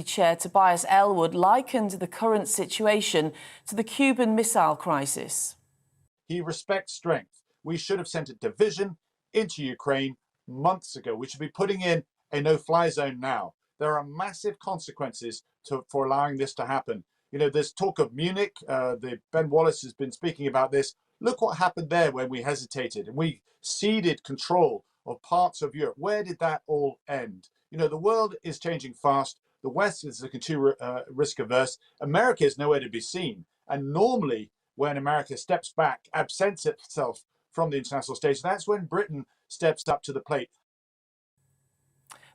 Chair Tobias Ellwood likened the current situation to the Cuban Missile Crisis. He respects strength. We should have sent a division into Ukraine months ago. We should be putting in a no-fly zone now. There are massive consequences for allowing this to happen. You know, there's talk of Munich. Ben Wallace has been speaking about this. Look what happened there when we hesitated and we ceded control of parts of Europe. Where did that all end? You know, the world is changing fast. The West is looking too risk averse. America is nowhere to be seen. And normally, when America steps back, absents itself from the international stage, that's when Britain steps up to the plate.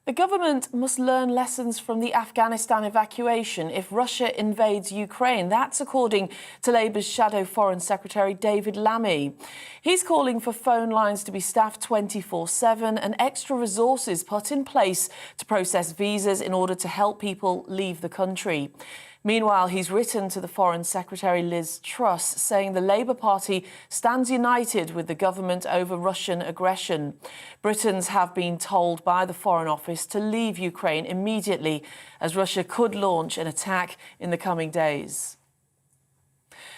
The government must learn lessons from the Afghanistan evacuation if Russia invades Ukraine. That's according to Labour's Shadow Foreign Secretary David Lammy. He's calling for phone lines to be staffed 24/7 and extra resources put in place to process visas in order to help people leave the country. Meanwhile, he's written to the Foreign Secretary Liz Truss saying the Labour Party stands united with the government over Russian aggression. Britons have been told by the Foreign Office to leave Ukraine immediately as Russia could launch an attack in the coming days.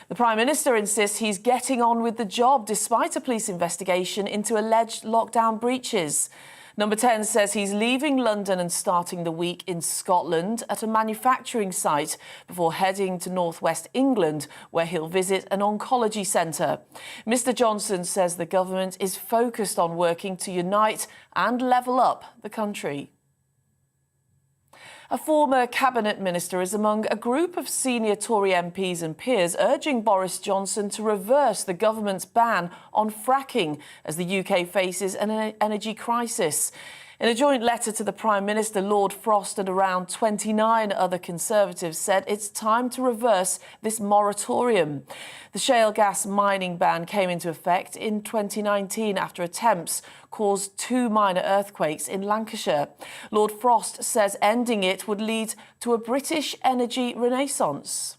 The Prime Minister insists he's getting on with the job despite a police investigation into alleged lockdown breaches. Number 10 says he's leaving London and starting the week in Scotland at a manufacturing site before heading to northwest England, where he'll visit an oncology centre. Mr Johnson says the government is focused on working to unite and level up the country. A former cabinet minister is among a group of senior Tory MPs and peers urging Boris Johnson to reverse the government's ban on fracking as the UK faces an energy crisis. In a joint letter to the Prime Minister, Lord Frost and around 29 other Conservatives said it's time to reverse this moratorium. The shale gas mining ban came into effect in 2019 after attempts caused 2 minor earthquakes in Lancashire. Lord Frost says ending it would lead to a British energy renaissance.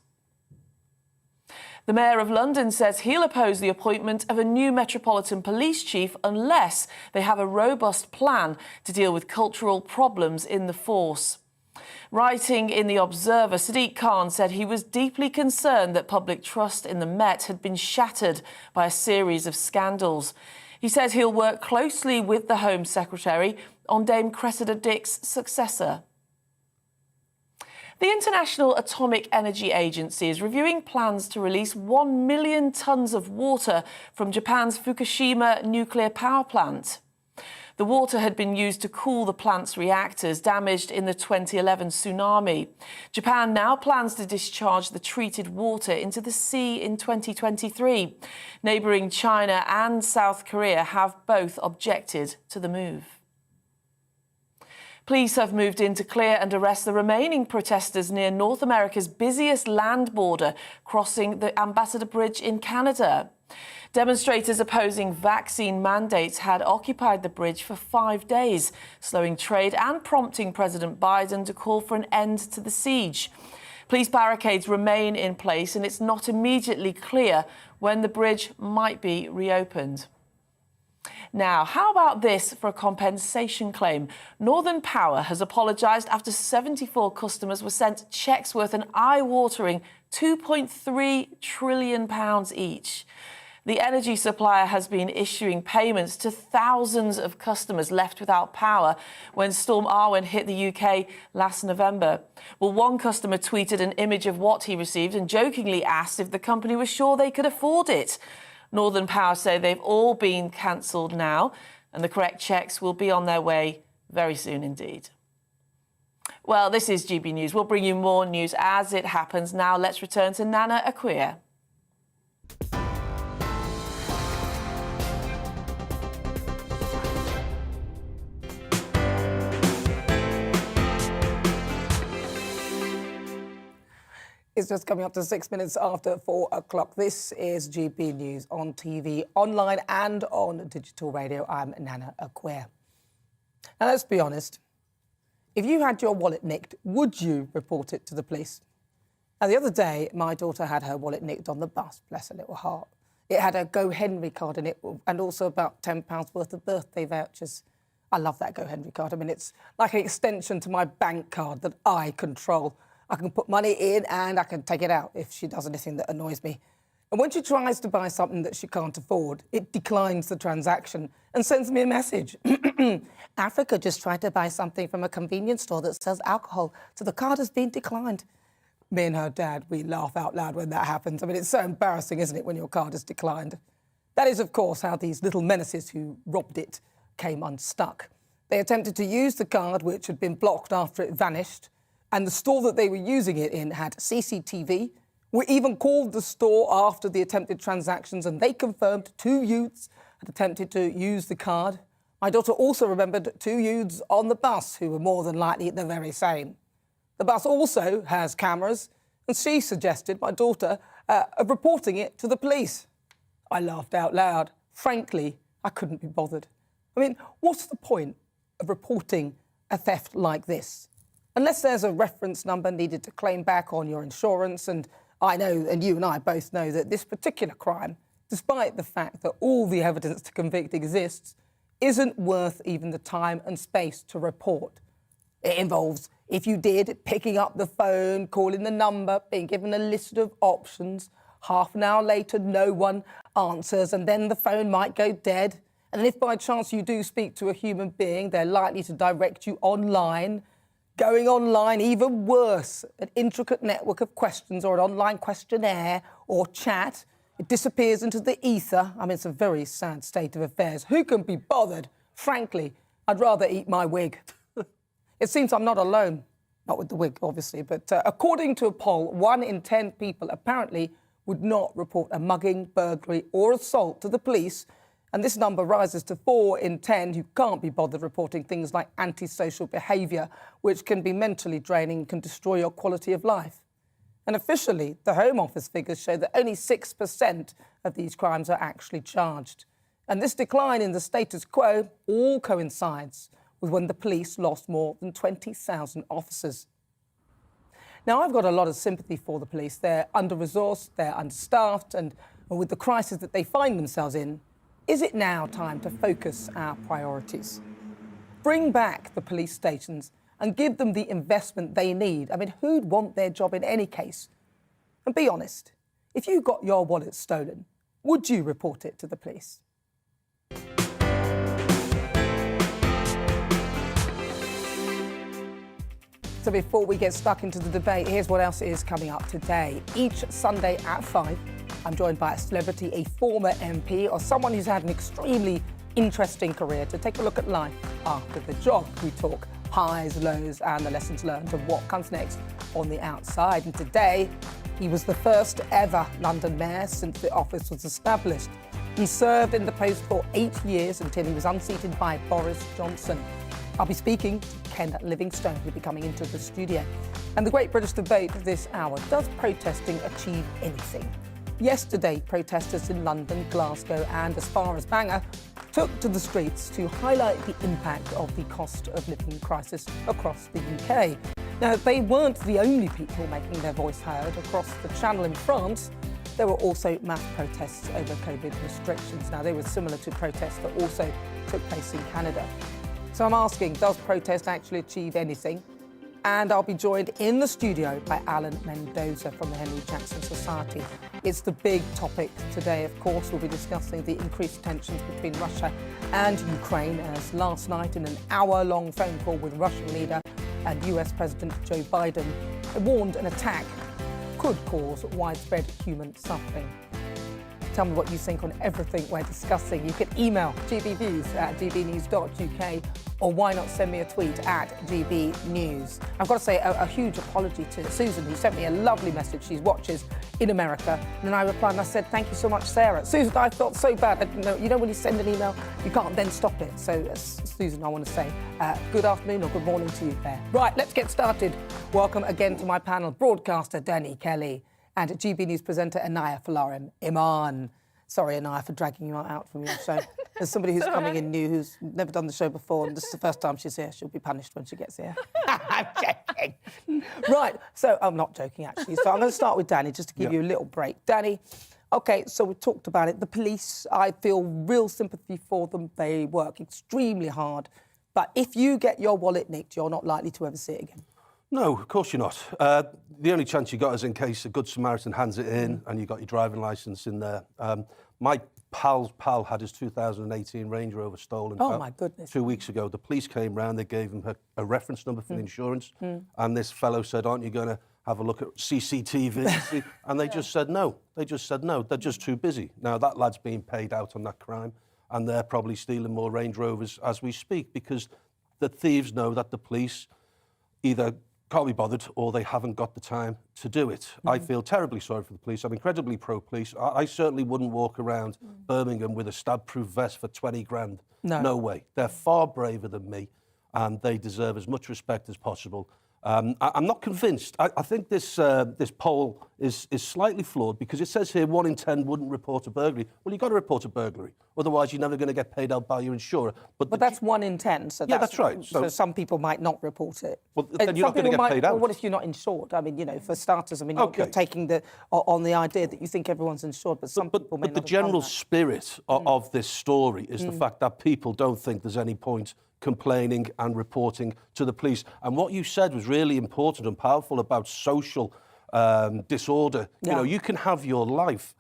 The Mayor of London says he'll oppose the appointment of a new Metropolitan Police Chief unless they have a robust plan to deal with cultural problems in the force. Writing in The Observer, Sadiq Khan said he was deeply concerned that public trust in the Met had been shattered by a series of scandals. He says he'll work closely with the Home Secretary on Dame Cressida Dick's successor. The International Atomic Energy Agency is reviewing plans to release 1 million tonnes of water from Japan's Fukushima nuclear power plant. The water had been used to cool the plant's reactors damaged in the 2011 tsunami. Japan now plans to discharge the treated water into the sea in 2023. Neighbouring China and South Korea have both objected to the move. Police have moved in to clear and arrest the remaining protesters near North America's busiest land border, crossing the Ambassador Bridge in Canada. Demonstrators opposing vaccine mandates had occupied the bridge for 5 days, slowing trade and prompting President Biden to call for an end to the siege. Police barricades remain in place and it's not immediately clear when the bridge might be reopened. Now, how about this for a compensation claim? Northern Power has apologised after 74 customers were sent cheques worth an eye-watering £2.3 trillion each. The energy supplier has been issuing payments to thousands of customers left without power when Storm Arwen hit the UK last November. Well, one customer tweeted an image of what he received and jokingly asked if the company was sure they could afford it. Northern Power say they've all been cancelled now and the correct cheques will be on their way very soon indeed. Well, this is GB News. We'll bring you more news as it happens. Now let's return to Nana Akua. It's just coming up to 6 minutes after 4 o'clock. This is GB News on TV, online and on digital radio. I'm Nana Akua. Now, let's be honest. If you had your wallet nicked, would you report it to the police? Now, the other day, my daughter had her wallet nicked on the bus, bless her little heart. It had a Go Henry card in it and also about £10 worth of birthday vouchers. I love that Go Henry card. I mean, it's like an extension to my bank card that I control. I can put money in and I can take it out if she does anything that annoys me. And when she tries to buy something that she can't afford, it declines the transaction and sends me a message. Africa just tried to buy something from a convenience store that sells alcohol, so the card has been declined. Me and her dad, we laugh out loud when that happens. I mean, it's so embarrassing, isn't it, when your card is declined? That is, of course, how these little menaces who robbed it came unstuck. They attempted to use the card, which had been blocked after it vanished, and the store that they were using it in had CCTV. We even called the store after the attempted transactions, and they confirmed 2 youths had attempted to use the card. My daughter also remembered 2 youths on the bus who were more than likely the very same. The bus also has cameras, and she suggested, my daughter, of reporting it to the police. I laughed out loud. Frankly, I couldn't be bothered. I mean, what's the point of reporting a theft like this? Unless there's a reference number needed to claim back on your insurance, and I know, and you and I both know, that this particular crime, despite the fact that all the evidence to convict exists, isn't worth even the time and space to report. It involves, if you did, picking up the phone, calling the number, being given a list of options. Half an hour later, no one answers, and then the phone might go dead. And if by chance you do speak to a human being, they're likely to direct you online. Going online, even worse, an intricate network of questions or an online questionnaire or chat. It disappears into the ether. I mean, it's a very sad state of affairs. Who can be bothered? Frankly, I'd rather eat my wig. It seems I'm not alone. Not with the wig, obviously, but according to a poll, 1 in 10 people apparently would not report a mugging, burglary or assault to the police. And this number rises to 4 in 10 who can't be bothered reporting things like antisocial behaviour, which can be mentally draining and can destroy your quality of life. And officially, the Home Office figures show that only 6% of these crimes are actually charged. And this decline in the status quo all coincides with when the police lost more than 20,000 officers. Now, I've got a lot of sympathy for the police. They're under-resourced, they're understaffed, and with the crisis that they find themselves in, is it now time to focus our priorities? Bring back the police stations and give them the investment they need. I mean, who'd want their job in any case? And be honest, if you got your wallet stolen, would you report it to the police? So before we get stuck into the debate, here's what else is coming up today. Each Sunday at 5, I'm joined by a celebrity, a former MP, or someone who's had an extremely interesting career to take a look at life after the job. We talk highs, lows, and the lessons learned and what comes next on the outside. And today, he was the first ever London mayor since the office was established. He served in the post for 8 years until he was unseated by Boris Johnson. I'll be speaking to Ken Livingstone, who'll be coming into the studio. And the great British debate this hour, does protesting achieve anything? Yesterday, protesters in London, Glasgow and as far as Bangor took to the streets to highlight the impact of the cost of living crisis across the UK. Now, they weren't the only people making their voice heard. Across the Channel in France, there were also mass protests over COVID restrictions. Now, they were similar to protests that also took place in Canada. So I'm asking, does protest actually achieve anything? And I'll be joined in the studio by Alan Mendoza from the Henry Jackson Society. It's the big topic today, of course. We'll be discussing the increased tensions between Russia and Ukraine, as last night in an hour-long phone call with Russian leader and US President Joe Biden warned an attack could cause widespread human suffering. Tell me what you think on everything we're discussing. You can email gbnews@gbnews.uk, or why not send me a tweet at GBNews. I've got to say a huge apology to Susan, who sent me a lovely message. She watches in America. And then I replied and I said, thank you so much, Sarah. Susan, I felt so bad. I didn't know, you know when you send an email, you can't then stop it. So, Susan, I want to say good afternoon or good morning to you there. Right, let's get started. Welcome again to my panel, broadcaster Danny Kelly and GB News presenter Anaya Falarim Iman. Sorry, Anaya, for dragging you out from your show. There's somebody who's coming in new, who's never done the show before, and this is the first time she's here. She'll be punished when she gets here. I'm joking. Right, so I'm not joking, actually. So I'm going to start with Danny, just to give you a little break. Danny, OK, so we talked about it. The police, I feel real sympathy for them. They work extremely hard But if you get your wallet nicked, you're not likely to ever see it again. No, of course you're not. The only chance you got is in case a good Samaritan hands it in and you got your driving licence in there. My pal's pal had his 2018 Range Rover stolen. Oh, my goodness. 2 weeks ago. The police came round, they gave him a reference number for the insurance, and this fellow said, aren't you going to have a look at CCTV? And they just said no. They just said no. They're just too busy. Now, that lad's being paid out on that crime, and they're probably stealing more Range Rovers as we speak, because the thieves know that the police either can't be bothered or they haven't got the time to do it. I feel terribly sorry for the police. I'm incredibly pro-police. I certainly wouldn't walk around Birmingham with a stab-proof vest for 20 grand. No way. They're far braver than me, and they deserve as much respect as possible. I'm not convinced. I think this poll is slightly flawed, because it says here 1 in 10 wouldn't report a burglary. Well, you've got to report a burglary. Otherwise, you're never going to get paid out by your insurer. But that's 1 in 10. So yeah, that's right. So some people might not report it. Well, then you're not going to get paid out. Well, what if you're not insured? I mean, you know, for starters, I mean, you're taking on the idea that you think everyone's insured, but some people may not. But the general spirit of this story is the fact that people don't think there's any point complaining and reporting to the police. And what you said was really important and powerful about social disorder. You know, you can have your life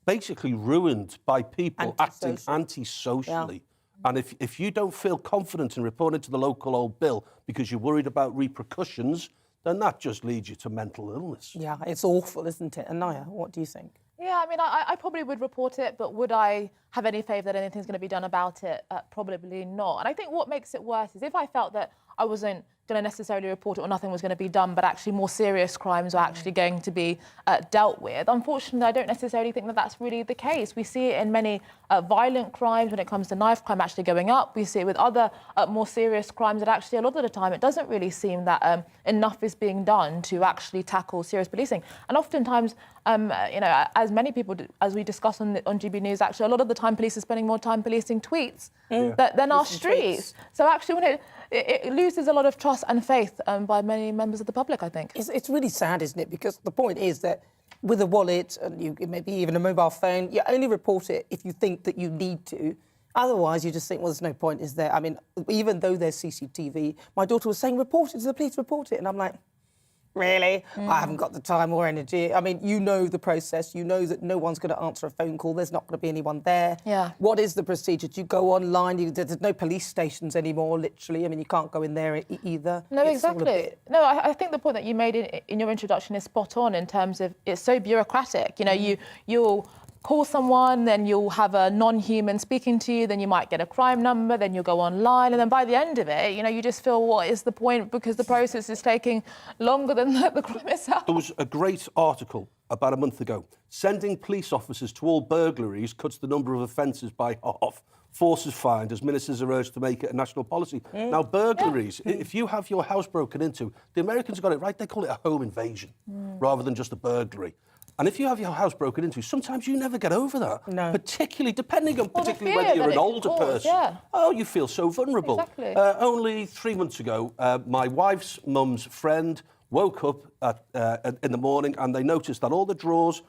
basically ruined by people acting antisocially. And if you don't feel confident in reporting to the local old bill because you're worried about repercussions, then that just leads you to mental illness. Yeah, it's awful, isn't it? Anaya, what do you think? Yeah, I mean, I probably would report it, but would I have any faith that anything's going to be done about it? Probably not. And I think what makes it worse is if I felt that I wasn't going to necessarily report it or nothing was going to be done, but actually more serious crimes are actually going to be dealt with. Unfortunately, I don't necessarily think that that's really the case. We see it in many violent crimes when it comes to knife crime actually going up. We see it with other more serious crimes that actually a lot of the time it doesn't really seem that enough is being done to actually tackle serious policing. And oftentimes, you know, as many people, as we discuss on GB News, actually a lot of the time police are spending more time policing tweets than our streets. So actually when it loses a lot of trust and faith by many members of the public, I think. It's really sad, isn't it? Because the point is that with a wallet and maybe even a mobile phone, you only report it if you think that you need to. Otherwise, you just think, well, there's no point, is there? I mean, even though there's CCTV, my daughter was saying, report it to the police, report it. And I'm like, really? I haven't got the time or energy. I mean, you know the process. You know that no one's going to answer a phone call. There's not going to be anyone there. Yeah. What is the procedure? Do you go online? There's no police stations anymore, literally. I mean, you can't go in there either. No, exactly. No, I think the point that you made in your introduction is spot on in terms of it's so bureaucratic. You know, you'll call someone, then you'll have a non-human speaking to you, then you might get a crime number, then you'll go online, and then by the end of it, you know, you just feel, what is the point? Because the process is taking longer than the crime itself. There was a great article about a month ago. Sending police officers to all burglaries cuts the number of offences by half. Forces fined as ministers are urged to make it a national policy. Now, burglaries, if you have your house broken into, the Americans got it right, they call it a home invasion rather than just a burglary. And if you have your house broken into, sometimes you never get over that. No. Particularly, depending on particularly whether you're an older person. Yeah. Oh, you feel so vulnerable. Exactly. Only 3 months ago, my wife's mum's friend woke up in the morning and they noticed that all the drawers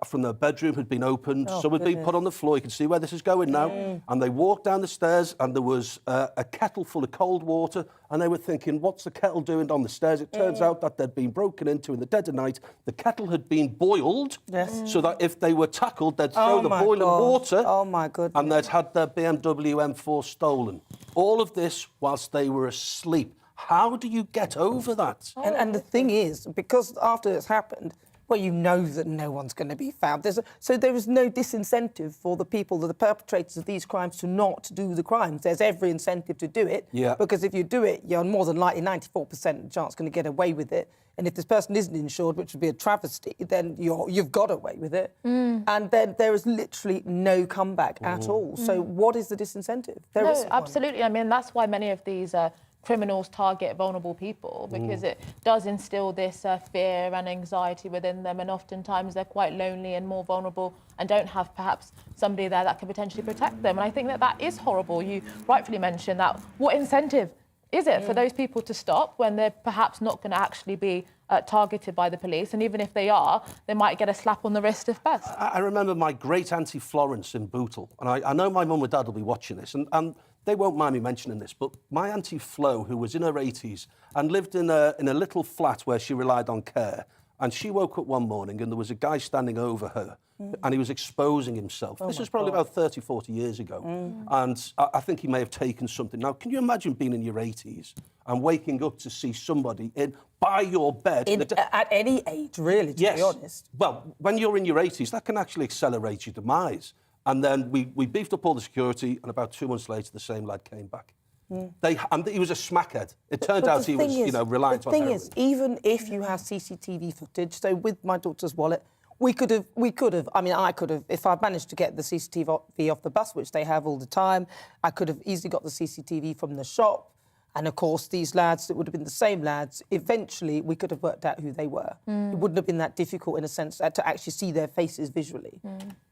from their bedroom had been opened. Some had been put on the floor. You can see where this is going now. And they walked down the stairs and there was a kettle full of cold water, and they were thinking, what's the kettle doing on the stairs? It turns out that they'd been broken into in the dead of night. The kettle had been boiled so that if they were tackled, they'd throw the boiling water. Oh, my goodness. And they'd had their BMW M4 stolen. All of this whilst they were asleep. How do you get over that? And the thing is, because after it's happened, well, you know that no one's going to be found. So there is no disincentive for the people, the perpetrators of these crimes, to not do the crimes. There's every incentive to do it. Yeah. Because if you do it, you're more than likely 94% chance going to get away with it. And if this person isn't insured, which would be a travesty, then you've got away with it. And then there is literally no comeback at all. So what is the disincentive? There isn't one. Absolutely. I mean, that's why many of these criminals target vulnerable people, because it does instill this fear and anxiety within them, and oftentimes they're quite lonely and more vulnerable and don't have perhaps somebody there that can potentially protect them. And I think that that is horrible. You rightfully mentioned that. What incentive is it for those people to stop when they're perhaps not going to actually be targeted by the police? And even if they are, they might get a slap on the wrist if best. I remember my great auntie Florence in Bootle, and I know my mum and dad will be watching this, and they won't mind me mentioning this, but my Auntie Flo, who was in her 80s and lived in a little flat where she relied on care, and she woke up one morning and there was a guy standing over her and he was exposing himself. This was probably about 30, 40 years ago. And I think he may have taken something. Now, can you imagine being in your 80s and waking up to see somebody by your bed? At any age, really, to be honest. Well, when you're in your 80s, that can actually accelerate your demise. And then we beefed up all the security, and about 2 months later, the same lad came back. And he was a smackhead. It turned out he was, reliant on heroin. The thing is, even if you have CCTV footage, so with my daughter's wallet, we could have, I could have, if I managed to get the CCTV off the bus, which they have all the time, I could have easily got the CCTV from the shop. And, of course, these lads, it would have been the same lads. Eventually, we could have worked out who they were. It wouldn't have been that difficult, in a sense, to actually see their faces visually.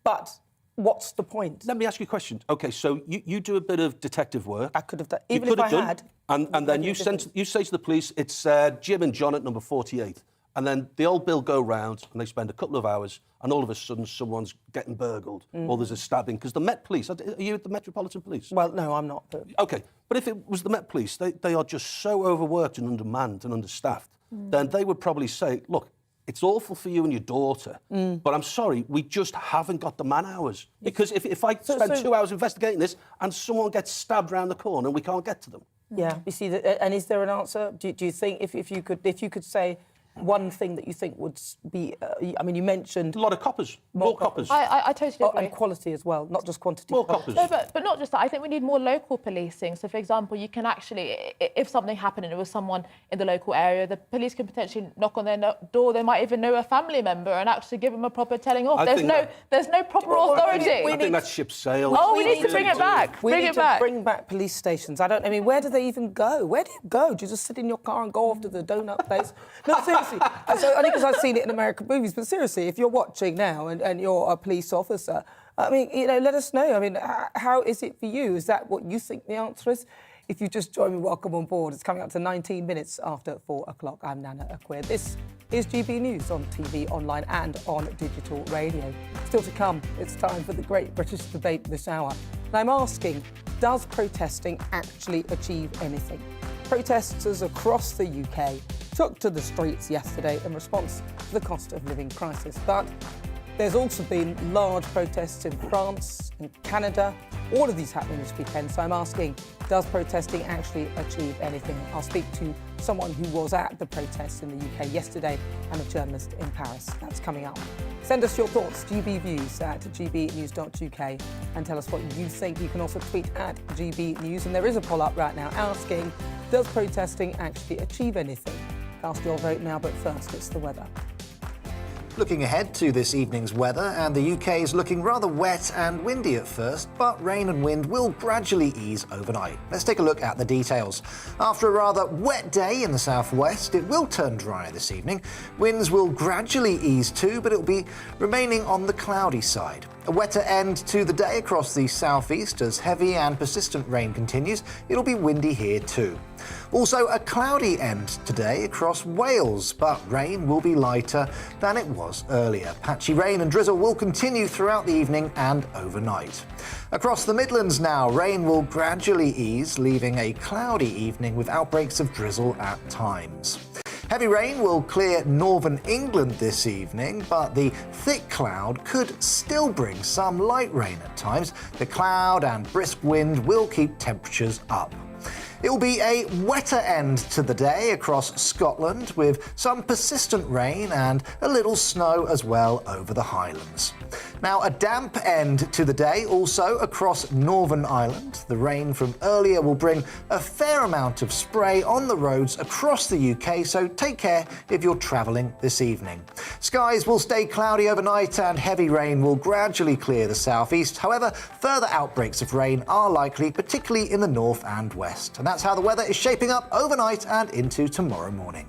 But what's the point? Let me ask you a question. OK, so you do a bit of detective work. I could have done, even if I had. And then you say to the police, it's Jim and John at number 48. And then the old bill go round and they spend a couple of hours and all of a sudden someone's getting burgled or there's a stabbing. Because the Met Police, are you at the Metropolitan Police? Well, no, I'm not. But... OK, but if it was the Met Police, they are just so overworked and undermanned and understaffed, then they would probably say, look, it's awful for you and your daughter, but I'm sorry, we just haven't got the man hours. Because if I spend 2 hours investigating this and someone gets stabbed round the corner, we can't get to them. Yeah, you see, and is there an answer? Do you think if you could say one thing that you think would be... you mentioned... A lot of coppers. More coppers. I totally agree. And quality as well, not just quantity. More coppers. No, but not just that. I think we need more local policing. So, for example, you can actually... If something happened and it was someone in the local area, the police can potentially knock on their door. They might even know a family member and actually give them a proper telling off. There's no proper authority. I think that ship sailed. Oh, we need to bring it back. Bring back police stations. Where do they even go? Where do you go? Do you just sit in your car and go off to the donut place? No, seriously. Only because I've seen it in American movies, but seriously, if you're watching now and you're a police officer, let us know. How is it for you? Is that what you think the answer is? If you just join me, welcome on board. It's coming up to 19 minutes after 4 o'clock. I'm Nana Akua. This is GB News on TV, online and on digital radio. Still to come, it's time for the Great British Debate this hour. And I'm asking, does protesting actually achieve anything? Protesters across the UK took to the streets yesterday in response to the cost of living crisis. But there's also been large protests in France and Canada, all of these happening this weekend. So I'm asking, does protesting actually achieve anything? I'll speak to someone who was at the protests in the UK yesterday and a journalist in Paris. That's coming up. Send us your thoughts, GBviews at gbnews.uk, and tell us what you think. You can also tweet at GBnews. And there is a poll up right now asking, does protesting actually achieve anything? Cast your vote now, but first it's the weather. Looking ahead to this evening's weather, and the UK is looking rather wet and windy at first, but rain and wind will gradually ease overnight. Let's take a look at the details. After a rather wet day in the southwest, it will turn drier this evening. Winds will gradually ease too, but it will be remaining on the cloudy side. A wetter end to the day across the southeast as heavy and persistent rain continues. It'll be windy here too. Also a cloudy end today across Wales, but rain will be lighter than it was earlier. Patchy rain and drizzle will continue throughout the evening and overnight. Across the Midlands now, rain will gradually ease, leaving a cloudy evening with outbreaks of drizzle at times. Heavy rain will clear northern England this evening, but the thick cloud could still bring some light rain at times. The cloud and brisk wind will keep temperatures up. It will be a wetter end to the day across Scotland, with some persistent rain and a little snow as well over the Highlands. Now, a damp end to the day also across Northern Ireland. The rain from earlier will bring a fair amount of spray on the roads across the UK, so take care if you're travelling this evening. Skies will stay cloudy overnight and heavy rain will gradually clear the southeast. However, further outbreaks of rain are likely, particularly in the north and west. And that's how the weather is shaping up overnight and into tomorrow morning.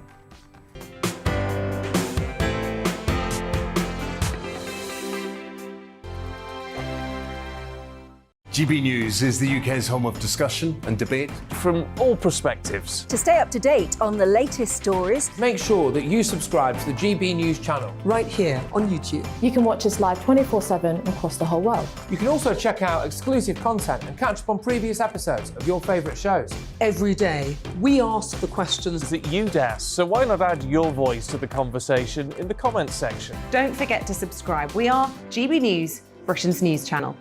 GB News is the UK's home of discussion and debate. From all perspectives. To stay up to date on the latest stories, Make sure that you subscribe to the GB News channel. Right here on YouTube. You can watch us live 24/7 across the whole world. You can also check out exclusive content and catch up on previous episodes of your favourite shows. Every day, we ask the questions That you'd ask, so why not add your voice to the conversation in the comments section? Don't forget to subscribe. We are GB News, Britain's news channel.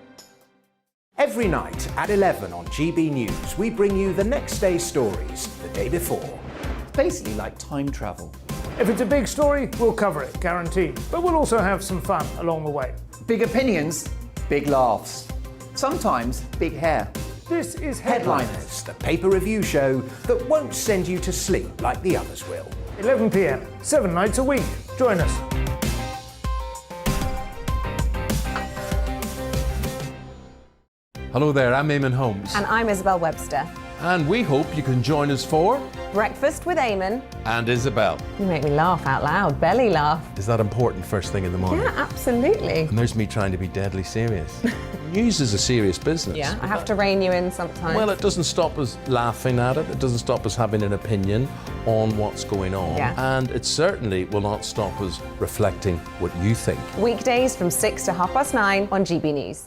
Every night at 11 on GB News, we bring you the next day's stories the day before. Basically like time travel. If it's a big story, we'll cover it, guaranteed. But we'll also have some fun along the way. Big opinions, big laughs. Sometimes big hair. This is Headliners, the paper review show that won't send you to sleep like the others will. 11 p.m, 7 nights a week. Join us. Hello there, I'm Eamon Holmes. And I'm Isabel Webster. And we hope you can join us for Breakfast with Eamon. And Isabel. You make me laugh out loud, belly laugh. Is that important first thing in the morning? Yeah, absolutely. And there's me trying to be deadly serious. News is a serious business. Yeah, I have to rein you in sometimes. Well, it doesn't stop us laughing at it. It doesn't stop us having an opinion on what's going on. Yeah. And it certainly will not stop us reflecting what you think. Weekdays from 6 to 9:30 on GB News.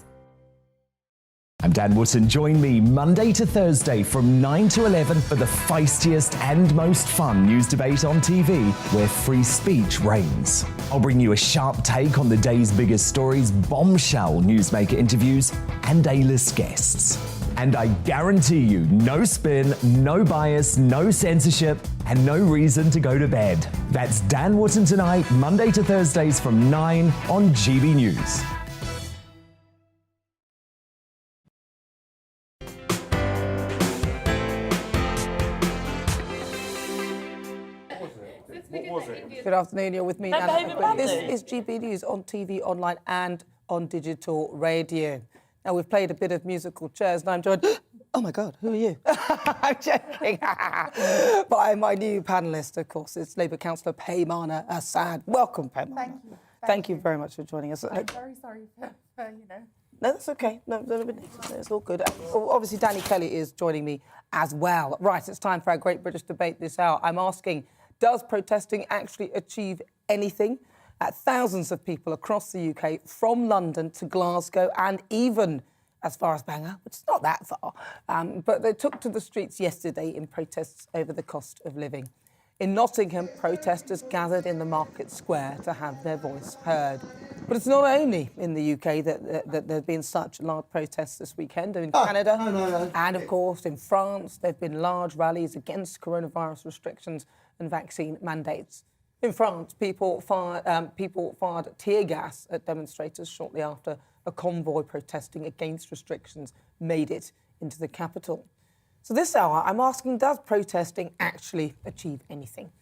I'm Dan Wootton. Join me Monday to Thursday from 9 to 11 for the feistiest and most fun news debate on TV, where free speech reigns. I'll bring you a sharp take on the day's biggest stories, bombshell newsmaker interviews, and A-list guests. And I guarantee you, no spin, no bias, no censorship, and no reason to go to bed. That's Dan Wootton tonight, Monday to Thursdays from 9 on GB News. Good afternoon, you're with me, No, Nana behaving Akua. This badly. is GB News on TV, online and on digital radio. Now, we've played a bit of musical chairs and I'm joined... Oh my God, who are you? I'm joking. By my new panellist, of course, it's Labour Councillor Paymana Assad. Welcome, Paymana. Thank you. Thank you very much for joining us. I'm very sorry for. No, that's okay. No, it's all good. Obviously, Danny Kelly is joining me as well. Right, it's time for our Great British Debate this hour. I'm asking, does protesting actually achieve anything? Thousands of people across the UK, from London to Glasgow and even as far as Bangor, which is not that far, but they took to the streets yesterday in protests over the cost of living. In Nottingham, protesters gathered in the market square to have their voice heard. But it's not only in the UK that there have been such large protests this weekend. In Canada and, of course, in France, there have been large rallies against coronavirus restrictions and vaccine mandates. In France, people fired tear gas at demonstrators shortly after a convoy protesting against restrictions made it into the capital. So this hour, I'm asking, does protesting actually achieve anything?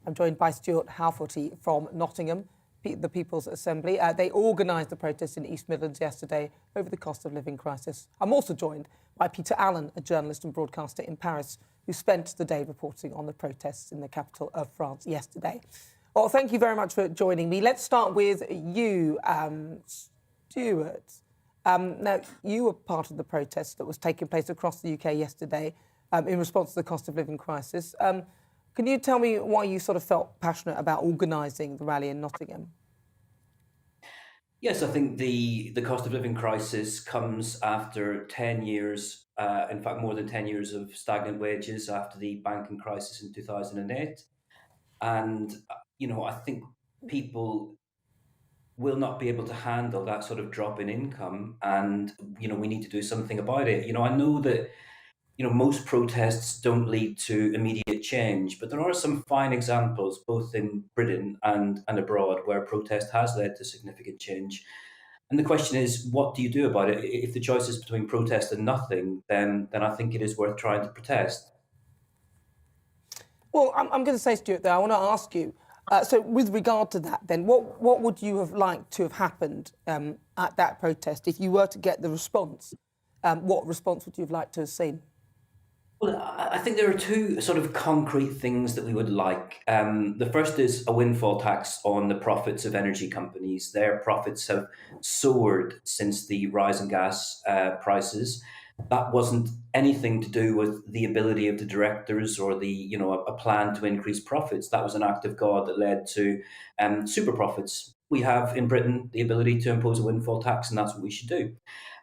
I'm joined by Stuart Halforty from Nottingham, the People's Assembly. They organised the protest in East Midlands yesterday over the cost of living crisis. I'm also joined by Peter Allen, a journalist and broadcaster in Paris, who spent the day reporting on the protests in the capital of France yesterday. Well, thank you very much for joining me. Let's start with you, Stuart. Now, you were part of the protest that was taking place across the UK yesterday in response to the cost of living crisis. Can you tell me why you sort of felt passionate about organising the rally in Nottingham? Yes, I think the cost of living crisis comes after 10 years, in fact, more than 10 years of stagnant wages after the banking crisis in 2008. And, I think people will not be able to handle that sort of drop in income, and we need to do something about it. I know that most protests don't lead to immediate change, but there are some fine examples both in Britain and abroad where protest has led to significant change. And the question is, what do you do about it? If the choice is between protest and nothing, then I think it is worth trying to protest. Well, I'm going to say, Stuart, though, I want to ask you, so with regard to that, then, what would you have liked to have happened at that protest if you were to get the response? What response would you have liked to have seen? Well, I think there are two sort of concrete things that we would like. The first is a windfall tax on the profits of energy companies. Their profits have soared since the rise in gas prices. That wasn't anything to do with the ability of the directors or a plan to increase profits. That was an act of God that led to super profits. We have in Britain the ability to impose a windfall tax, and that's what we should do.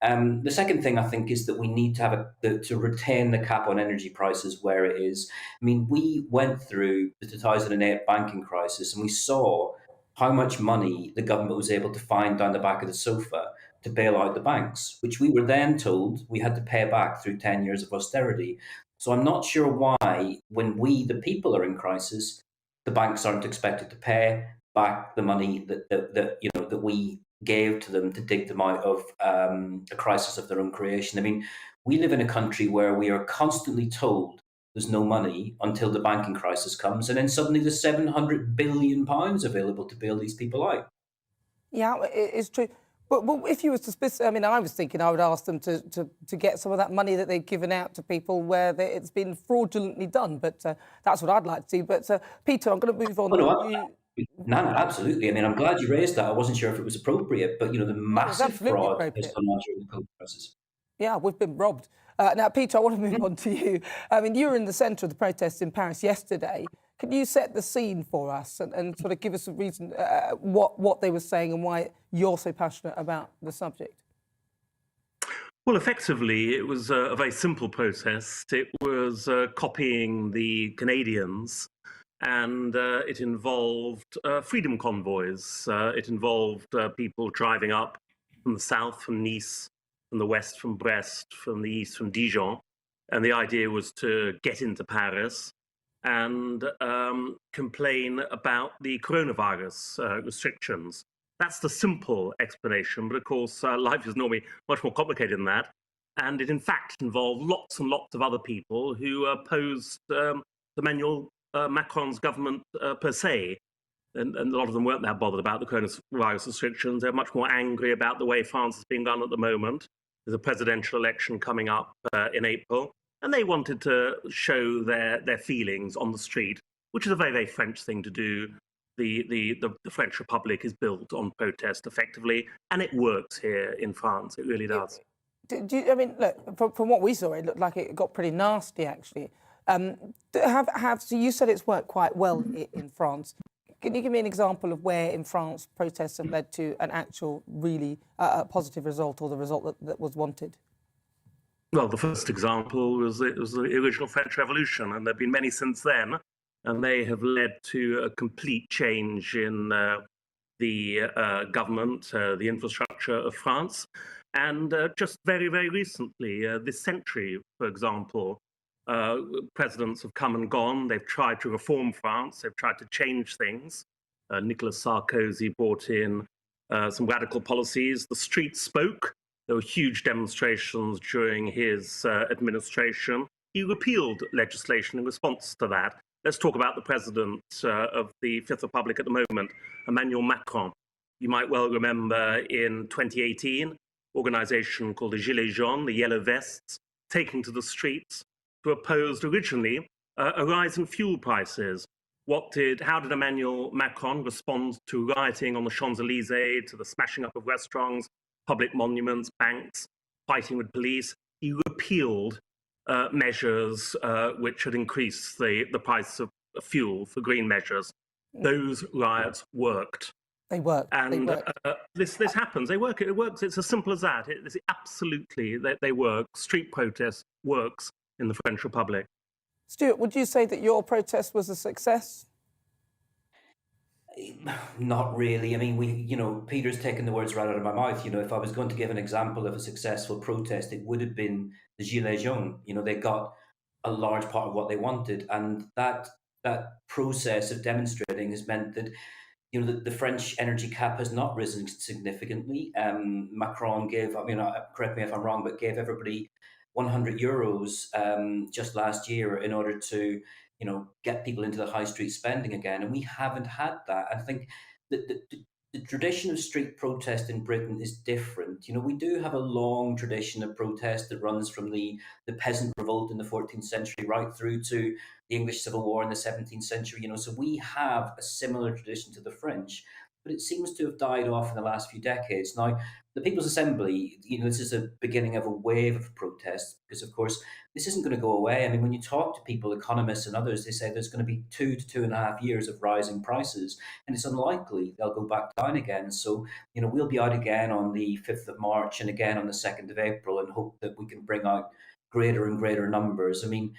The second thing I think is that we need to have to retain the cap on energy prices where it is. I mean, we went through the 2008 banking crisis and we saw how much money the government was able to find down the back of the sofa to bail out the banks, which we were then told we had to pay back through 10 years of austerity. So I'm not sure why, when we, the people, are in crisis, the banks aren't expected to pay back the money that we gave to them to dig them out of a crisis of their own creation. I mean, we live in a country where we are constantly told there's no money until the banking crisis comes, and then suddenly there's £700 billion available to bail these people out. Yeah, it's true. But if you were to I mean, I was thinking I would ask them to get some of that money that they've given out to people where it's been fraudulently done. But that's what I'd like to see. But Peter, I'm going to move on to you. Nana, absolutely. I mean, I'm glad you raised that. I wasn't sure if it was appropriate, but the massive fraud has gone on during the COVID crisis. Yeah, we've been robbed. Now, Peter, I want to move on to you. I mean, you were in the centre of the protests in Paris yesterday. Can you set the scene for us and sort of give us a reason what they were saying and why you're so passionate about the subject? Well, effectively, it was a very simple protest. It was copying the Canadians, and it involved freedom convoys. It involved people driving up from the south, from Nice, from the west, from Brest, from the east, from Dijon. And the idea was to get into Paris and complain about the coronavirus restrictions. That's the simple explanation, but of course, life is normally much more complicated than that. And it, in fact, involved lots and lots of other people who opposed Emmanuel Macron's government per se. And a lot of them weren't that bothered about the coronavirus restrictions. They're much more angry about the way France is being run at the moment. There's a presidential election coming up in April. And they wanted to show their feelings on the street, which is a very, very French thing to do. The French Republic is built on protest effectively, and it works here in France. It really does. I mean, look, from what we saw, it looked like it got pretty nasty, actually. So you said it's worked quite well in France. Can you give me an example of where in France protests have led to an actual really positive result, or the result that was wanted? Well, the first example was the original French Revolution, and there have been many since then, and they have led to a complete change in the government, the infrastructure of France. And just very, very recently, this century, for example, presidents have come and gone. They've tried to reform France. They've tried to change things. Nicolas Sarkozy brought in some radical policies. The street spoke. There were huge demonstrations during his administration. He repealed legislation in response to that. Let's talk about the president of the Fifth Republic at the moment, Emmanuel Macron. You might well remember in 2018, an organization called the Gilets Jaunes, the Yellow Vests, taking to the streets to oppose originally a rise in fuel prices. How did Emmanuel Macron respond to rioting on the Champs-Élysées, to the smashing up of restaurants, public monuments, banks, fighting with police? He repealed measures which had increased the price of fuel for green measures. Those riots worked. They work. And this happens. They work. It works. It's as simple as that. Absolutely, they work. Street protest works in the French Republic. Stuart, would you say that your protest was a success? Not really. I mean, Peter's taken the words right out of my mouth. If I was going to give an example of a successful protest, it would have been the Gilets Jaunes. They got a large part of what they wanted, and that process of demonstrating has meant that the French energy cap has not risen significantly. Macron gave, correct me if I'm wrong, but gave everybody €100 just last year in order to, get people into the high street spending again. And we haven't had that. I think that the the tradition of street protest in Britain is different. You know, we do have a long tradition of protest that runs from the peasant revolt in the 14th century right through to the English Civil War in the 17th century. You know, so we have a similar tradition to the French, but it seems to have died off in the last few decades. Now, the People's Assembly, you know, this is a beginning of a wave of protests because, of course, this isn't going to go away. I mean, when you talk to people, economists and others, they say there's going to be 2 to 2.5 years of rising prices, and it's unlikely they'll go back down again. So, you know, we'll be out again on the 5th of March and again on the 2nd of April and hope that we can bring out greater and greater numbers. I mean,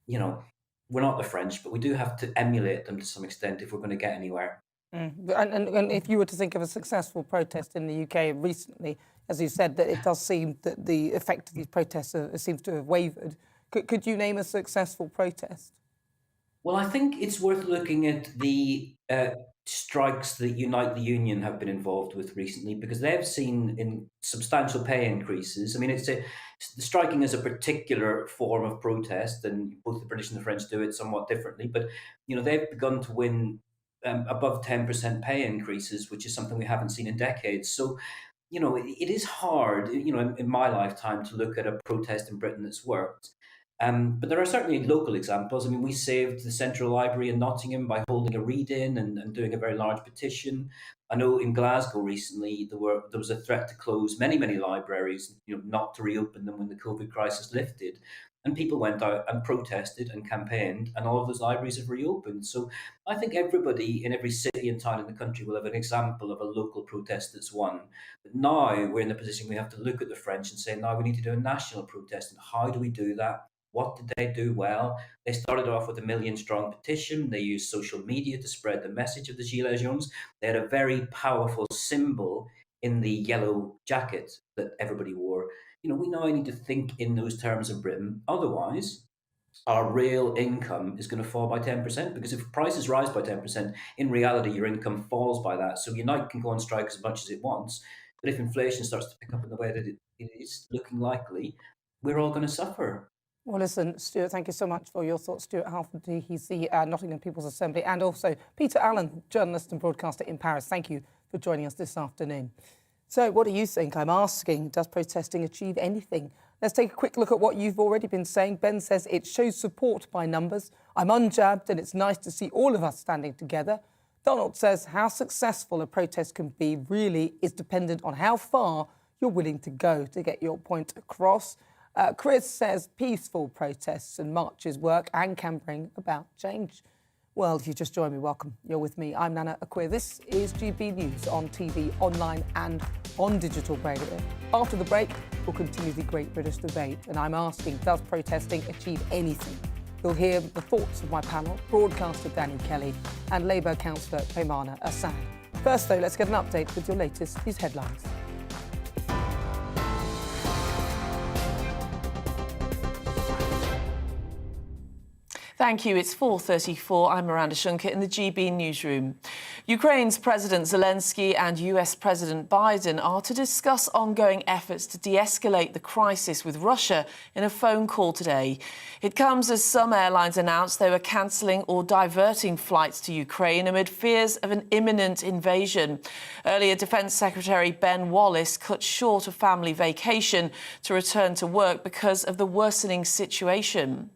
you know, we're not the French, but we do have to emulate them to some extent if we're going to get anywhere. And if you were to think of a successful protest in the UK recently, as you said, that it does seem that the effect of these protests seems to have wavered. Could you name a successful protest? Well, I think it's worth looking at the strikes that Unite the Union have been involved with recently, because they've seen in substantial pay increases. I mean, the striking is a particular form of protest, and both the British and the French do it somewhat differently. But you know, they've begun to win above 10% pay increases, which is something we haven't seen in decades. So, you know, it is hard, you know, in my lifetime to look at a protest in Britain that's worked. But there are certainly local examples. I mean, we saved the Central Library in Nottingham by holding a read-in and doing a very large petition. I know in Glasgow recently there was a threat to close many libraries, you know, not to reopen them when the COVID crisis lifted. And people went out and protested and campaigned, and all of those libraries have reopened. So I think everybody in every city and town in the country will have an example of a local protest that's won. But now we're in the position we have to look at the French and say, now we need to do a national protest. And how do we do that? What did they do well? They started off with a 1 million-strong petition. They used social media to spread the message of the Gilets Jaunes. They had a very powerful symbol in the yellow jacket that everybody wore. You know, we now need to think in those terms in Britain. Otherwise, our real income is going to fall by 10%, because if prices rise by 10%, in reality, your income falls by that. So Unite can go on strike as much as it wants, but if inflation starts to pick up in the way that it is looking likely, we're all going to suffer. Well, listen, Stuart, thank you so much for your thoughts. Stuart Halford, he's the Nottingham People's Assembly, and also Peter Allen, journalist and broadcaster in Paris. Thank you for joining us this afternoon. So what do you think? I'm asking, does protesting achieve anything? Let's take a quick look at what you've already been saying. Ben says it shows support by numbers. I'm unjabbed and it's nice to see all of us standing together. Donald says how successful a protest can be really is dependent on how far you're willing to go to get your point across. Chris says peaceful protests and marches work and can bring about change. Well, if you just joined me, welcome. You're with me. I'm Nana Akua. This is GB News on TV, online and on digital radio. After the break, we'll continue the Great British debate. And I'm asking, does protesting achieve anything? You'll hear the thoughts of my panel, broadcaster Danny Kelly and Labour councillor Peymana Assad. First, though, let's get an update with your latest news headlines. Thank you. It's 4:34. I'm Miranda Shunker in the GB newsroom. Ukraine's President Zelensky and US President Biden are to discuss ongoing efforts to de-escalate the crisis with Russia in a phone call today. It comes as some airlines announced they were cancelling or diverting flights to Ukraine amid fears of an imminent invasion. Earlier, Defence Secretary Ben Wallace cut short a family vacation to return to work because of the worsening situation.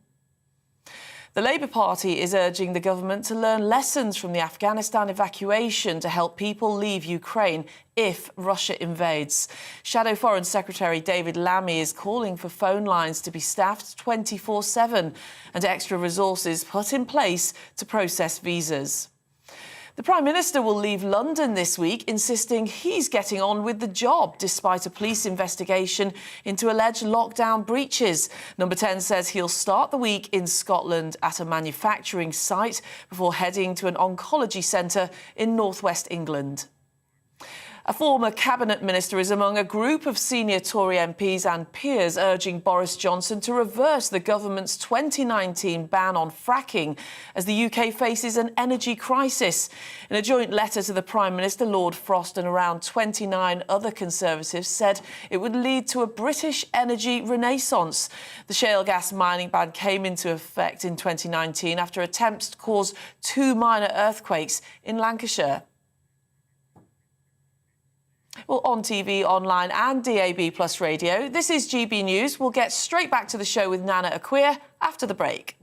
The Labour Party is urging the government to learn lessons from the Afghanistan evacuation to help people leave Ukraine if Russia invades. Shadow Foreign Secretary David Lammy is calling for phone lines to be staffed 24/7 and extra resources put in place to process visas. The Prime Minister will leave London this week, insisting he's getting on with the job, despite a police investigation into alleged lockdown breaches. Number 10 says he'll start the week in Scotland at a manufacturing site before heading to an oncology centre in northwest England. A former cabinet minister is among a group of senior Tory MPs and peers urging Boris Johnson to reverse the government's 2019 ban on fracking as the UK faces an energy crisis. In a joint letter to the Prime Minister, Lord Frost and around 29 other Conservatives said it would lead to a British energy renaissance. The shale gas mining ban came into effect in 2019 after attempts to cause 2 minor earthquakes in Lancashire. Well, on TV, online and DAB Plus radio, this is GB News. We'll get straight back to the show with Nana Akua after the break.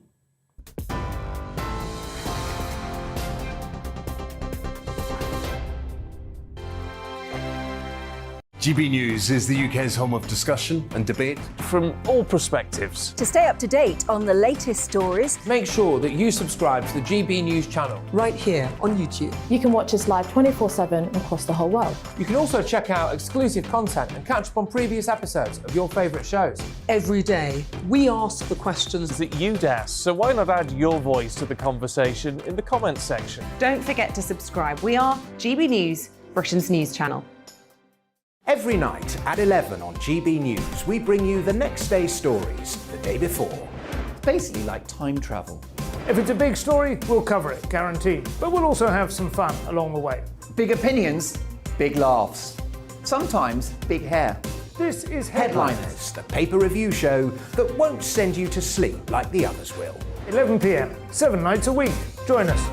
GB News is the UK's home of discussion and debate. From all perspectives. To stay up to date on the latest stories, Make sure that you subscribe to the GB News channel. Right here on YouTube. You can watch us live 24/7 across the whole world. You can also check out exclusive content and catch up on previous episodes of your favourite shows. Every day, we ask the questions that you'd ask, so why not add your voice to the conversation in the comments section? Don't forget to subscribe. We are GB News, Britain's news channel. Every night at 11 on GB News, we bring you the next day's stories the day before. Basically like time travel. If it's a big story, we'll cover it, guaranteed. But we'll also have some fun along the way. Big opinions, big laughs. Sometimes big hair. This is Headliners, the paper review show that won't send you to sleep like the others will. 11 p.m, 7 nights a week. Join us.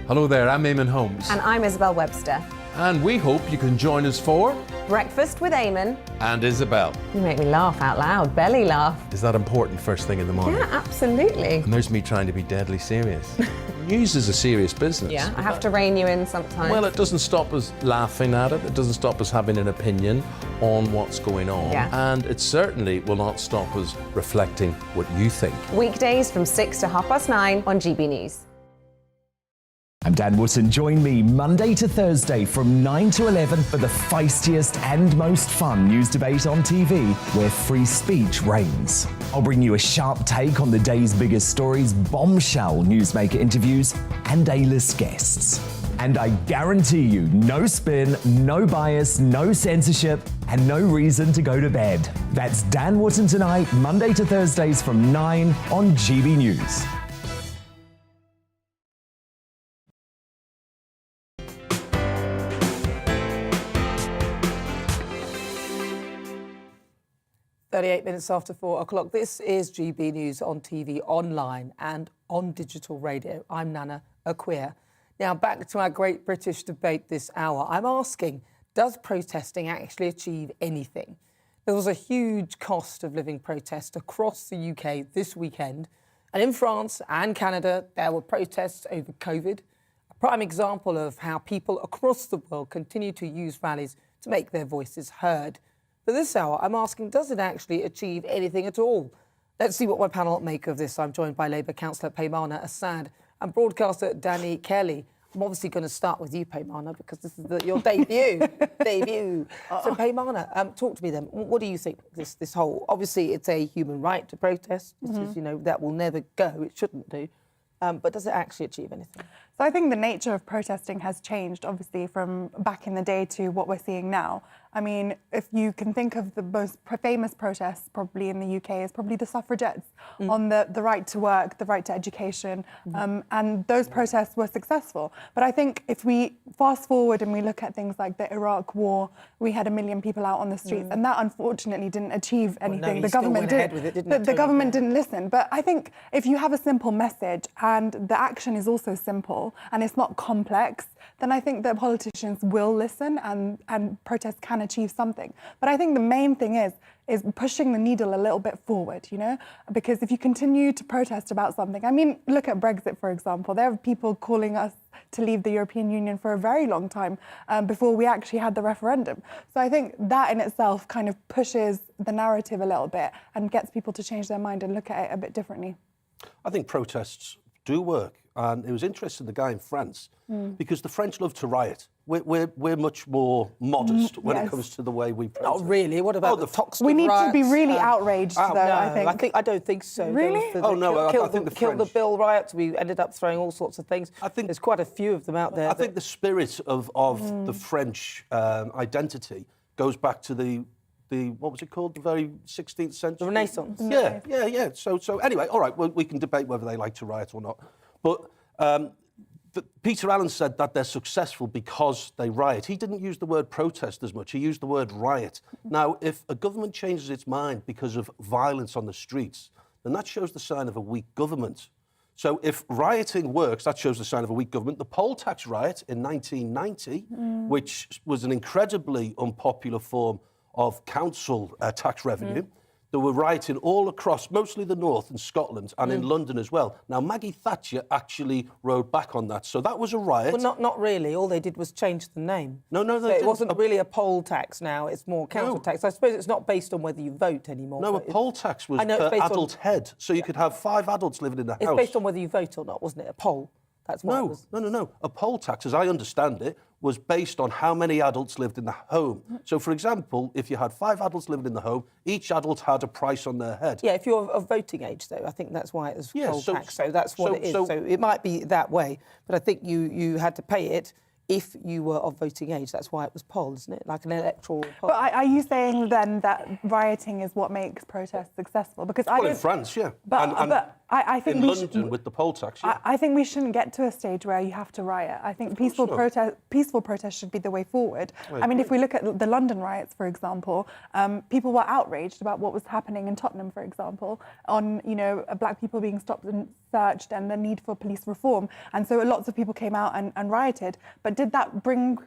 Hello there, I'm Eamon Holmes. And I'm Isabel Webster. And we hope you can join us for Breakfast with Eamon. And Isabel. You make me laugh out loud, belly laugh. Is that important first thing in the morning? Yeah, absolutely. And there's me trying to be deadly serious. News is a serious business. Yeah, I have to rein you in sometimes. Well, it doesn't stop us laughing at it. It doesn't stop us having an opinion on what's going on. Yeah. And it certainly will not stop us reflecting what you think. Weekdays from 6 to 9:30 on GB News. I'm Dan Wootton. Join me Monday to Thursday from 9 to 11 for the feistiest and most fun news debate on TV, where free speech reigns. I'll bring you a sharp take on the day's biggest stories, bombshell newsmaker interviews, and A-list guests. And I guarantee you, no spin, no bias, no censorship, and no reason to go to bed. That's Dan Wootton tonight, Monday to Thursdays from 9 on GB News. Minutes after 4 o'clock. This is GB News on TV, online and on digital radio. I'm Nana Akua. Now back to our great British debate this hour. I'm asking, does protesting actually achieve anything? There was a huge cost of living protest across the UK this weekend. And in France and Canada, there were protests over COVID. A prime example of how people across the world continue to use rallies to make their voices heard. For this hour, I'm asking, does it actually achieve anything at all? Let's see what my panel make of this. I'm joined by Labour councillor Peymana Assad and broadcaster Danny Kelly. I'm obviously going to start with you, Peymana, because this is your debut. So, Peymana, talk to me then. What do you think? This whole, obviously, it's a human right to protest. This is, that will never go. It shouldn't do. But does it actually achieve anything? So I think the nature of protesting has changed, obviously, from back in the day to what we're seeing now. I mean, if you can think of the most famous protests probably in the UK is probably the suffragettes on the right to work, the right to education, and those protests were successful. But I think if we fast forward and we look at things like the Iraq War, we had 1 million people out on the streets, and that unfortunately didn't achieve anything. The government the government didn't listen. But I think if you have a simple message and the action is also simple and it's not complex, then I think that politicians will listen and protests can achieve something. But I think the main thing is pushing the needle a little bit forward, because if you continue to protest about something, I mean, look at Brexit, for example. There are people calling us to leave the European Union for a very long time before we actually had the referendum. So I think that in itself kind of pushes the narrative a little bit and gets people to change their mind and look at it a bit differently. I think protests do work. And it was interesting, the guy in France, because the French love to riot. We're much more modest when it comes to the way we protest. Not really. What about the toxic We need riots? to be really outraged, though, I think. I don't think so. Really? I think the Kill the Bill riots. We ended up throwing all sorts of things. I think there's quite a few of them out there. I think the spirit of the French identity goes back to the what was it called? The very 16th century? The Renaissance. Yeah. So anyway, all right, well, we can debate whether they like to riot or not. But Peter Allen said that they're successful because they riot. He didn't use the word protest as much. He used the word riot. Now, if a government changes its mind because of violence on the streets, then that shows the sign of a weak government. So if rioting works, that shows the sign of a weak government. The poll tax riot in 1990, which was an incredibly unpopular form of council tax revenue, they were rioting all across, mostly the north and Scotland, and in London as well. Now, Maggie Thatcher actually rode back on that, so that was a riot. Well, not really. All they did was change the name. No, so it wasn't really a poll tax now, it's more council tax. I suppose it's not based on whether you vote anymore. No, a poll tax was per adult head, so you could have 5 adults living in the house. It's based on whether you vote or not, wasn't it? A poll. That's what it was. No. A poll tax, as I understand it, was based on how many adults lived in the home. So, for example, if you had 5 adults living in the home, each adult had a price on their head. Yeah, if you're of voting age, though, I think that's why it was poll tax. So that's what it is. So it might be that way, but I think you had to pay it if you were of voting age. That's why it was poll, isn't it? Like an electoral poll. But are you saying then that rioting is what makes protests successful? Because in France, yeah. But I think in London with the poll tax, yeah. I think we shouldn't get to a stage where you have to riot. I think peaceful protest should be the way forward. I mean, if we look at the London riots, for example, people were outraged about what was happening in Tottenham, for example, on black people being stopped and searched and the need for police reform. And so lots of people came out and rioted. But did that bring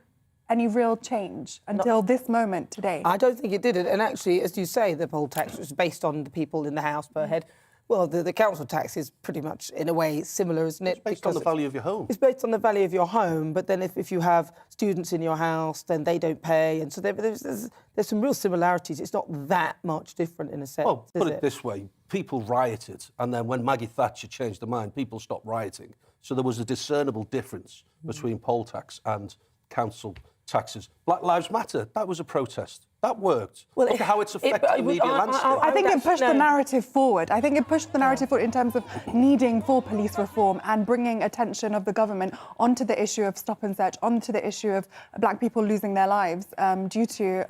any real change until this moment today? I don't think it did. And actually, as you say, the poll tax was based on the people in the house per head. Well, the council tax is pretty much, in a way, similar, isn't it? It's based on the value of your home. It's based on the value of your home, but then if you have students in your house, then they don't pay. And so there's some real similarities. It's not that much different in a sense, Well, put it this way. People rioted, and then when Maggie Thatcher changed her mind, people stopped rioting. So there was a discernible difference between poll tax and council taxes. Black Lives Matter, that was a protest. That worked. Well, look at how it's affected the media landscape. I think it pushed the narrative forward. I think it pushed the narrative forward in terms of needing for police reform and bringing attention of the government onto the issue of stop and search, onto the issue of black people losing their lives due to,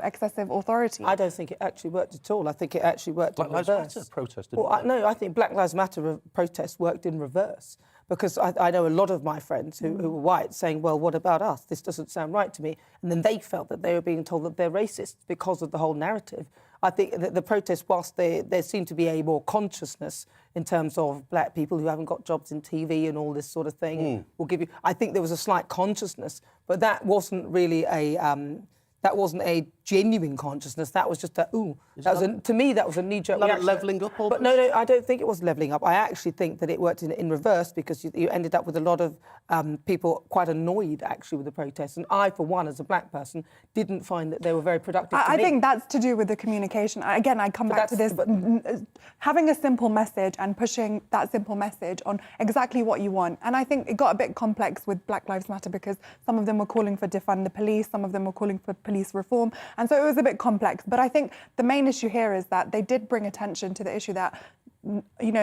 excessive authority. I don't think it actually worked at all. I think it actually worked in reverse. Black Lives Matter protested. Well, I think Black Lives Matter protests worked in reverse. Because I know a lot of my friends who were white saying, well, what about us? This doesn't sound right to me. And then they felt that they were being told that they're racist because of the whole narrative. I think that the protests, whilst there seemed to be a more consciousness in terms of black people who haven't got jobs in TV and all this sort of thing, will give you... I think there was a slight consciousness, but that wasn't really that wasn't a genuine consciousness. That was just to me, that was a knee-jerk reaction. Levelling up all But no, I don't think it was levelling up. I actually think that it worked in reverse because you ended up with a lot of people quite annoyed, actually, with the protests. And I, for one, as a black person, didn't find that they were very productive to me. I think that's to do with the communication. Again, I come back to this. Having a simple message and pushing that simple message on exactly what you want. And I think it got a bit complex with Black Lives Matter because some of them were calling for defund the police, some of them were calling for police reform. And so it was a bit complex. But I think the main issue here is that they did bring attention to the issue that,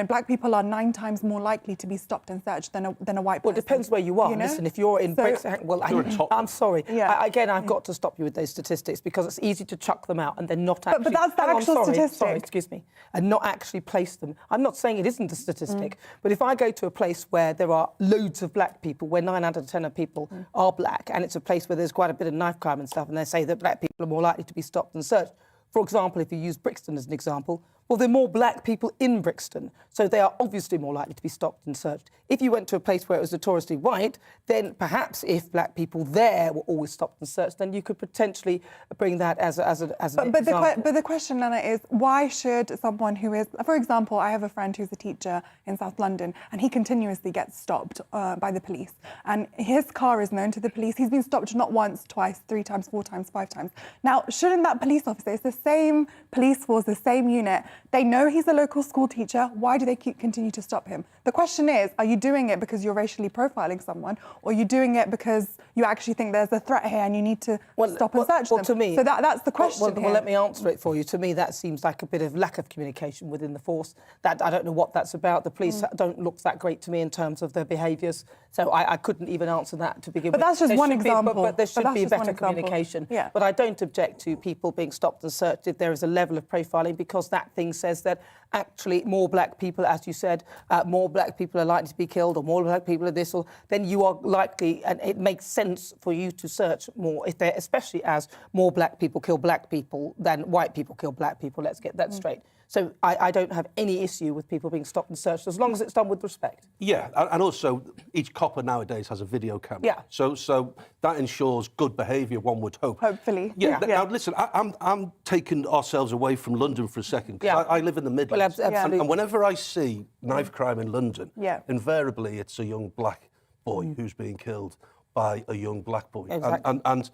black people are 9 times more likely to be stopped and searched than a white person. Well, it depends where you are. Listen, if you're in Brexit... Well, I'm sorry. Yeah. I've got to stop you with those statistics because it's easy to chuck them out and then not actually... But that's the actual statistic. Sorry, excuse me. And not actually place them. I'm not saying it isn't a statistic, but if I go to a place where there are loads of black people, where 9 out of 10 of people are black, and it's a place where there's quite a bit of knife crime and stuff, and they say that black people are more likely to be stopped and searched. For example, if you use Brixton as an example, well, there are more black people in Brixton, so they are obviously more likely to be stopped and searched. If you went to a place where it was notoriously white, then perhaps if black people there were always stopped and searched, then you could potentially bring that as an example. But the question, Nana, is why should someone who is... For example, I have a friend who's a teacher in South London, and he continuously gets stopped by the police. And his car is known to the police. He's been stopped not once, twice, 3 times, 4 times, 5 times. Now, shouldn't that police officer, it's the same police force, the same unit, they know he's a local school teacher. Why do they continue to stop him? The question is, are you doing it because you're racially profiling someone, or are you doing it because you actually think there's a threat here and you need to stop and search them? To me, so that's the question Well, let me answer it for you. To me, that seems like a bit of lack of communication within the force. That I don't know what that's about. The police don't look that great to me in terms of their behaviours. So I couldn't even answer that to begin with. But that's just one example. But there should be better communication. Yeah. But I don't object to people being stopped and searched if there is a level of profiling, because that thing says that actually more black people, as you said, more black people are likely to be killed, or more black people are this, or then you are likely, and it makes sense for you to search more, if especially as more black people kill black people than white people kill black people. Let's get that straight. So I don't have any issue with people being stopped and searched as long as it's done with respect. Yeah, and also each copper nowadays has a video camera. Yeah. So that ensures good behaviour, one would hope. Hopefully. Yeah. Now listen, I'm taking ourselves away from London for a second, because I live in the Midlands. Well, absolutely. And whenever I see knife crime in London, Yeah. invariably it's a young black boy who's being killed by a young black boy. Exactly. And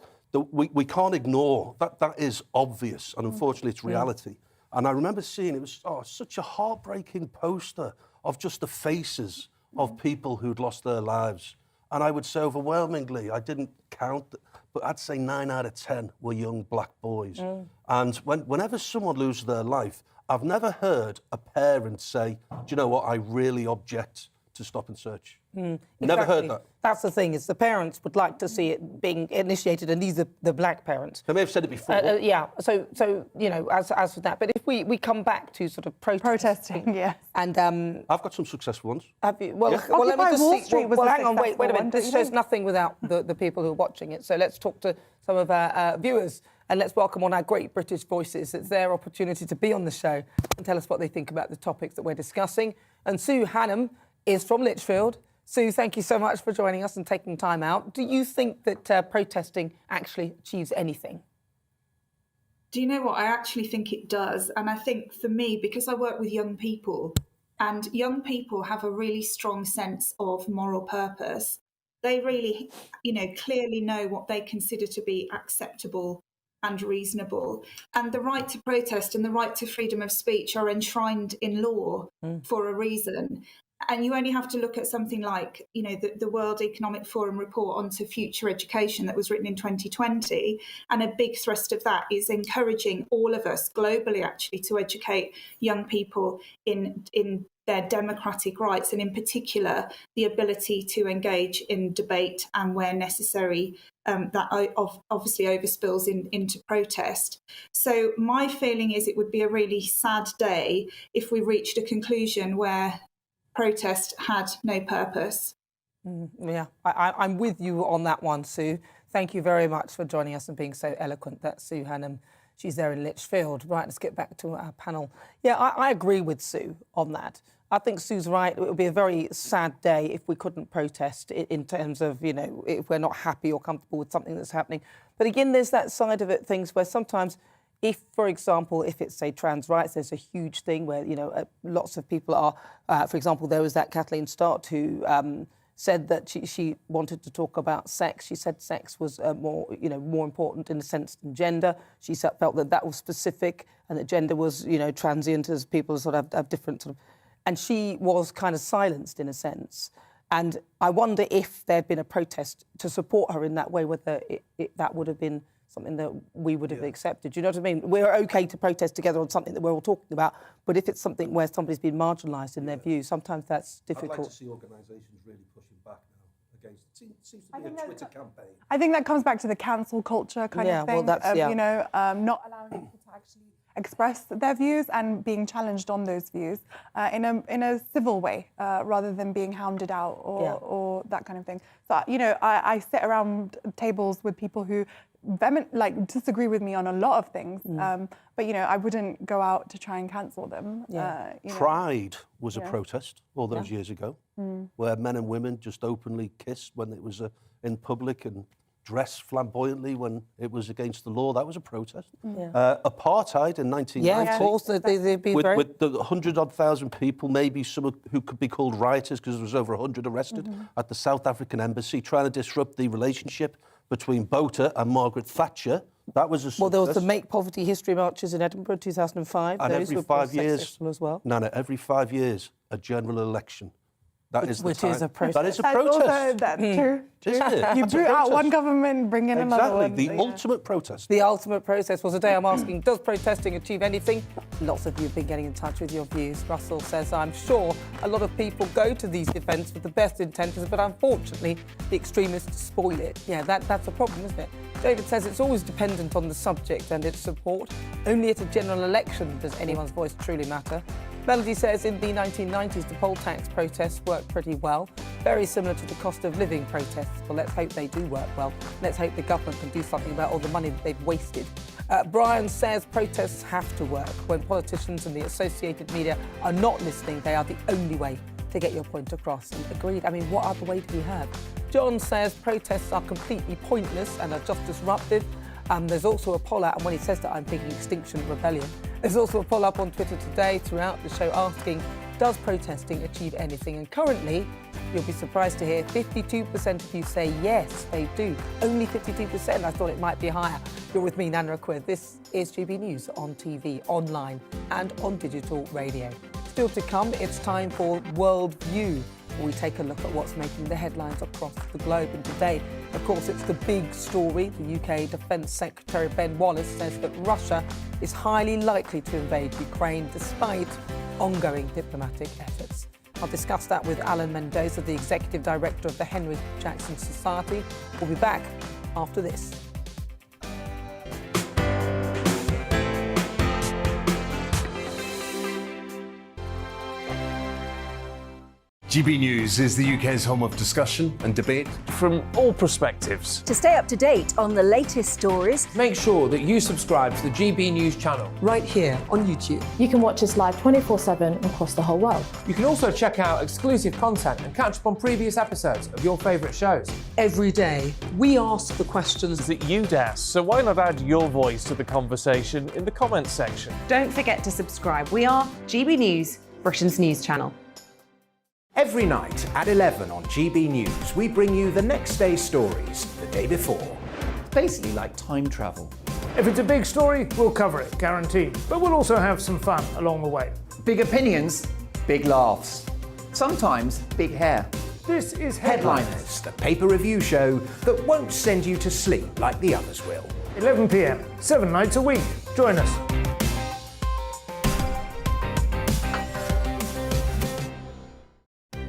we can't ignore that. That is obvious, and unfortunately it's reality. And I remember seeing, it was such a heartbreaking poster of just the faces of people who'd lost their lives. And I would say overwhelmingly, I didn't count, but I'd say 9 out of 10 were young black boys. And whenever someone loses their life, I've never heard a parent say, do you know what, I really object to stop and search. Never heard that. That's the thing, is the parents would like to see it being initiated, and these are the black parents. They may have said it before. Yeah, so you know, as for that. But if we come back to sort of protesting, yeah. And I've got some successful ones. have you? Well, Yeah. well let me Occupy just Wall see. Street was Well, a hang on, wait a successful minute. one, This don't you shows think? nothing without the people who are watching it. So let's talk to some of our viewers, and let's welcome on our great British voices. It's their opportunity to be on the show and tell us what they think about the topics that we're discussing. And Sue Hannam is from Lichfield. Sue, thank you so much for joining us and taking time out. Do you think that protesting actually achieves anything? Do you know what? I actually think it does. And I think for me, because I work with young people, and young people have a really strong sense of moral purpose, they really, clearly know what they consider to be acceptable and reasonable. And the right to protest and the right to freedom of speech are enshrined in law for a reason. And you only have to look at something like, the World Economic Forum report onto future education that was written in 2020. And a big thrust of that is encouraging all of us globally, actually, to educate young people in their democratic rights, and in particular, the ability to engage in debate and, where necessary, that obviously overspills into protest. So my feeling is it would be a really sad day if we reached a conclusion where protest had no purpose. Yeah, I'm with you on that one, Sue. Thank you very much for joining us and being so eloquent. That's Sue Hannam. She's there in Lichfield. Right, let's get back to our panel. Yeah, I agree with Sue on that. I think Sue's right. It would be a very sad day if we couldn't protest in terms of, if we're not happy or comfortable with something that's happening. But again, there's that side of it, things where sometimes if, for example, if it's, say, trans rights, there's a huge thing where, lots of people are, for example, there was that Kathleen Stott who said that she wanted to talk about sex. She said sex was more important in a sense than gender. She felt that was specific and that gender was, transient, as people sort of have different sort of... And she was kind of silenced in a sense. And I wonder if there had been a protest to support her in that way, whether that would have been something that we would have accepted. Do you know what I mean? We're OK to protest together on something that we're all talking about, but if it's something where somebody's been marginalised in their views, sometimes that's difficult. I'd like to see organisations really pushing back now against it. Seems to be a Twitter campaign. I think that comes back to the cancel culture kind of thing, not allowing people to actually express their views and being challenged on those views in a civil way, rather than being hounded out or that kind of thing. So, I sit around tables with people who disagree with me on a lot of things, but I wouldn't go out to try and cancel them. Pride was a protest all those years ago, where men and women just openly kissed when it was in public and dressed flamboyantly when it was against the law. That was a protest. Apartheid in 1990. Yeah, of course, they'd be with the 100,000 people, maybe some who could be called rioters, because there was over 100 arrested at the South African embassy, trying to disrupt the relationship between Botha and Margaret Thatcher. That was a success. Well, there was the Make Poverty History marches in Edinburgh, 2005. And Those every were 5 years, successful as well. Nana, every 5 years, a general election. That is the time. Is a protest. That is a That's protest. also true. Isn't it? You That's a boot out protest. one government, bring in another one. Exactly, the ultimate protest. The ultimate protest. Well, today I'm asking, does protesting achieve anything? Lots of you have been getting in touch with your views. Russell says, I'm sure a lot of people go to these events with the best intentions, but unfortunately, the extremists spoil it. Yeah, that's a problem, isn't it? David says it's always dependent on the subject and its support. Only at a general election does anyone's voice truly matter. Melody says in the 1990s, the poll tax protests worked pretty well. Very similar to the cost of living protests. Well, let's hope they do work well. Let's hope the government can do something about all the money that they've wasted Brian says protests have to work. When politicians and the associated media are not listening, they are the only way to get your point across. And agreed. I mean, what other way do we have? John says protests are completely pointless and are just disruptive. There's also a poll out, and when he says that, I'm thinking Extinction Rebellion. There's also a poll up on Twitter today throughout the show asking, does protesting achieve anything? And currently, you'll be surprised to hear 52% of you say yes, they do. Only 52%. I thought it might be higher. You're with me, Nana Akua. This is GB News on TV, online and on digital radio. Still to come, it's time for World View. We take a look at what's making the headlines across the globe. And today, of course, it's the big story. The UK Defence Secretary Ben Wallace says that Russia is highly likely to invade Ukraine despite ongoing diplomatic efforts. I'll discuss that with Alan Mendoza, the Executive Director of the Henry Jackson Society. We'll be back after this. GB News is the UK's home of discussion and debate from all perspectives. To stay up to date on the latest stories, make sure that you subscribe to the GB News channel right here on YouTube. You can watch us live 24/7 across the whole world. You can also check out exclusive content and catch up on previous episodes of your favourite shows. Every day, we ask the questions that you'd ask, so why not add your voice to the conversation in the comments section? Don't forget to subscribe. We are GB News, Britain's news channel. Every night at 11 on GB News, we bring you the next day's stories the day before. Basically like time travel. If it's a big story, we'll cover it, guaranteed. But we'll also have some fun along the way. Big opinions, big laughs. Sometimes big hair. This is Headliners, the paper review show that won't send you to sleep like the others will. 11 p.m, 7 nights a week. Join us.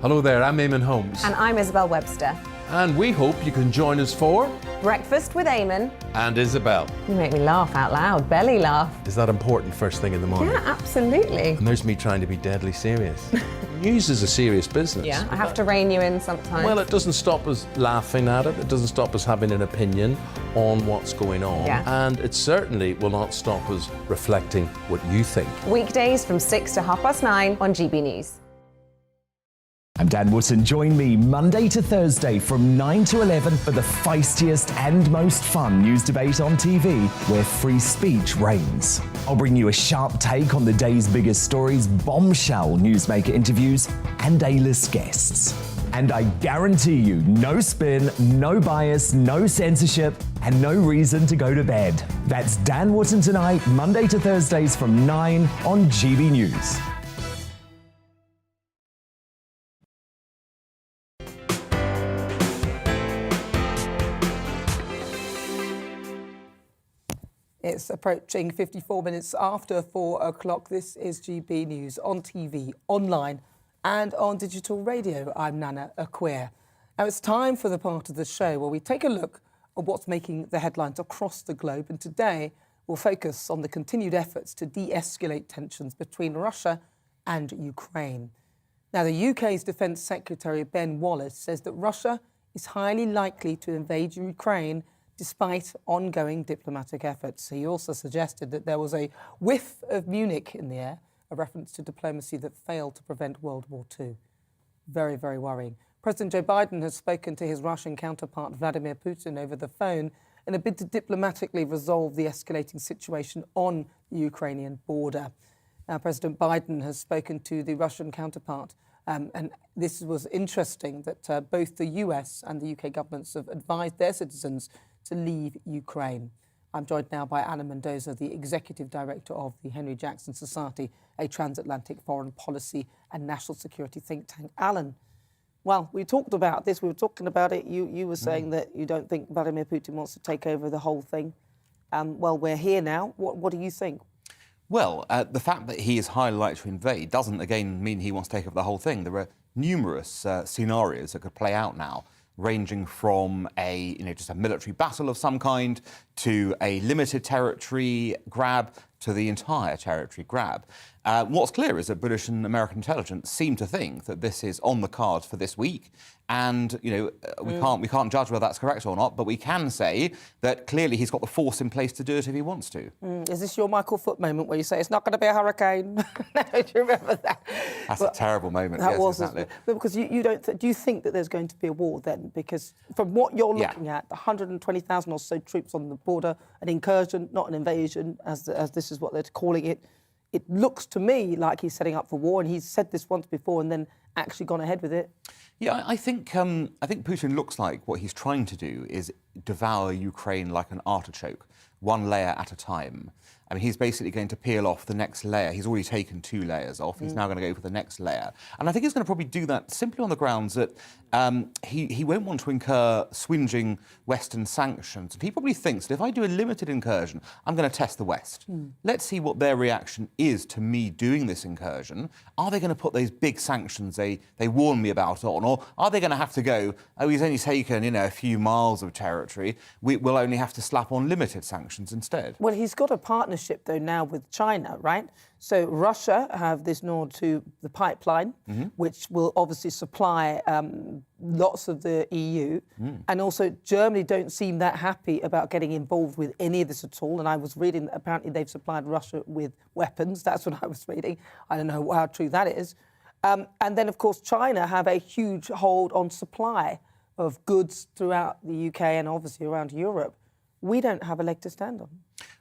Hello there, I'm Eamon Holmes. And I'm Isabel Webster. And we hope you can join us for Breakfast with Eamon and Isabel. You make me laugh out loud, belly laugh. Is that important first thing in the morning? Yeah, absolutely. And there's me trying to be deadly serious. News is a serious business. Yeah, I have to rein you in sometimes. Well, it doesn't stop us laughing at it. It doesn't stop us having an opinion on what's going on. Yeah. And it certainly will not stop us reflecting what you think. Weekdays from 6 to 9:30 on GB News. I'm Dan Wootton. Join me Monday to Thursday from 9 to 11 for the feistiest and most fun news debate on TV, where free speech reigns. I'll bring you a sharp take on the day's biggest stories, bombshell newsmaker interviews, and A-list guests. And I guarantee you, no spin, no bias, no censorship, and no reason to go to bed. That's Dan Wootton tonight, Monday to Thursdays from 9 on GB News. It's approaching 54 minutes after 4 o'clock. This is GB News on TV, online and on digital radio. I'm Nana Akua. Now it's time for the part of the show where we take a look at what's making the headlines across the globe. And today we'll focus on the continued efforts to de-escalate tensions between Russia and Ukraine. Now the UK's Defence Secretary Ben Wallace says that Russia is highly likely to invade Ukraine despite ongoing diplomatic efforts. He also suggested that there was a whiff of Munich in the air, a reference to diplomacy that failed to prevent World War II. Very, very worrying. President Joe Biden has spoken to his Russian counterpart Vladimir Putin over the phone in a bid to diplomatically resolve the escalating situation on the Ukrainian border. Now, President Biden has spoken to the Russian counterpart, and this was interesting that both the US and the UK governments have advised their citizens to leave Ukraine. I'm joined now by Alan Mendoza, the Executive Director of the Henry Jackson Society, a transatlantic foreign policy and national security think tank. Alan, well, we talked about this, we were talking about it. You were saying that you don't think Vladimir Putin wants to take over the whole thing. Well, we're here now. What do you think? Well, the fact that he is highly likely to invade doesn't, again, mean he wants to take over the whole thing. There are numerous scenarios that could play out now, ranging from just a military battle of some kind to a limited territory grab to the entire territory grab. What's clear is that British and American intelligence seem to think that this is on the cards for this week. And, you know, we can't judge whether that's correct or not, but we can say that clearly he's got the force in place to do it if he wants to. Is this your Michael Foot moment where you say it's not going to be a hurricane? No, do you remember that? That's a terrible moment. That yes, was, exactly. because you don't. Do you think that there's going to be a war then? Because from what you're looking at, 120,000 or so troops on the border, an incursion, not an invasion, as this is what they're calling it. It looks to me like he's setting up for war, and he's said this once before and then actually gone ahead with it. Yeah, I think Putin looks like what he's trying to do is devour Ukraine like an artichoke, one layer at a time. I mean, he's basically going to peel off the next layer. He's already taken 2 layers off. He's now going to go for the next layer. And I think he's going to probably do that simply on the grounds that he won't want to incur swinging Western sanctions. And he probably thinks that if I do a limited incursion, I'm going to test the West. Let's see what their reaction is to me doing this incursion. Are they going to put those big sanctions they warn me about on? Or are they going to have to go, oh, he's only taken, you know, a few miles of territory. We'll only have to slap on limited sanctions instead. Well, he's got a partnership, though, now with China, right? So Russia have this nod to the pipeline, which will obviously supply lots of the EU. And also Germany don't seem that happy about getting involved with any of this at all. And I was reading that apparently they've supplied Russia with weapons. That's what I was reading. I don't know how true that is. And then, of course, China have a huge hold on supply of goods throughout the UK and obviously around Europe. We don't have a leg to stand on.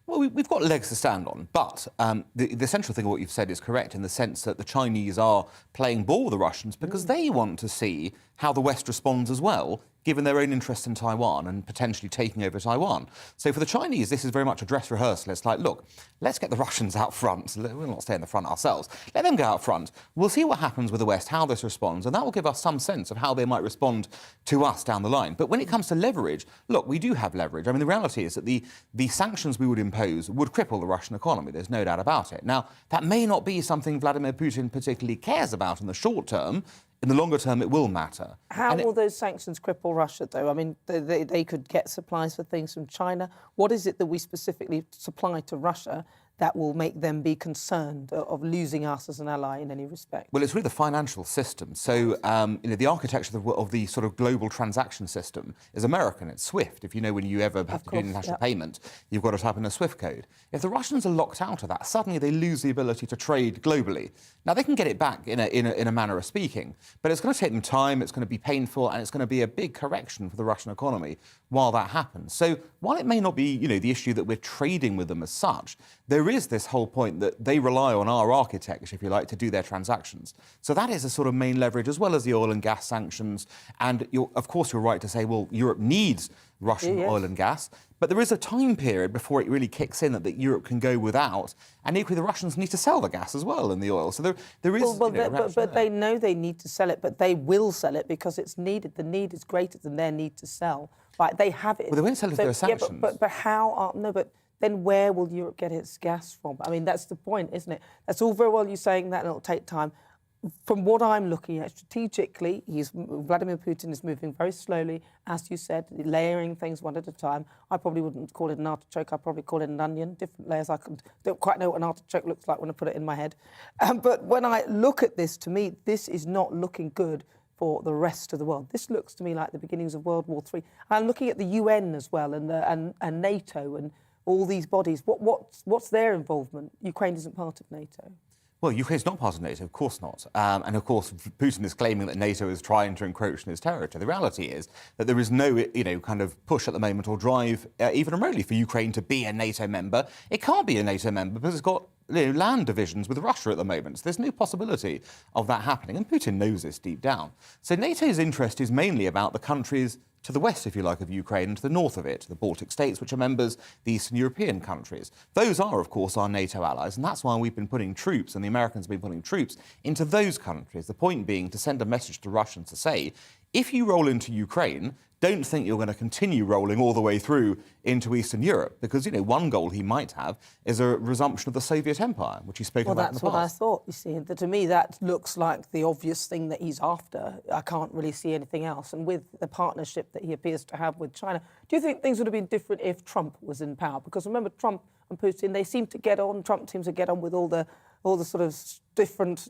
Well, we've got legs to stand on, but the central thing of what you've said is correct in the sense that the Chinese are playing ball with the Russians because they want to see how the West responds as well, given their own interest in Taiwan and potentially taking over Taiwan. So for the Chinese, this is very much a dress rehearsal. It's like, look, let's get the Russians out front. We'll not stay in the front ourselves. Let them go out front. We'll see what happens with the West, how this responds, and that will give us some sense of how they might respond to us down the line. But when it comes to leverage, look, we do have leverage. I mean, the reality is that the sanctions we would impose would cripple the Russian economy. There's no doubt about it. Now, that may not be something Vladimir Putin particularly cares about in the short term. In the longer term, it will matter. How will those sanctions cripple Russia, though? I mean, they could get supplies for things from China. What is it that we specifically supply to Russia that will make them be concerned of losing us as an ally in any respect? Well, it's really the financial system. So, you know, the architecture of the sort of global transaction system is American. It's SWIFT. If you know, when you ever have to do an international payment, you've got to type in a SWIFT code. If the Russians are locked out of that, suddenly they lose the ability to trade globally. Now, they can get it back in a manner of speaking, but it's going to take them time, it's going to be painful, and it's going to be a big correction for the Russian economy while that happens. So while it may not be, you know, the issue that we're trading with them as such, there is this whole point that they rely on our architecture, if you like, to do their transactions. So that is a sort of main leverage, as well as the oil and gas sanctions. And of course, you're right to say, well, Europe needs Russian oil and gas. But there is a time period before it really kicks in that Europe can go without. And equally, the Russians need to sell the gas as well and the oil. So there is... But they know they need to sell it, but they will sell it because it's needed. The need is greater than their need to sell. Right, they have it. Well, they won't sell if there are sanctions. Yeah, but how are... No, but then where will Europe get its gas from? I mean, that's the point, isn't it? That's all very well you saying that, and it'll take time. From what I'm looking at, strategically, Vladimir Putin is moving very slowly, as you said, layering things one at a time. I probably wouldn't call it an artichoke. I'd probably call it an onion, different layers. I don't quite know what an artichoke looks like when I put it in my head. But when I look at this, to me, this is not looking good for the rest of the world. This looks to me like the beginnings of World War III. I'm looking at the UN as well, and NATO and all these bodies. What's their involvement? Ukraine isn't part of NATO. Well, Ukraine's not part of NATO, of course not. And of course, Putin is claiming that NATO is trying to encroach on his territory. The reality is that there is no, kind of push at the moment or drive, even remotely, for Ukraine to be a NATO member. It can't be a NATO member because it's got land divisions with Russia at the moment. So there's no possibility of that happening. And Putin knows this deep down. So NATO's interest is mainly about the countries to the west, if you like, of Ukraine, and to the north of it, the Baltic states, which are members, the Eastern European countries. Those are, of course, our NATO allies, and that's why we've been putting troops, and the Americans have been putting troops into those countries. The point being to send a message to Russians to say, if you roll into Ukraine, don't think you're going to continue rolling all the way through into Eastern Europe, because, one goal he might have is a resumption of the Soviet Empire, which he spoke about in the past. Well, that's what I thought, you see. To me, that looks like the obvious thing that he's after. I can't really see anything else. And with the partnership that he appears to have with China, do you think things would have been different if Trump was in power? Because remember, Trump and Putin, they seem to get on. Trump seems to get on with all the sort of different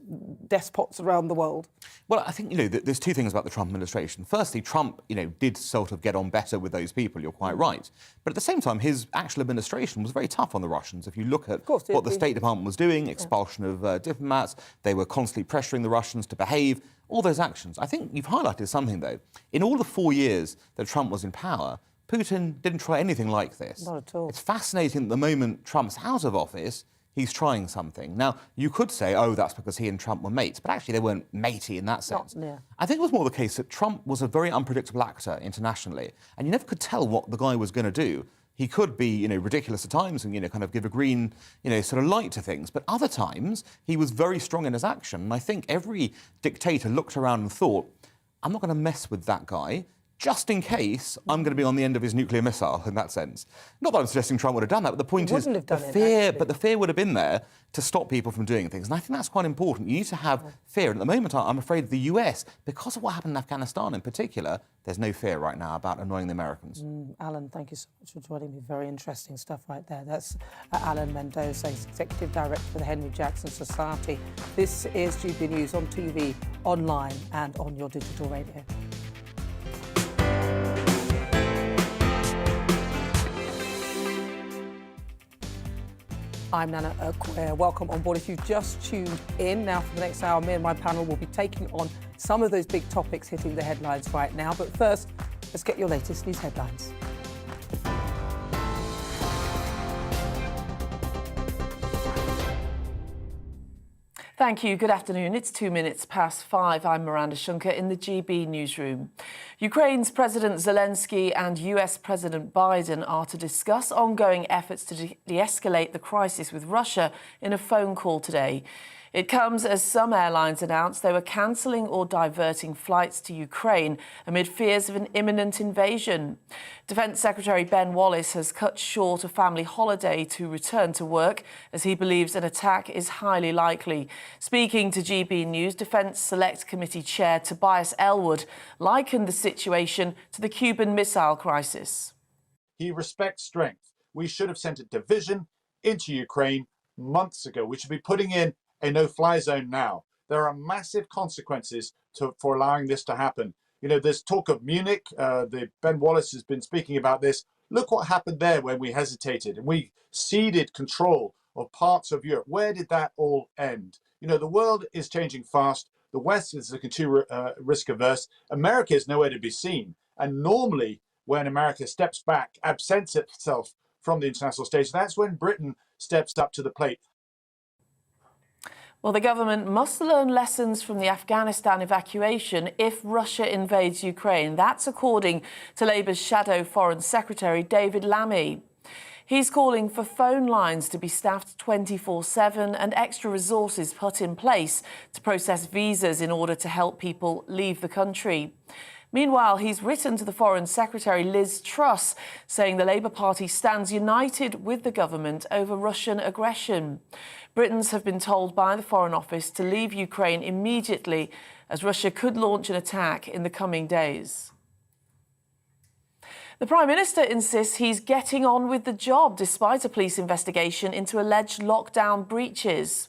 despots around the world. Well, I think, there's two things about the Trump administration. Firstly, Trump, did sort of get on better with those people, you're quite right. But at the same time, his actual administration was very tough on the Russians. If you look at what the State Department was doing, expulsion of diplomats, they were constantly pressuring the Russians to behave, all those actions. I think you've highlighted something, though. In all the 4 years that Trump was in power, Putin didn't try anything like this. Not at all. It's fascinating that the moment Trump's out of office, he's trying something. Now, you could say, oh, that's because he and Trump were mates, but actually they weren't matey in that sense. I think it was more the case that Trump was a very unpredictable actor internationally, and you never could tell what the guy was going to do. He could be, ridiculous at times and, kind of give a green, sort of light to things. But other times, he was very strong in his action. And I think every dictator looked around and thought, I'm not going to mess with that guy, just in case I'm going to be on the end of his nuclear missile, in that sense. Not that I'm suggesting Trump would have done that, but the point is the fear would have been there to stop people from doing things. And I think that's quite important. You need to have fear. And at the moment, I'm afraid the US, because of what happened in Afghanistan in particular, there's no fear right now about annoying the Americans. Alan, thank you so much for joining me. Very interesting stuff right there. That's Alan Mendoza, Executive Director for the Henry Jackson Society. This is GB News on TV, online and on your digital radio. I'm Nana Akua. Welcome on board if you've just tuned in. Now, for the next hour, me and my panel will be taking on some of those big topics hitting the headlines right now. But first, let's get your latest news headlines. Thank you. Good afternoon. It's 2 minutes past 5. I'm Miranda Shunker in the GB newsroom. Ukraine's President Zelensky and US President Biden are to discuss ongoing efforts to de-escalate the crisis with Russia in a phone call today. It comes as some airlines announced they were cancelling or diverting flights to Ukraine amid fears of an imminent invasion. Defence Secretary Ben Wallace has cut short a family holiday to return to work as he believes an attack is highly likely. Speaking to GB News, Defence Select Committee Chair Tobias Elwood likened the situation to the Cuban Missile Crisis. He respects strength. We should have sent a division into Ukraine months ago. We should be putting in a no-fly zone now. There are massive consequences for allowing this to happen. There's talk of Munich. Ben Wallace has been speaking about this. Look what happened there when we hesitated and we ceded control of parts of Europe. Where did that all end? The world is changing fast. The West is looking too risk averse. America is nowhere to be seen. And normally, when America steps back, absents itself from the international stage, that's when Britain steps up to the plate. Well, the government must learn lessons from the Afghanistan evacuation if Russia invades Ukraine. That's according to Labour's Shadow Foreign Secretary David Lammy. He's calling for phone lines to be staffed 24/7 and extra resources put in place to process visas in order to help people leave the country. Meanwhile, he's written to the Foreign Secretary Liz Truss, saying the Labour Party stands united with the government over Russian aggression. Britons have been told by the Foreign Office to leave Ukraine immediately, as Russia could launch an attack in the coming days. The Prime Minister insists he's getting on with the job despite a police investigation into alleged lockdown breaches.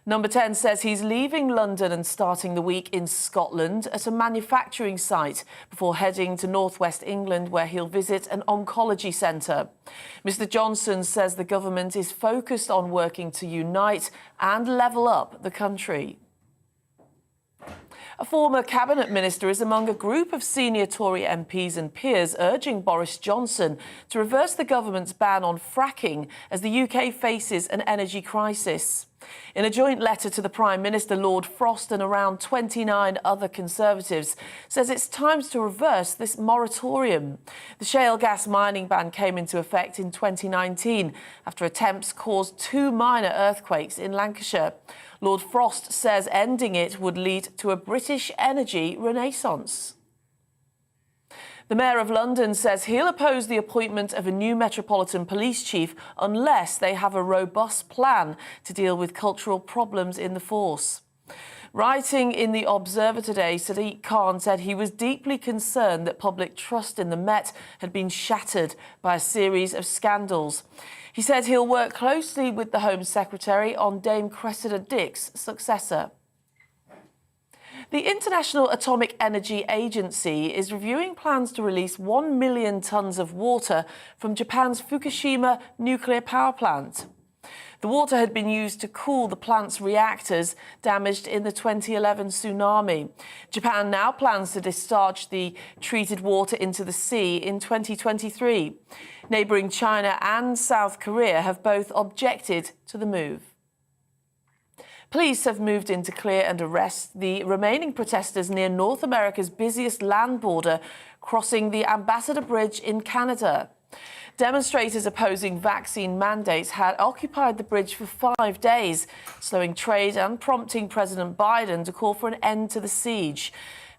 Number 10 says he's leaving London and starting the week in Scotland at a manufacturing site before heading to northwest England, where he'll visit an oncology centre. Mr Johnson says the government is focused on working to unite and level up the country. A former cabinet minister is among a group of senior Tory MPs and peers urging Boris Johnson to reverse the government's ban on fracking as the UK faces an energy crisis. In a joint letter to the Prime Minister, Lord Frost and around 29 other Conservatives says it's time to reverse this moratorium. The shale gas mining ban came into effect in 2019 after attempts caused 2 minor earthquakes in Lancashire. Lord Frost says ending it would lead to a British energy renaissance. The Mayor of London says he'll oppose the appointment of a new Metropolitan Police Chief unless they have a robust plan to deal with cultural problems in the force. Writing in The Observer today, Sadiq Khan said he was deeply concerned that public trust in the Met had been shattered by a series of scandals. He said he'll work closely with the Home Secretary on Dame Cressida Dick's successor. The International Atomic Energy Agency is reviewing plans to release 1 million tonnes of water from Japan's Fukushima nuclear power plant. The water had been used to cool the plant's reactors damaged in the 2011 tsunami. Japan now plans to discharge the treated water into the sea in 2023. Neighbouring China and South Korea have both objected to the move. Police have moved in to clear and arrest the remaining protesters near North America's busiest land border, crossing the Ambassador Bridge in Canada. Demonstrators opposing vaccine mandates had occupied the bridge for 5 days, slowing trade and prompting President Biden to call for an end to the siege.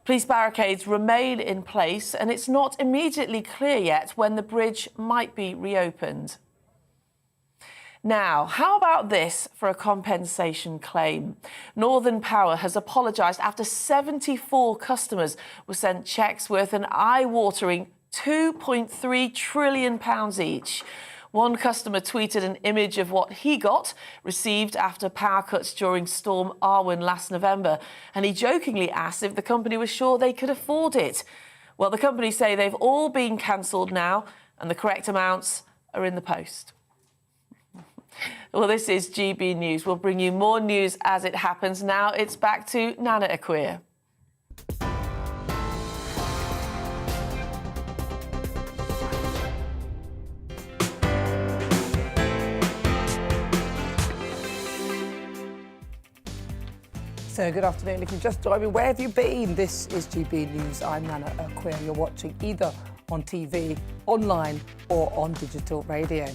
Police barricades remain in place, and it's not immediately clear yet when the bridge might be reopened. Now, how about this for a compensation claim? Northern Power has apologised after 74 customers were sent cheques worth an eye-watering £2.3 trillion each. One customer tweeted an image of what he received after power cuts during Storm Arwen last November, and he jokingly asked if the company was sure they could afford it. Well, the companies say they've all been cancelled now, and the correct amounts are in the post. Well, this is GB News. We'll bring you more news as it happens. Now it's back to Nana Akua. So good afternoon. If you've just joined me, where have you been? This is GB News. I'm Nana Akua. You're watching either on TV, online or on digital radio.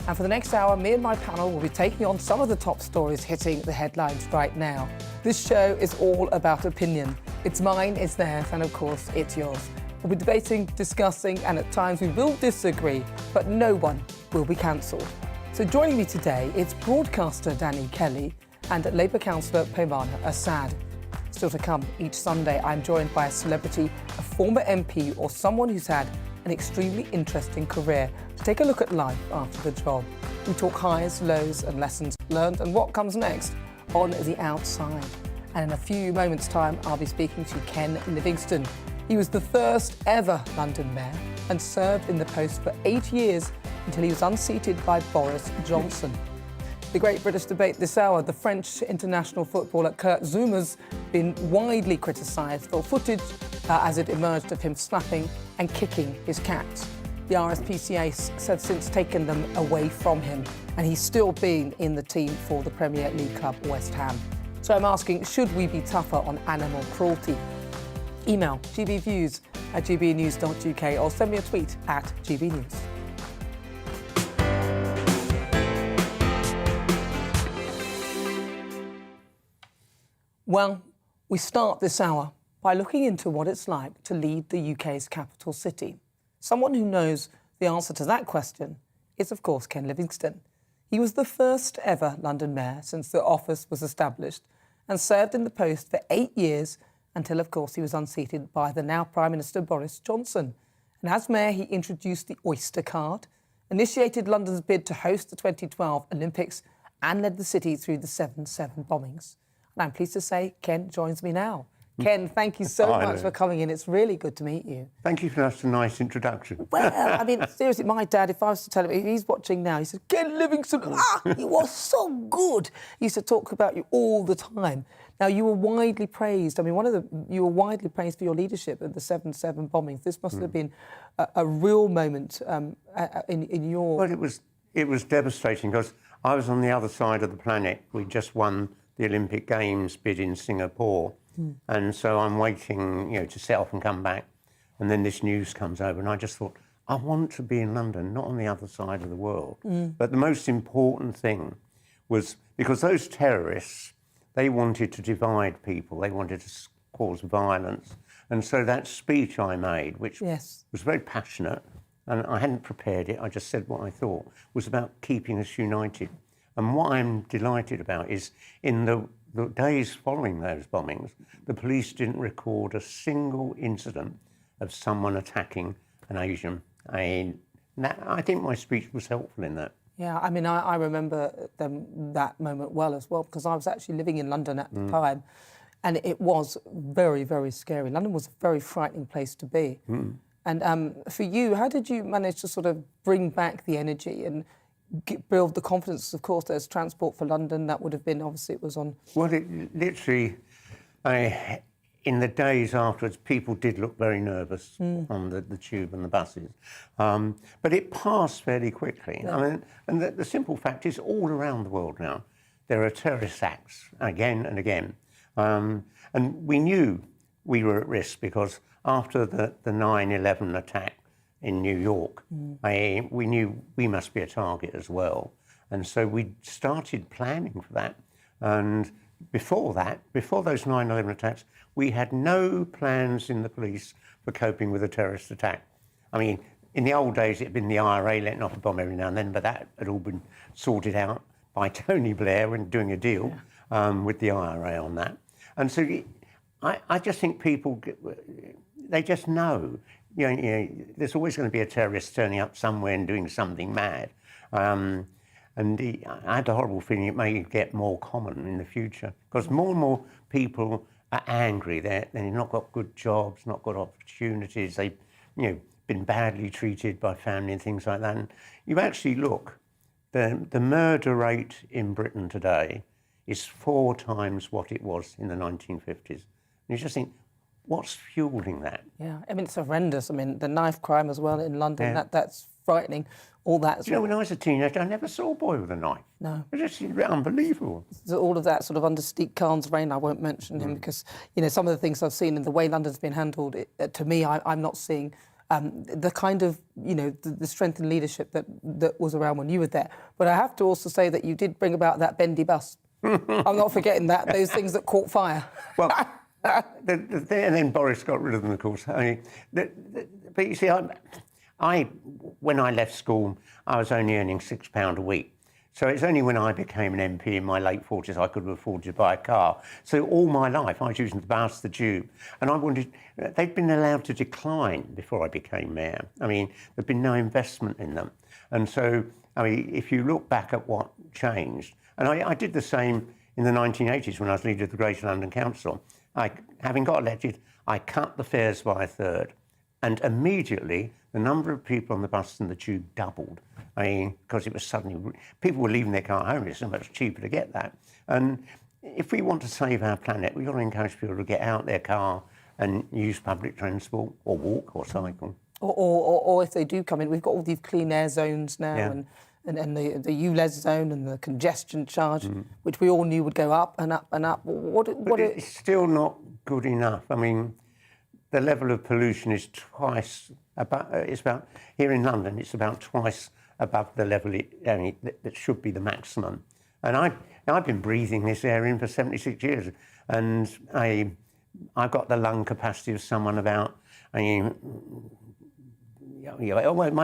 And for the next hour, me and my panel will be taking on some of the top stories hitting the headlines right now. This show is all about opinion. It's mine, it's theirs, and of course, it's yours. We'll be debating, discussing, and at times we will disagree, but no one will be cancelled. So joining me today, it's broadcaster Danny Kelly and Labour councillor Peymana Assad. Still to come each Sunday, I'm joined by a celebrity, a former MP, or someone who's had an extremely interesting career to take a look at life after the job. We talk highs, lows and lessons learned and what comes next on the outside. And in a few moments' time, I'll be speaking to Ken Livingstone. He was the first ever London mayor and served in the post for 8 years until he was unseated by Boris Johnson. The Great British Debate this hour, the French international footballer Kurt Zouma's been widely criticised for footage as it emerged of him slapping and kicking his cats. The RSPCA said since taken them away from him, and he's still been in the team for the Premier League club West Ham. So I'm asking, should we be tougher on animal cruelty? Email gbviews@gbnews.uk or send me a tweet at gbnews. Well, we start this hour by looking into what it's like to lead the UK's capital city. Someone who knows the answer to that question is, of course, Ken Livingstone. He was the first ever London mayor since the office was established and served in the post for 8 years until, of course, he was unseated by the now Prime Minister Boris Johnson. And as mayor, he introduced the Oyster card, initiated London's bid to host the 2012 Olympics and led the city through the 7/7 bombings. And I'm pleased to say Ken joins me now. Ken, thank you so much for coming in. It's really good to meet you. Thank you for that nice introduction. Well, I mean, seriously, my dad, if I was to tell him, if he's watching now, he said, Ken Livingstone, you are so good. He used to talk about you all the time. Now, you were widely praised. I mean, you were widely praised for your leadership at the 7/7 bombings. This must have been a real moment in your... Well, it was devastating because I was on the other side of the planet. We just won the Olympic Games bid in Singapore. And so I'm waiting, to set off and come back. And then this news comes over and I just thought, I want to be in London, not on the other side of the world. But the most important thing was because those terrorists, they wanted to divide people. They wanted to cause violence. And so that speech I made, which Yes. was very passionate, and I hadn't prepared it, I just said what I thought, was about keeping us united. And what I'm delighted about is in the days following those bombings, the police didn't record a single incident of someone attacking an Asian. I think my speech was helpful in that. Yeah, I mean, I remember that moment well as well, because I was actually living in London at the time, and it was very, very scary. London was a very frightening place to be. And for you, how did you manage to sort of bring back the energy and build the confidence? Of course, there's Transport for London. That would have been, obviously, it was on... Well, it literally, in the days afterwards, people did look very nervous on the tube and the buses. But it passed fairly quickly. Yeah. I mean, and the simple fact is, all around the world now, there are terrorist acts again and again. And we knew we were at risk because after the 9/11 attack in New York, we knew we must be a target as well. And so we started planning for that. And before that, before those 9/11 attacks, we had no plans in the police for coping with a terrorist attack. I mean, in the old days, it had been the IRA letting off a bomb every now and then, but that had all been sorted out by Tony Blair and doing a deal with the IRA on that. And so I just think people, they just know, you know, there's always going to be a terrorist turning up somewhere and doing something mad. And I had a horrible feeling it may get more common in the future because more and more people are angry. They've not got good jobs, not got opportunities. They've, been badly treated by family and things like that. And you actually look, the murder rate in Britain today is 4 times what it was in the 1950s. And you just think, what's fueling that? Yeah, I mean, it's horrendous. I mean, the knife crime as well in London, that's frightening. All that. When I was a teenager, I never saw a boy with a knife. No. It just seemed unbelievable. So all of that sort of under Steve Khan's reign, I won't mention him because, some of the things I've seen and the way London's been handled, to me, I'm not seeing the kind of, the strength and leadership that was around when you were there. But I have to also say that you did bring about that bendy bus. I'm not forgetting that, those things that caught fire. Well, and then Boris got rid of them, of course. But you see, when I left school, I was only earning £6 a week. So it's only when I became an MP in my late 40s I could afford to buy a car. So all my life I was using the bus, the tube, and I wanted. They'd been allowed to decline before I became mayor. I mean, there'd been no investment in them, and so if you look back at what changed, and I did the same in the 1980s when I was leader of the Greater London Council. Having got elected, I cut the fares by a third, and immediately the number of people on the bus and the tube doubled. Because it was suddenly, people were leaving their car at home, it's so much cheaper to get that. And if we want to save our planet, we've got to encourage people to get out their car and use public transport or walk or cycle. Or if they do come in, we've got all these clean air zones now and the ULEZ zone and the congestion charge, which we all knew would go up and up and up. It's still not good enough. I mean, the level of pollution is here in London, it's about twice above the level that should be the maximum. And I've been breathing this air in for 76 years, and I've got the lung capacity of someone about. My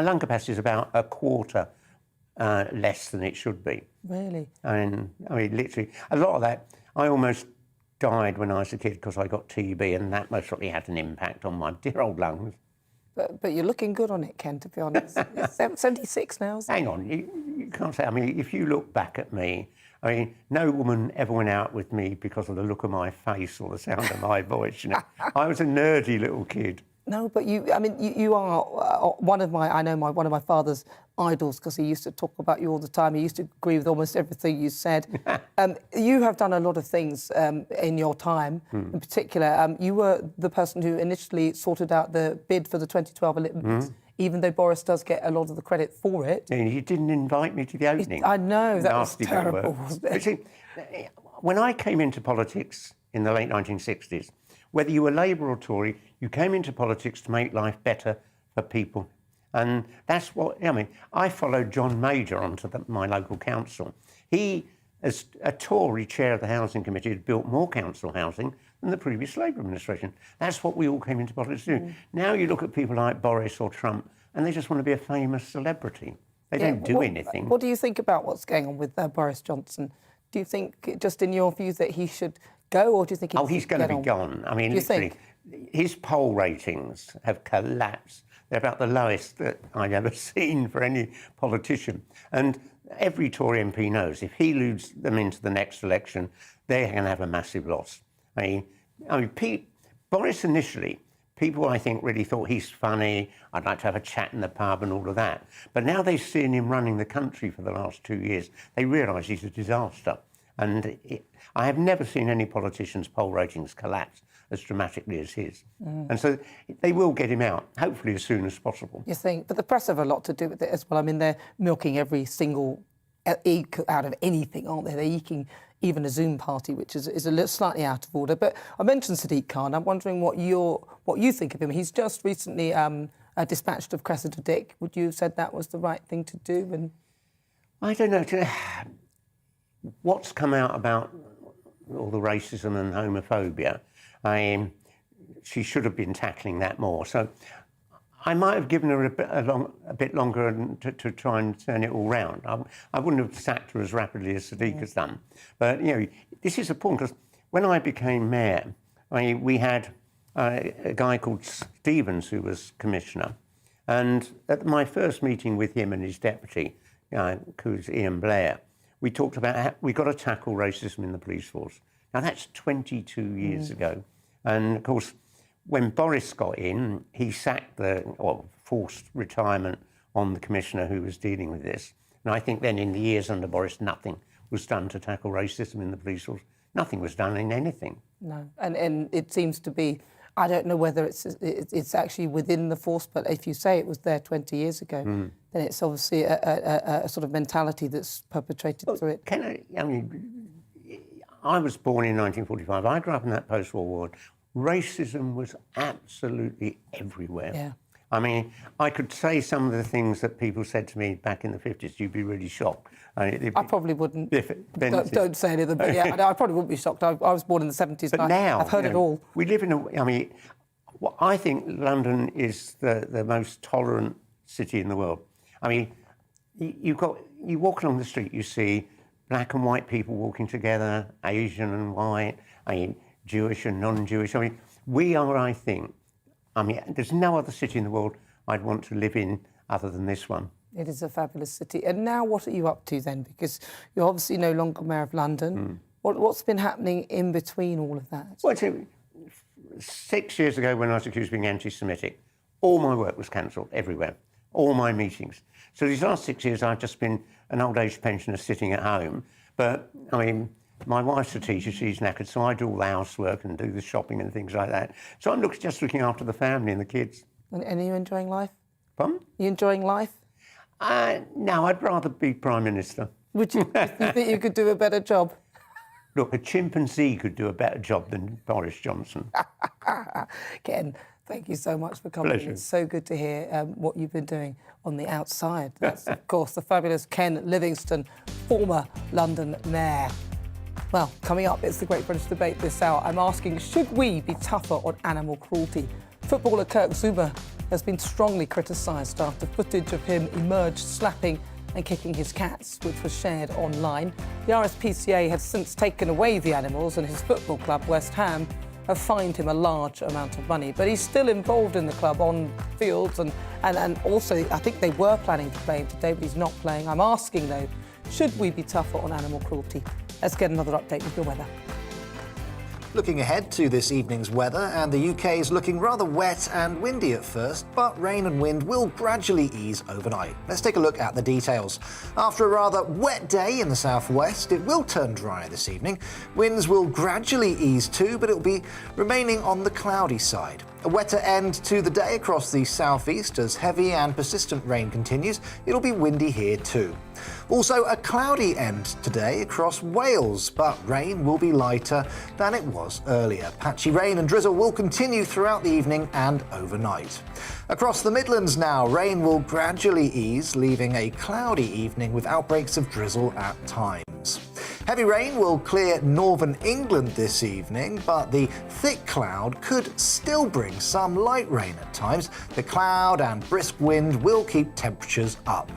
lung capacity is about a quarter less than it should be. Really? And literally, a lot of that. I almost died when I was a kid because I got TB, and that most likely had an impact on my dear old lungs. But you're looking good on it, Ken, to be honest. You're 76 now. Hang on, you can't say. If you look back at me, no woman ever went out with me because of the look of my face or the sound of my voice. I was a nerdy little kid. No, but you are one of my father's idols because he used to talk about you all the time. He used to agree with almost everything you said. You have done a lot of things in your time. In particular, you were the person who initially sorted out the bid for the 2012 Olympics, even though Boris does get a lot of the credit for it. Yeah, you didn't invite me to the opening. I know, that was terrible. But see, when I came into politics in the late 1960s, whether you were Labour or Tory, you came into politics to make life better for people. And that's what, I followed John Major onto my local council. He, as a Tory chair of the Housing Committee, had built more council housing than the previous Labour administration. That's what we all came into politics to do. Now you look at people like Boris or Trump, and they just want to be a famous celebrity. They don't do anything. What do you think about what's going on with Boris Johnson? Do you think, just in your view, that he should go, or do you think he's going to be gone? I mean, literally, his poll ratings have collapsed. They're about the lowest that I've ever seen for any politician. And every Tory MP knows if he loses them into the next election, they're going to have a massive loss. I mean, Boris initially, people I think really thought he's funny, I'd like to have a chat in the pub and all of that. But now they've seen him running the country for the last 2 years, they realise he's a disaster. And I have never seen any politician's poll ratings collapse as dramatically as his. And so they will get him out, hopefully as soon as possible. You think? But the press have a lot to do with it as well. I mean, they're milking every single eke out of anything, aren't they? They're eking even a Zoom party, which is a little slightly out of order. But I mentioned Sadiq Khan. I'm wondering what you think of him. He's just recently dispatched of Cressida Dick. Would you have said that was the right thing to do? And I don't know. What's come out about all the racism and homophobia, she should have been tackling that more. So I might have given her a bit longer to try and turn it all round. I wouldn't have sacked her as rapidly as Sadiq has done. But, you know, this is important because when I became mayor, we had a guy called Stevens who was commissioner. And at my first meeting with him and his deputy, who's Ian Blair, we talked about how we've got to tackle racism in the police force. Now, that's 22 years ago. And, of course, when Boris got in, he sacked forced retirement on the commissioner who was dealing with this. And I think then in the years under Boris, nothing was done to tackle racism in the police force. Nothing was done in anything. No, and it seems to be, I don't know whether it's actually within the force, but if you say it was there 20 years ago, then it's obviously a sort of mentality that's perpetrated through it. I was born in 1945. I grew up in that post-war world. Racism was absolutely everywhere. Yeah. I mean, I could say some of the things that people said to me back in the 50s. You'd be really shocked. I probably wouldn't. Don't say anything, but yeah, I probably wouldn't be shocked. I was born in the 70s. But now, I've heard it all. We live in I think London is the most tolerant city in the world. I mean, you walk along the street, you see black and white people walking together, Asian and white, Jewish and non-Jewish. We are, I think, there's no other city in the world I'd want to live in other than this one. It is a fabulous city. And now what are you up to then? Because you're obviously no longer Mayor of London. What's been happening in between all of that? Well, 6 years ago when I was accused of being anti-Semitic, all my work was cancelled everywhere, all my meetings. So these last 6 years I've just been an old age pensioner sitting at home. But, my wife's a teacher, she's knackered, so I do all the housework and do the shopping and things like that. So I'm just looking after the family and the kids. And are you enjoying life? Pardon? Are you enjoying life? No, I'd rather be Prime Minister. Would you? You think you could do a better job? Look, a chimpanzee could do a better job than Boris Johnson. Ken, thank you so much for coming. Pleasure. It's so good to hear what you've been doing on the outside. That's, of course, the fabulous Ken Livingstone, former London Mayor. Well, coming up, it's the Great British Debate this hour. I'm asking, should we be tougher on animal cruelty? Footballer Kirk Zuma has been strongly criticised after footage of him emerged slapping and kicking his cats, which was shared online. The RSPCA has since taken away the animals, and his football club, West Ham, have fined him a large amount of money. But he's still involved in the club on fields, and also I think they were planning to play him today, but he's not playing. I'm asking, though, should we be tougher on animal cruelty? Let's get another update with your weather. Looking ahead to this evening's weather, and the UK is looking rather wet and windy at first, but rain and wind will gradually ease overnight. Let's take a look at the details. After a rather wet day in the southwest, it will turn drier this evening. Winds will gradually ease too, but it will be remaining on the cloudy side. A wetter end to the day across the southeast as heavy and persistent rain continues. It'll be windy here too. Also a cloudy end today across Wales, but rain will be lighter than it was earlier. Patchy rain and drizzle will continue throughout the evening and overnight. Across the Midlands now, rain will gradually ease, leaving a cloudy evening with outbreaks of drizzle at times. Heavy rain will clear northern England this evening, but the thick cloud could still bring some light rain at times. The cloud and brisk wind will keep temperatures up.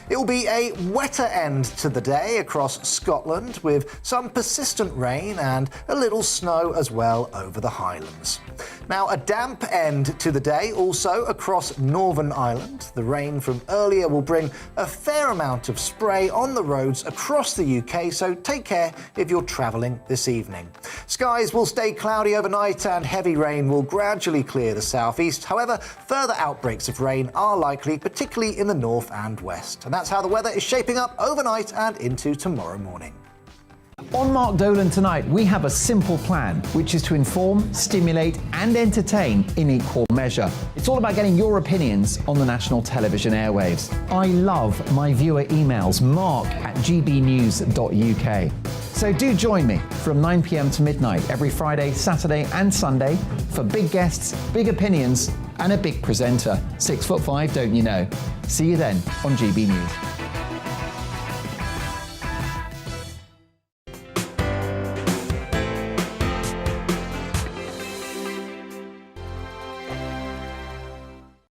It will be a wetter end to the day across Scotland, with some persistent rain and a little snow as well over the Highlands. Now, a damp end to the day also across Northern Ireland. The rain from earlier will bring a fair amount of spray on the roads across the UK, so take care if you're travelling this evening. Skies will stay cloudy overnight and heavy rain will gradually clear the southeast. However, further outbreaks of rain are likely, particularly in the north and west. And that's how the weather is shaping up overnight and into tomorrow morning. On Mark Dolan tonight, we have a simple plan, which is to inform, stimulate and entertain in equal measure. It's all about getting your opinions on the national television airwaves. I love my viewer emails, mark@gbnews.uk. So do join me from 9 p.m. to midnight every Friday, Saturday and Sunday for big guests, big opinions and a big presenter. 6'5", don't you know? See you then on GB News.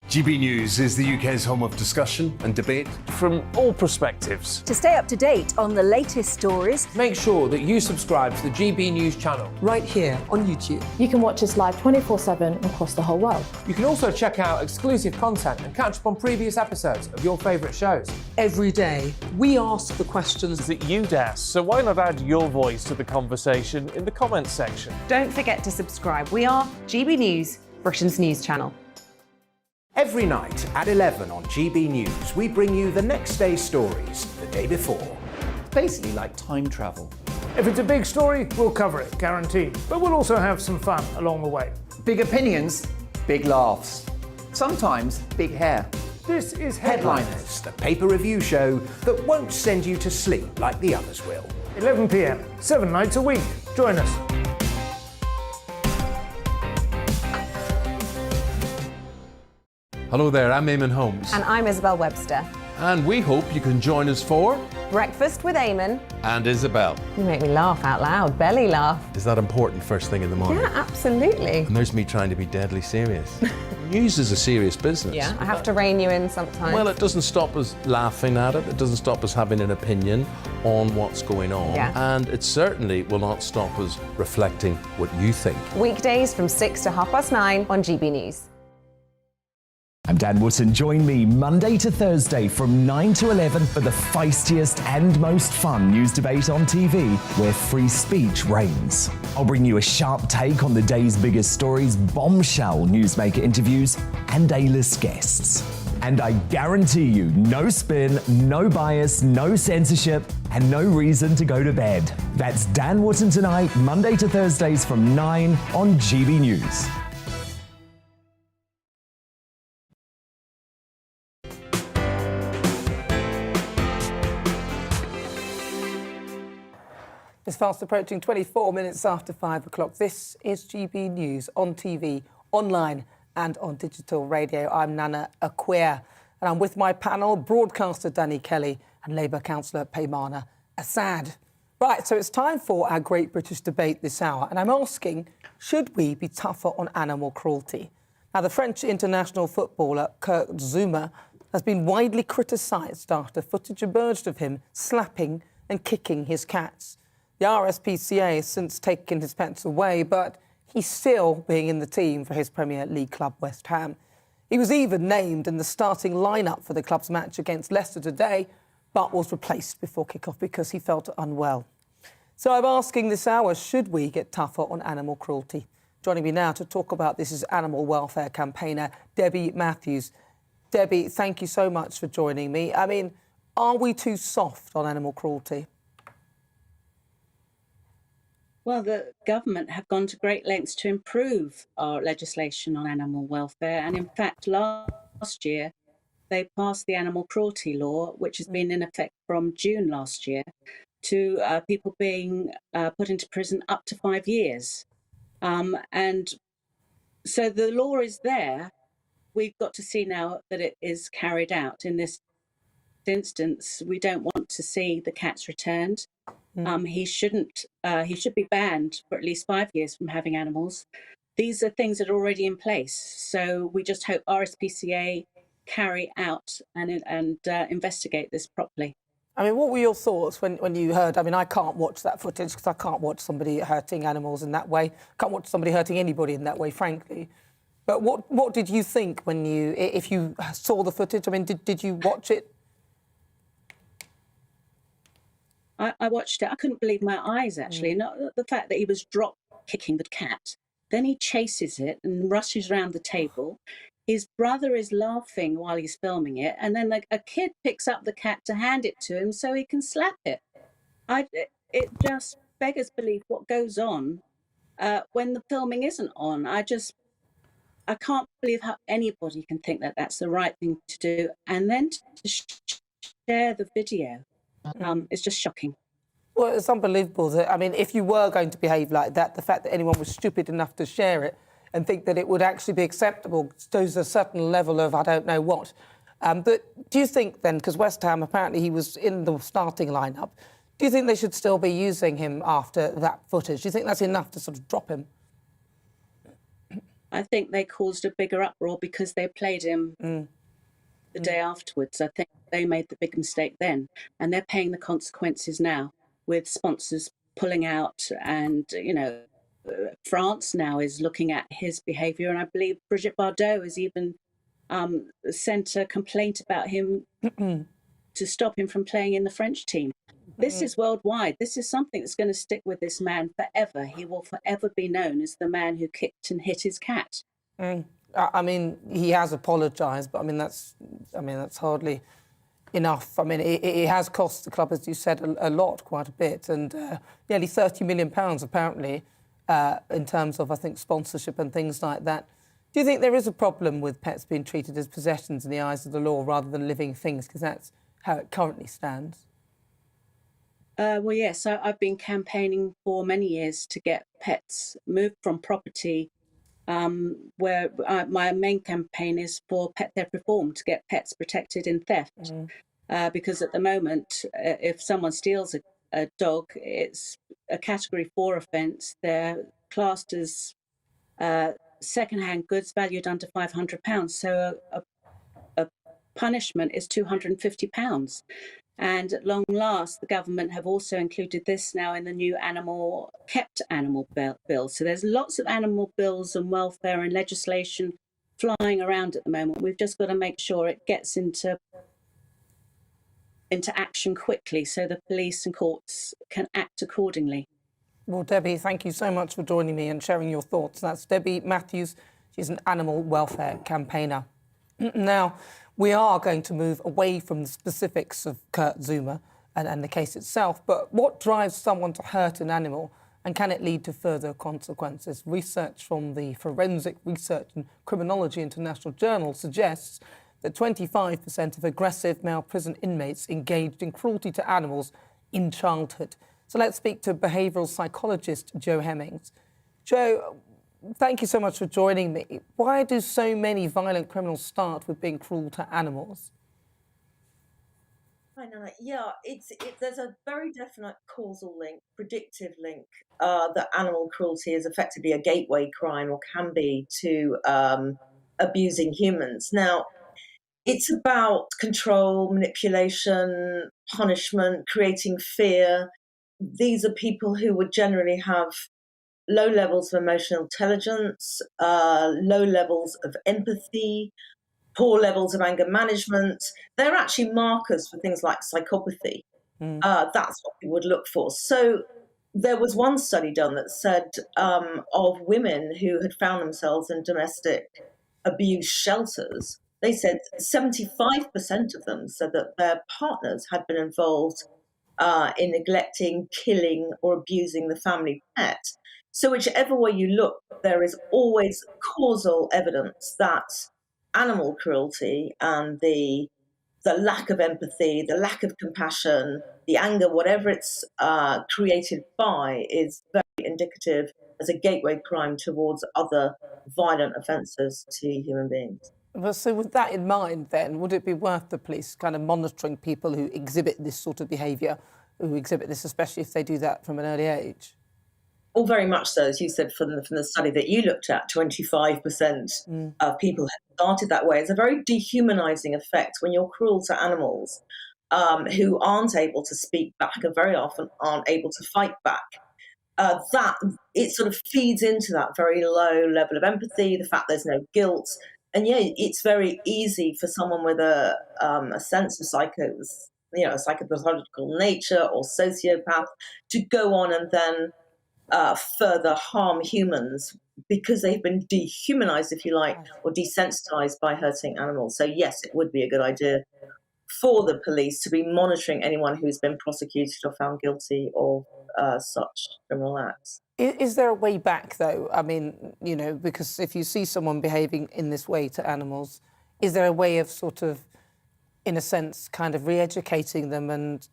GB News is the UK's home of discussion and debate. From all perspectives. To stay up to date on the latest stories, make sure that you subscribe to the GB News channel. Right here on YouTube. You can watch us live 24/7 across the whole world. You can also check out exclusive content and catch up on previous episodes of your favourite shows. Every day, we ask the questions that you'd ask, so why not add your voice to the conversation in the comments section? Don't forget to subscribe. We are GB News, Britain's news channel. Every night at 11 on GB News, we bring you the next day's stories the day before. It's basically like time travel. If it's a big story, we'll cover it, guaranteed. But we'll also have some fun along the way. Big opinions, big laughs. Sometimes big hair. This is Headliners, the paper review show that won't send you to sleep like the others will. 11 p.m, 7 nights a week. Join us. Hello there, I'm Eamon Holmes. And I'm Isabel Webster. And we hope you can join us for Breakfast with Eamon. And Isabel. You make me laugh out loud, belly laugh. Is that important first thing in the morning? Yeah, absolutely. And there's me trying to be deadly serious. News is a serious business. Yeah, I have to rein you in sometimes. Well, it doesn't stop us laughing at it. It doesn't stop us having an opinion on what's going on. Yeah. And it certainly will not stop us reflecting what you think. Weekdays from 6 to 9:30 on GB News. I'm Dan Wootton. Join me Monday to Thursday from 9 to 11 for the feistiest and most fun news debate on TV, where free speech reigns. I'll bring you a sharp take on the day's biggest stories, bombshell newsmaker interviews, and A-list guests. And I guarantee you, no spin, no bias, no censorship, and no reason to go to bed. That's Dan Wootton tonight, Monday to Thursdays from 9 on GB News. It's fast approaching 24 minutes after 5 o'clock. This is GB News on TV, online and on digital radio. I'm Nana Akua and I'm with my panel, broadcaster Danny Kelly and Labour councillor Peymana Assad. Right, so it's time for our Great British Debate this hour. And I'm asking, should we be tougher on animal cruelty? Now, the French international footballer Kurt Zouma has been widely criticised after footage emerged of him slapping and kicking his cats. The RSPCA has since taken his pets away, but he's still being in the team for his Premier League club, West Ham. He was even named in the starting lineup for the club's match against Leicester today, but was replaced before kick-off because he felt unwell. So I'm asking this hour, should we get tougher on animal cruelty? Joining me now to talk about this is animal welfare campaigner Debbie Matthews. Debbie, thank you so much for joining me. I mean, are we too soft on animal cruelty? Well, the government have gone to great lengths to improve our legislation on animal welfare. And in fact, last year, they passed the animal cruelty law, which has been in effect from June last year, to people being put into prison up to 5 years. And so the law is there. We've got to see now that it is carried out. In this instance, we don't want to see the cats returned. He shouldn't. He should be banned for at least 5 years from having animals. These are things that are already in place. So we just hope RSPCA carry out and investigate this properly. I mean, what were your thoughts when you heard? I mean, I can't watch that footage because I can't watch somebody hurting animals in that way. Can't watch somebody hurting anybody in that way, frankly. But what did you think when if you saw the footage? I mean, did you watch it? I watched it. I couldn't believe my eyes, actually. Not the fact that he was drop kicking the cat. Then he chases it and rushes around the table. His brother is laughing while he's filming it. And then a kid picks up the cat to hand it to him so he can slap it. It just beggars belief what goes on when the filming isn't on. I can't believe how anybody can think that that's the right thing to do. And then to share the video. It's just shocking. Well, it's unbelievable that, I mean, if you were going to behave like that, the fact that anyone was stupid enough to share it and think that it would actually be acceptable shows a certain level of I don't know what. But do you think then, because West Ham, apparently he was in the starting lineup, do you think they should still be using him after that footage? Do you think that's enough to sort of drop him? I think they caused a bigger uproar because they played him the day afterwards. I think they made the big mistake then, and they're paying the consequences now with sponsors pulling out. And, you know, France now is looking at his behaviour, and I believe Brigitte Bardot has even sent a complaint about him to stop him from playing in the French team. This is worldwide. This is something that's going to stick with this man forever. He will forever be known as the man who kicked and hit his cat. I mean, he has apologised, but I mean that's hardly enough. I mean, it has cost the club, as you said, a lot, quite a bit, and nearly £30 million apparently in terms of, I think, sponsorship and things like that. Do you think there is a problem with pets being treated as possessions in the eyes of the law rather than living things? Because that's how it currently stands. Well, yes, I've been campaigning for many years to get pets moved from property, where my main campaign is for pet theft reform, to get pets protected in theft. Because at the moment, if someone steals a dog, it's a Category 4 offence. They're classed as second-hand goods valued under £500. So a punishment is £250. And at long last, the government have also included this now in the new kept animal bill. So there's lots of animal bills and welfare and legislation flying around at the moment. We've just got to make sure it gets into action quickly so the police and courts can act accordingly. Well, Debbie, thank you so much for joining me and sharing your thoughts. That's Debbie Matthews. She's an animal welfare campaigner. Now, we are going to move away from the specifics of Kurt Zuma and the case itself, but what drives someone to hurt an animal, and can it lead to further consequences? Research from the Forensic Research and Criminology International Journal suggests that 25% of aggressive male prison inmates engaged in cruelty to animals in childhood. So let's speak to behavioural psychologist Joe Hemmings. Joe, thank you so much for joining me. Why do so many violent criminals start with being cruel to animals? Hi, Nana. Yeah, there's a very definite causal link, predictive link, that animal cruelty is effectively a gateway crime, or can be, to abusing humans. Now, it's about control, manipulation, punishment, creating fear. These are people who would generally have low levels of emotional intelligence, low levels of empathy, poor levels of anger management. They're actually markers for things like psychopathy. That's what we would look for. So there was one study done that said of women who had found themselves in domestic abuse shelters, they said 75% of them said that their partners had been involved in neglecting, killing, or abusing the family pet. So whichever way you look, there is always causal evidence that animal cruelty and the lack of empathy, the lack of compassion, the anger, whatever it's created by, is very indicative as a gateway crime towards other violent offences to human beings. Well, so with that in mind, then, would it be worth the police kind of monitoring people who exhibit this sort of behaviour who exhibit this, especially if they do that from an early age? Well, very much so. As you said, from the study that you looked at, 25% of people have started that way. It's a very dehumanizing effect when you're cruel to animals who aren't able to speak back and very often aren't able to fight back. That it sort of feeds into that very low level of empathy, the fact there's no guilt. And yeah, it's very easy for someone with a sense of psychopathological nature or sociopath to go on and then further harm humans because they've been dehumanized, if you like, or desensitized by hurting animals. So yes, it would be a good idea for the police to be monitoring anyone who's been prosecuted or found guilty of such criminal acts. Is there a way back, though? I mean, you know, because if you see someone behaving in this way to animals, is there a way of sort of, in a sense, kind of re-educating them and,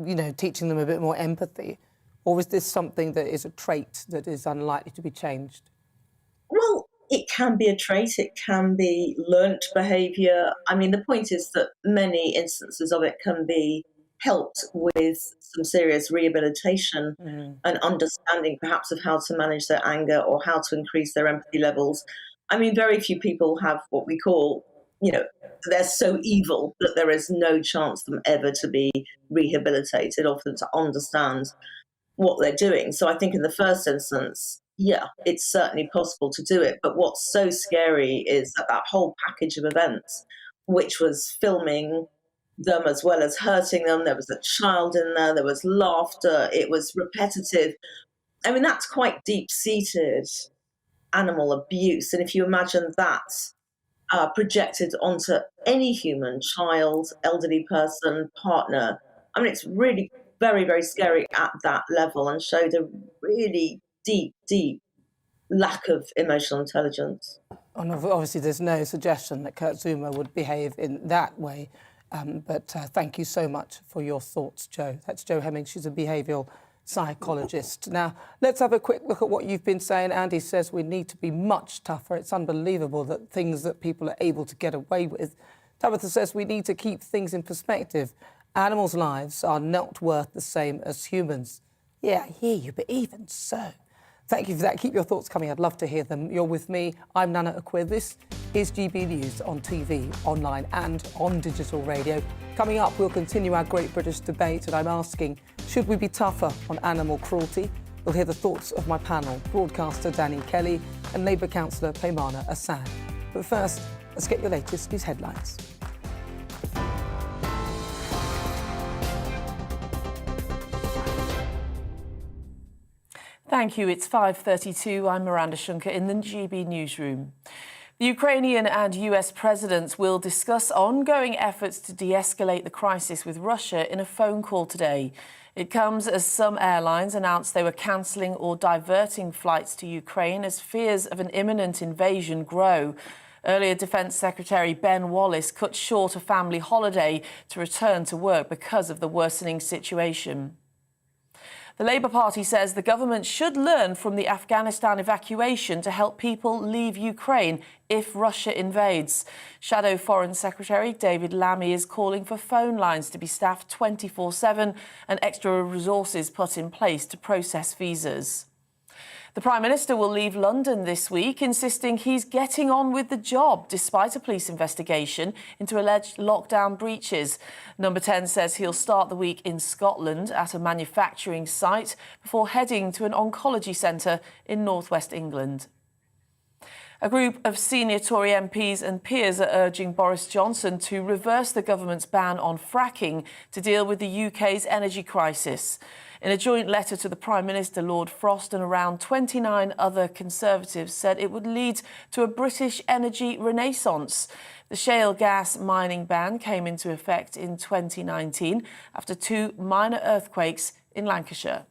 you know, teaching them a bit more empathy? Or is this something that is a trait that is unlikely to be changed? Well, it can be a trait, it can be learnt behaviour. I mean, the point is that many instances of it can be helped with some serious rehabilitation and understanding perhaps of how to manage their anger or how to increase their empathy levels. I mean, very few people have what we call, you know, they're so evil that there is no chance for them ever to be rehabilitated or for them to understand what they're doing. So I think in the first instance, yeah, it's certainly possible to do it. But what's so scary is that whole package of events, which was filming them as well as hurting them, there was a child in there was laughter, it was repetitive. I mean, that's quite deep-seated animal abuse. And if you imagine that projected onto any human, child, elderly person, partner, I mean, it's really very, very scary at that level and showed a really deep, deep lack of emotional intelligence. And obviously, there's no suggestion that Kurt Zuma would behave in that way. But thank you so much for your thoughts, Jo. That's Jo Hemming. She's a behavioural psychologist. Now, let's have a quick look at what you've been saying. Andy says we need to be much tougher. It's unbelievable that things that people are able to get away with. Tabitha says we need to keep things in perspective. Animals' lives are not worth the same as humans. Yeah, I hear you, but even so. Thank you for that. Keep your thoughts coming. I'd love to hear them. You're with me. I'm Nana Akua. This is GB News on TV, online and on digital radio. Coming up, we'll continue our Great British debate, and I'm asking, should we be tougher on animal cruelty? We'll hear the thoughts of my panel, broadcaster Danny Kelly and Labour councillor Peymana Assad. But first, let's get your latest news headlines. Thank you. It's 5:32. I'm Miranda Shunker in the GB newsroom. The Ukrainian and US presidents will discuss ongoing efforts to de-escalate the crisis with Russia in a phone call today. It comes as some airlines announced they were cancelling or diverting flights to Ukraine as fears of an imminent invasion grow. Earlier, Defence Secretary Ben Wallace cut short a family holiday to return to work because of the worsening situation. The Labour Party says the government should learn from the Afghanistan evacuation to help people leave Ukraine if Russia invades. Shadow Foreign Secretary David Lammy is calling for phone lines to be staffed 24/7 and extra resources put in place to process visas. The Prime Minister will leave London this week, insisting he's getting on with the job despite a police investigation into alleged lockdown breaches. Number 10 says he'll start the week in Scotland at a manufacturing site before heading to an oncology centre in northwest England. A group of senior Tory MPs and peers are urging Boris Johnson to reverse the government's ban on fracking to deal with the UK's energy crisis. In a joint letter to the Prime Minister, Lord Frost and around 29 other Conservatives said it would lead to a British energy renaissance. The shale gas mining ban came into effect in 2019 after 2 minor earthquakes in Lancashire.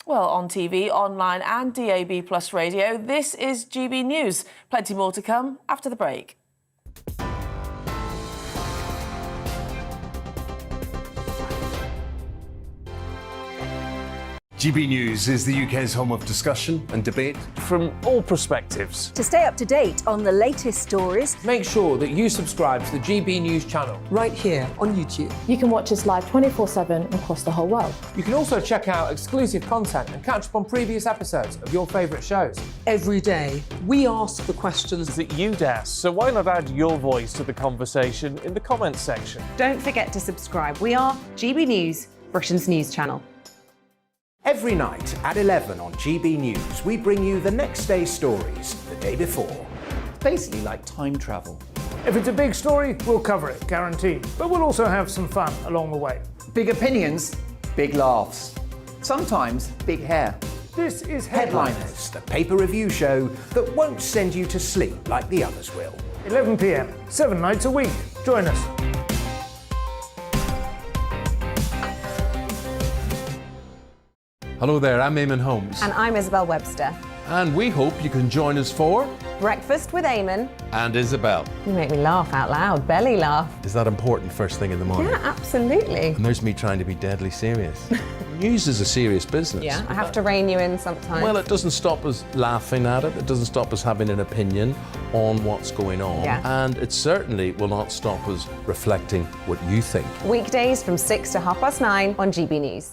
Well, on TV, online and DAB+ radio, this is GB News. Plenty more to come after the break. GB News is the UK's home of discussion and debate. From all perspectives. To stay up to date on the latest stories, Make sure that you subscribe to the GB News channel. Right here on YouTube. You can watch us live 24/7 across the whole world. You can also check out exclusive content and catch up on previous episodes of your favourite shows. Every day, we ask the questions that you'd ask, so why not add your voice to the conversation in the comments section? Don't forget to subscribe. We are GB News, Britain's news channel. Every night at 11 on GB News, we bring you the next day's stories the day before. Basically like time travel. If it's a big story, we'll cover it, guaranteed. But we'll also have some fun along the way. Big opinions, big laughs. Sometimes big hair. This is Headliners, the paper review show that won't send you to sleep like the others will. 11 p.m, 7 nights a week. Join us. Hello there, I'm Eamon Holmes. And I'm Isabel Webster. And we hope you can join us for Breakfast with Eamon. And Isabel. You make me laugh out loud, belly laugh. Is that important first thing in the morning? Yeah, absolutely. And there's me trying to be deadly serious. News is a serious business. Yeah, I have to rein you in sometimes. Well, it doesn't stop us laughing at it. It doesn't stop us having an opinion on what's going on. Yeah. And it certainly will not stop us reflecting what you think. Weekdays from 6 to 9:30 on GB News.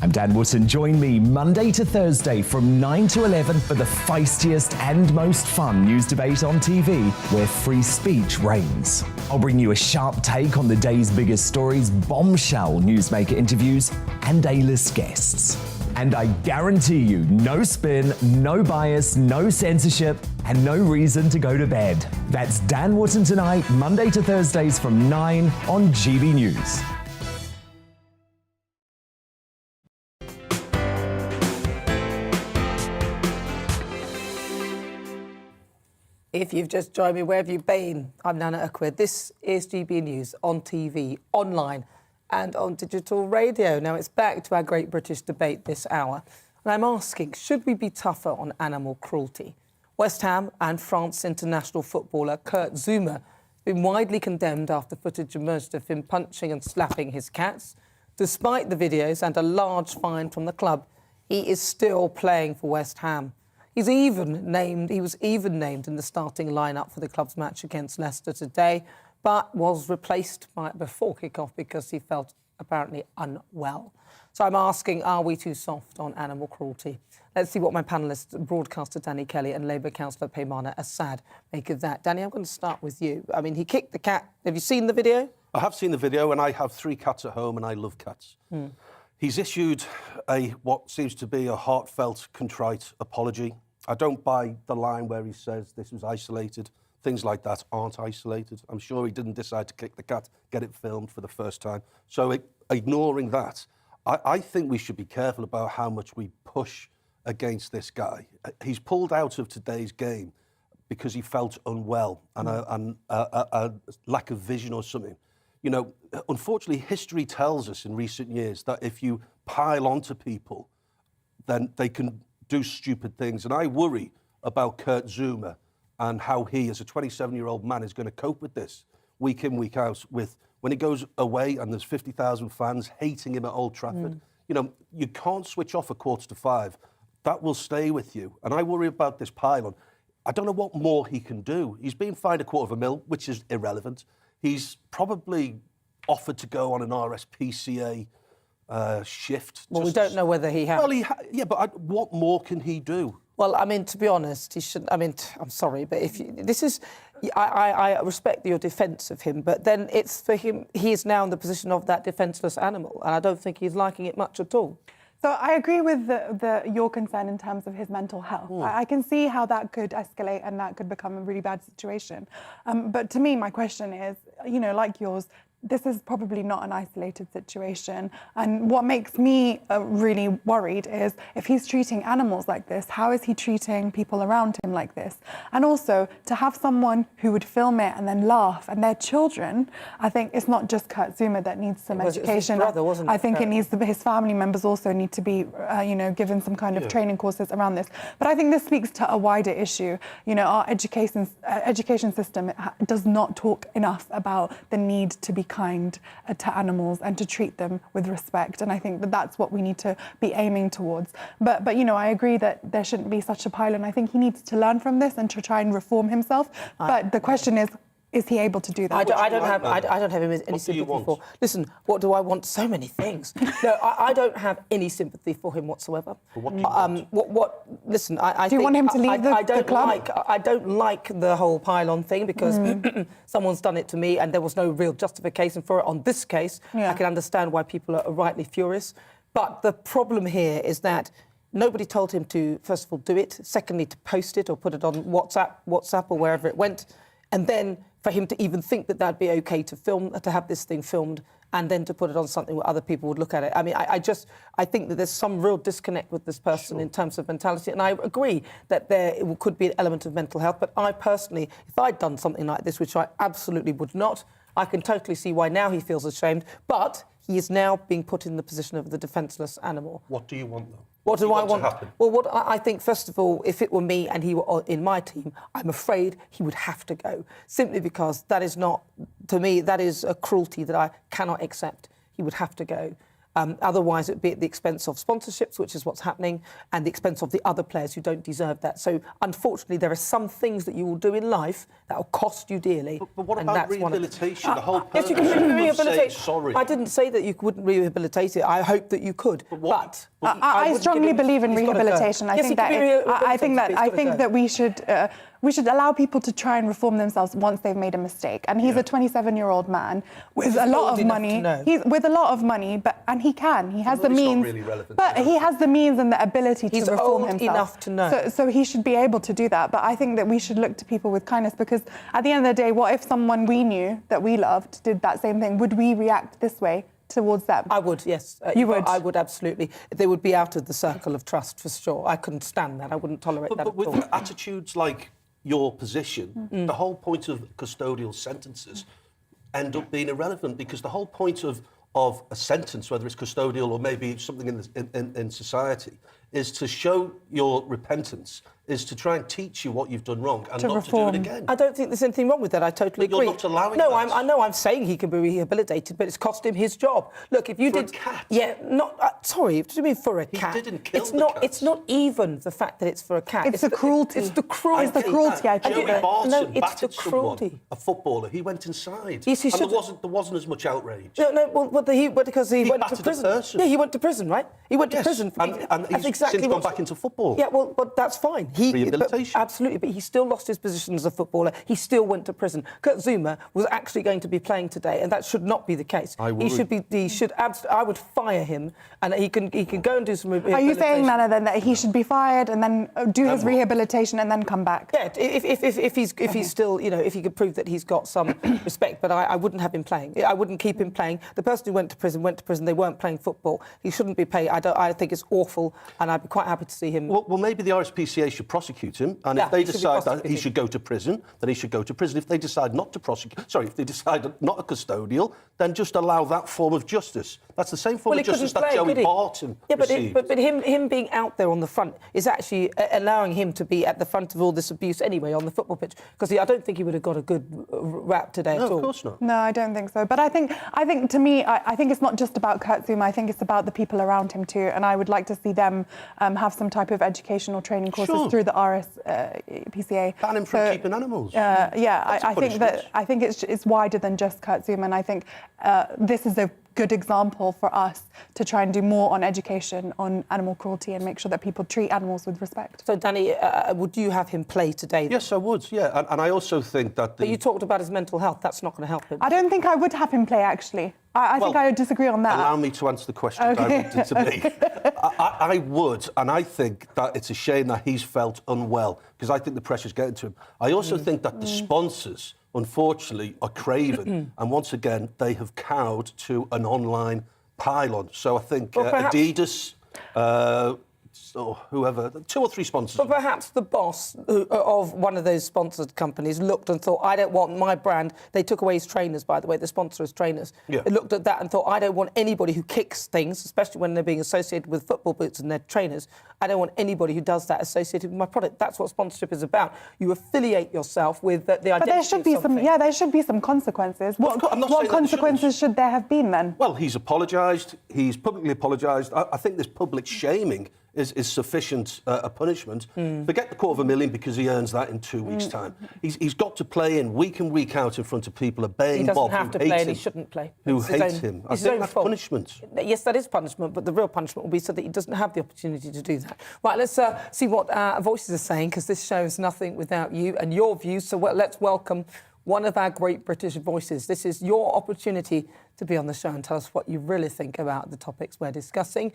I'm Dan Wootton. Join me Monday to Thursday from 9 to 11 for the feistiest and most fun news debate on TV, where free speech reigns. I'll bring you a sharp take on the day's biggest stories, bombshell newsmaker interviews, and A-list guests. And I guarantee you, no spin, no bias, no censorship, and no reason to go to bed. That's Dan Wootton tonight, Monday to Thursdays from 9 on GB News. If you've just joined me, where have you been? I'm Nana Akua. This is GB News on TV, online and on digital radio. Now it's back to our Great British debate this hour. And I'm asking, should we be tougher on animal cruelty? West Ham and France international footballer Kurt Zouma has been widely condemned after footage emerged of him punching and slapping his cats. Despite the videos and a large fine from the club, he is still playing for West Ham. He was even named in the starting lineup for the club's match against Leicester today, but was replaced before kick-off because he felt apparently unwell. So I'm asking, are we too soft on animal cruelty? Let's see what my panellists, broadcaster Danny Kelly and Labour councillor Peymana Assad, make of that. Danny, I'm going to start with you. I mean, he kicked the cat. Have you seen the video? I have seen the video, and I have 3 cats at home, and I love cats. He's issued what seems to be a heartfelt, contrite apology. I don't buy the line where he says this was isolated. Things like that aren't isolated. I'm sure he didn't decide to kick the cat, get it filmed for the first time. So ignoring that, I think we should be careful about how much we push against this guy. He's pulled out of today's game because he felt unwell and a lack of vision or something. You know, unfortunately, history tells us in recent years that if you pile onto people, then they can do stupid things. And I worry about Kurt Zouma and how he, as a 27-year-old man, is going to cope with this week in, week out, with when he goes away and there's 50,000 fans hating him at Old Trafford. You know, you can't switch off at 5:15. That will stay with you. And I worry about this pile-on. I don't know what more he can do. He's been fined $250,000, which is irrelevant. He's probably offered to go on an RSPCA shift. Well, we don't know whether he has. Well, yeah, but what more can he do? Well, I mean, to be honest, he shouldn't. I mean, I'm sorry, but if you, this is, I respect your defence of him, but then it's for him. He is now in the position of that defenceless animal, and I don't think he's liking it much at all. So I agree with your concern in terms of his mental health. I can see how that could escalate and that could become a really bad situation. But to me, my question is, you know, like yours, this is probably not an isolated situation. And what makes me really worried is if he's treating animals like this, how is he treating people around him like this? And also, to have someone who would film it and then laugh, and their children, I think it's not just Kurt Zouma that needs some education. It was his brother, wasn't it? I think it needs to be, his family members also need to be, you know, given some kind of training courses around this. But I think this speaks to a wider issue. You know, our education system does not talk enough about the need to be kind to animals and to treat them with respect. And I think that that's what we need to be aiming towards. But you know, I agree that there shouldn't be such a pile-on. I think he needs to learn from this and to try and reform himself. But the question is he able to do that? I don't have any sympathy for. Listen, what do I want? So many things. No, I don't have any sympathy for him whatsoever. But what do you want? Listen, I do you want him to leave the club? I don't like the whole pile-on thing because someone's done it to me and there was no real justification for it. On this case, I can understand why people are rightly furious. But the problem here is that nobody told him to, first of all, do it. Secondly, to post it or put it on WhatsApp or wherever it went. And then for him to even think that that'd be okay to film, to have this thing filmed, and then to put it on something where other people would look at it. I mean, I think that there's some real disconnect with this person in terms of mentality. And I agree that there could be an element of mental health. But I personally, if I'd done something like this, which I absolutely would not, I can totally see why now he feels ashamed. But he is now being put in the position of the defenceless animal. What do you want, though? What do I want? To happen? Well, what I think, first of all, if it were me and he were in my team, I'm afraid he would have to go. Simply because that is not, to me, that is a cruelty that I cannot accept. He would have to go. Otherwise, it would be at the expense of sponsorships, which is what's happening, and the expense of the other players who don't deserve that. So, unfortunately, there are some things that you will do in life that will cost you dearly. But what about rehabilitation? The whole yes, you can rehabilitate. Sorry. I didn't say that you wouldn't rehabilitate it. I hope that you could. But I strongly believe in rehabilitation. I think that we should allow people to try and reform themselves once they've made a mistake. And he's a 27-year-old man with a lot of money. He's with a lot of money, and he has the means. Really relevant, but he has the means and the ability to reform himself. He's old enough to know. So he should be able to do that. But I think that we should look to people with kindness, because at the end of the day, what if someone we knew that we loved did that same thing? Would we react this way towards them? I would, yes. You would? I would, absolutely. They would be out of the circle of trust, for sure. I couldn't stand that. I wouldn't tolerate that But at all. with attitudes like your position, the whole point of custodial sentences end up being irrelevant, because the whole point of a sentence, whether it's custodial or maybe something in society, is to show your repentance, is to try and teach you what you've done wrong and not to do it again. I don't think there's anything wrong with that. I totally agree. You're not allowing that. I know I'm saying he can be rehabilitated, but it's cost him his job. Look, if you for did... a cat? Yeah, not... sorry, what do you mean for a cat? He didn't kill It's not even the fact that it's for a cat. It's the cruelty. It's the cruelty. It's the cruelty, I think. Joey Barton No, it's battered the cruelty. someone, a footballer. He went inside. Yes, he and should. there wasn't as much outrage. Because he went to battered a prison. person. Yeah, he went to prison, right? He went to prison. And he's since gone back into football. Yeah, well, but that's fine. Rehabilitation. Absolutely, but he still lost his position as a footballer. He still went to prison. Kurt Zuma was actually going to be playing today, and that should not be the case. I would fire him, and he can go and do some rehabilitation. Are you saying, Nana, then that he should be fired and then do his rehabilitation and then come back? Yeah, if he's still, if he could prove that he's got some respect, but I wouldn't have him playing. I wouldn't keep him playing. The person who went to prison. They weren't playing football. He shouldn't be paid. I think it's awful, and I'd be quite happy to see him. Well, maybe the RSPCA should prosecute him, and if they decide that he should go to prison, then he should go to prison. If they decide not to if they decide not a custodial, then just allow that form of justice. That's the same form of justice that Joey Barton received. But him being out there on the front is actually allowing him to be at the front of all this abuse anyway on the football pitch, because I don't think he would have got a good rap today at all. No, of course not. No, I don't think so. But I think to me, I think it's not just about Kurt Zuma. I think it's about the people around him too, and I would like to see them have some type of educational training courses through the RSPCA. Ban him from keeping animals. I think it's wider than just Kurt Zuma, and I think this is a good example for us to try and do more on education on animal cruelty and make sure that people treat animals with respect. So, Danny, would you have him play today? Yes, I would, yeah. And I also think that... But you talked about his mental health. That's not going to help him. I don't think I would have him play, actually. I think I would disagree on that. Allow me to answer the question directed to me. I would, and I think that it's a shame that he's felt unwell, because I think the pressure's getting to him. I also think that the sponsors, unfortunately, are craven, and once again, they have cowed to an online pylon. So I think Adidas, or whoever, 2 or 3 sponsors. But perhaps the boss of one of those sponsored companies looked and thought, I don't want my brand. They took away his trainers, by the way, the sponsor is trainers. Yeah. They looked at that and thought, I don't want anybody who kicks things, especially when they're being associated with football boots and their trainers. I don't want anybody who does that associated with my product. That's what sponsorship is about. You affiliate yourself with the identity. But there should be of something. there should be some consequences. What consequences should there have been then? Well, he's apologised. He's publicly apologised. I think this public shaming is sufficient a punishment. Forget the £250,000 because he earns that in 2 weeks' time. He's got to play in week out in front of people obeying Bob. He doesn't have to play and he shouldn't play. Who hate him. I think that's punishment. Yes, that is punishment, but the real punishment will be so that he doesn't have the opportunity to do that. Right, let's see what Voices are saying, because this show is nothing without you and your views. So let's welcome one of our great British voices. This is your opportunity to be on the show and tell us what you really think about the topics we're discussing.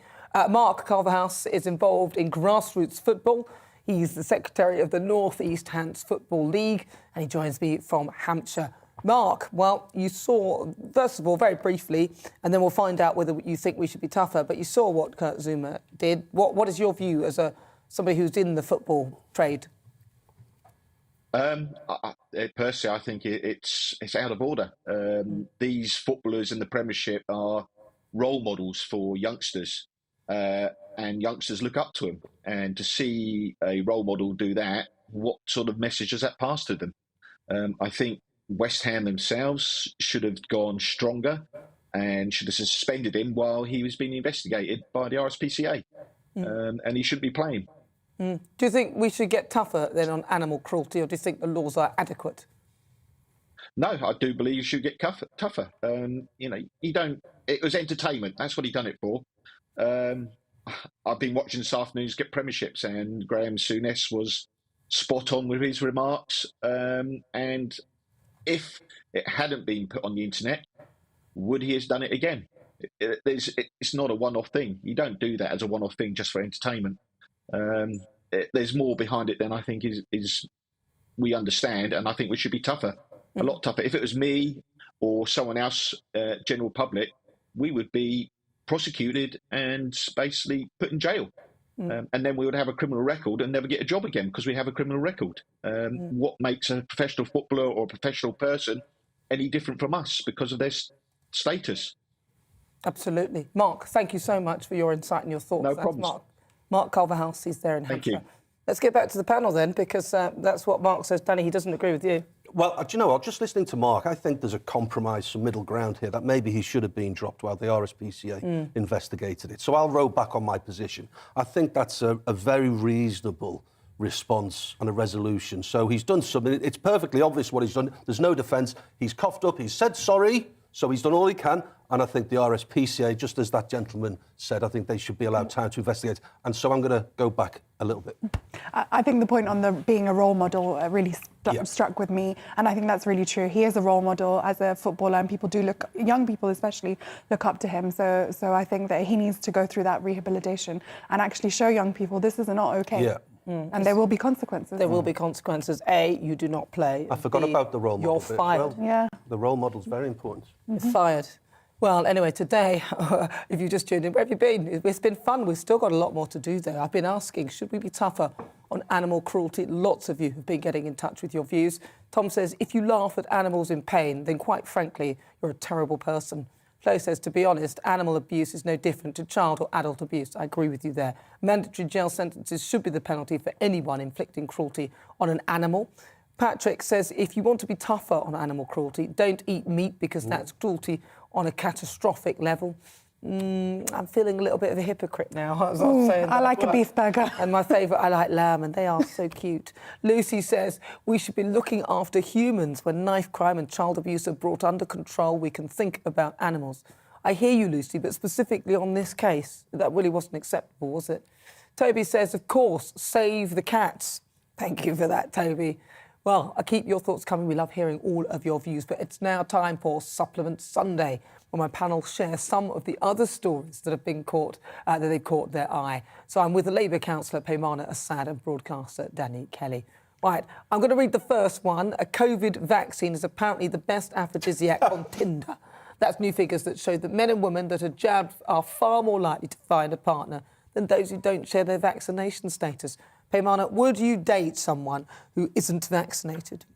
Mark Culverhouse is involved in grassroots football. He's the secretary of the North East Hants Football League, and he joins me from Hampshire. Mark, well, you saw, first of all, very briefly, and then we'll find out whether you think we should be tougher, but you saw what Kurt Zouma did. What is your view as somebody who's in the football trade? Personally, I think it's out of order. These footballers in the Premiership are role models for youngsters, and youngsters look up to them. And to see a role model do that, what sort of message does that pass to them? I think West Ham themselves should have gone stronger and should have suspended him while he was being investigated by the RSPCA, and he shouldn't be playing. Do you think we should get tougher then on animal cruelty, or do you think the laws are adequate? No, I do believe you should get tougher. You don't. It was entertainment. That's what he done it for. I've been watching this afternoon's Get Premierships, and Graham Souness was spot on with his remarks. And if it hadn't been put on the internet, would he have done it again? It's not a one-off thing. You don't do that as a one-off thing just for entertainment. There's more behind it than I think is we understand, and I think we should be tougher, a lot tougher. If it was me or someone else, general public, we would be prosecuted and basically put in jail. And then we would have a criminal record and never get a job again because we have a criminal record. What makes a professional footballer or a professional person any different from us because of their status? Absolutely. Mark, thank you so much for your insight and your thoughts. No problem. Mark Culverhouse, he's there in Hampshire. Thank you. Let's get back to the panel then, because that's what Mark says. Danny, he doesn't agree with you. Well, do you know what? Just listening to Mark, I think there's a compromise, some middle ground here, that maybe he should have been dropped while the RSPCA investigated it. So I'll row back on my position. I think that's a very reasonable response and a resolution. So he's done something. It's perfectly obvious what he's done. There's no defence. He's coughed up. He's said sorry. So he's done all he can. And I think the RSPCA, just as that gentleman said, I think they should be allowed time to investigate. And so I'm going to go back a little bit. I think the point on being a role model really struck with me. And I think that's really true. He is a role model as a footballer, and people do young people especially, look up to him. So I think that he needs to go through that rehabilitation and actually show young people this is not okay. Yeah. And there will be consequences. There will be consequences. A, you do not play. I forgot about the role model. You're fired. Well, yeah. The role model's very important. You're fired. Well, anyway, today, if you just tuned in, where have you been? It's been fun. We've still got a lot more to do, though. I've been asking, should we be tougher on animal cruelty? Lots of you have been getting in touch with your views. Tom says, if you laugh at animals in pain, then quite frankly, you're a terrible person. Flo says, to be honest, animal abuse is no different to child or adult abuse. I agree with you there. Mandatory jail sentences should be the penalty for anyone inflicting cruelty on an animal. Patrick says, if you want to be tougher on animal cruelty, don't eat meat because that's cruelty on a catastrophic level. I'm feeling a little bit of a hypocrite now. As I was saying I like a beef burger. And my favourite, I like lamb, and they are so cute. Lucy says, we should be looking after humans. When knife crime and child abuse are brought under control, we can think about animals. I hear you, Lucy, but specifically on this case, that really wasn't acceptable, was it? Toby says, of course, save the cats. Thank you for that, Toby. Well, I keep your thoughts coming. We love hearing all of your views, but it's now time for Supplement Sunday, where my panel shares some of the other stories that have been caught, that they've caught their eye. So I'm with the Labour councillor Peymana Assad and broadcaster Danny Kelly. Right, I'm going to read the first one. A COVID vaccine is apparently the best aphrodisiac on Tinder. That's new figures that show that men and women that are jabbed are far more likely to find a partner than those who don't share their vaccination status. Paymana, would you date someone who isn't vaccinated?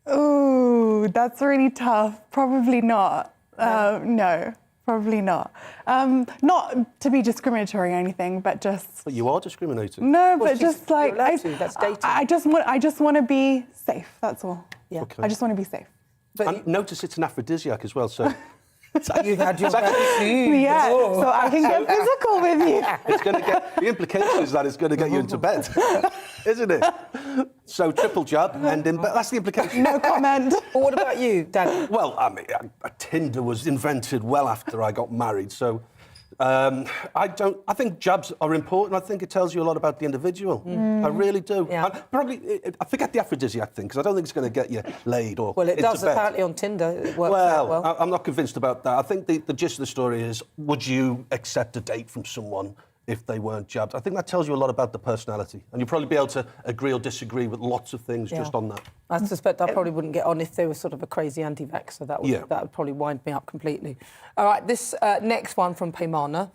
Ooh, that's really tough. Probably not. No, probably not. Not to be discriminatory or anything, but just... But you are discriminating. No, but just like... That's dating. I just want to be safe, that's all. Yeah. Okay. I just want to be safe. And notice it's an aphrodisiac as well, so... You had your yeah, so I can get physical with you. It's going to get... The implication is that it's going to get you into bed, isn't it? So triple jab, and in bed. That's the implication. No comment. Well, what about you, Danny? Well, I mean, Tinder was invented well after I got married, so... I think jabs are important. I think it tells you a lot about the individual. I really do. Yeah. I forget the aphrodisiac thing, because I don't think it's going to get you laid or Well, it into does bed. apparently on Tinder. It works well. I'm not convinced about that. I think the gist of the story is, would you accept a date from someone if they weren't jabbed? I think that tells you a lot about the personality, and you'll probably be able to agree or disagree with lots of things just on that. I suspect I probably wouldn't get on if they were sort of a crazy anti-vaxxer. That would probably wind me up completely. All right, this next one from Paymana.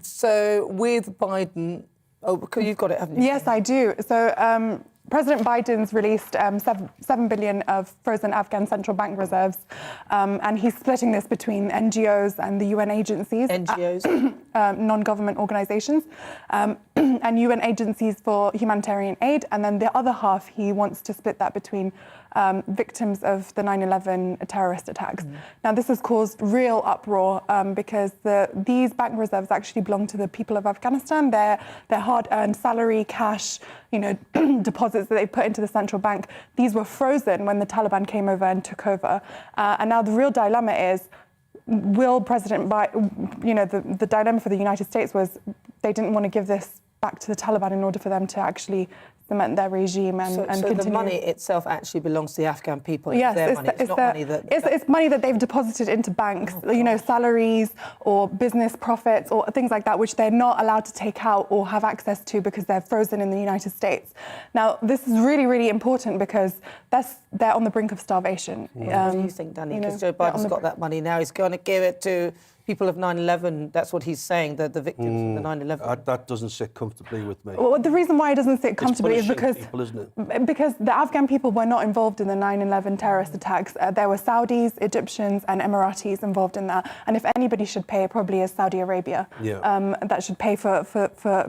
So with Biden... Oh, because you've got it, haven't you? Yes, I do. So President Biden's released $7 billion of frozen Afghan central bank reserves, and he's splitting this between NGOs and the UN agencies. NGOs? Non-government organisations, and UN agencies for humanitarian aid, and then the other half he wants to split that between victims of the 9/11 terrorist attacks. Now, this has caused real uproar because these bank reserves actually belong to the people of Afghanistan. Their hard-earned salary, cash, deposits that they put into the central bank. These were frozen when the Taliban came over and took over. And now the real dilemma is, will President Biden, the dilemma for the United States was they didn't want to give this back to the Taliban in order for them to actually cement their regime and continue. So the money itself actually belongs to the Afghan people. Yes, it's money that they've deposited into banks, salaries or business profits or things like that, which they're not allowed to take out or have access to because they're frozen in the United States. Now, this is really, really important because they're on the brink of starvation. What do you think, Danny? Because Joe Biden's got that money now. He's going to give it to people of 9/11. That's what he's saying, the victims of the 9/11. That doesn't sit comfortably with me. Well, the reason why it doesn't sit comfortably is because people, isn't it? Because the Afghan people were not involved in the 9/11 terrorist attacks. There were Saudis, Egyptians and Emiratis involved in that. And if anybody should pay, it probably is Saudi Arabia. That should pay for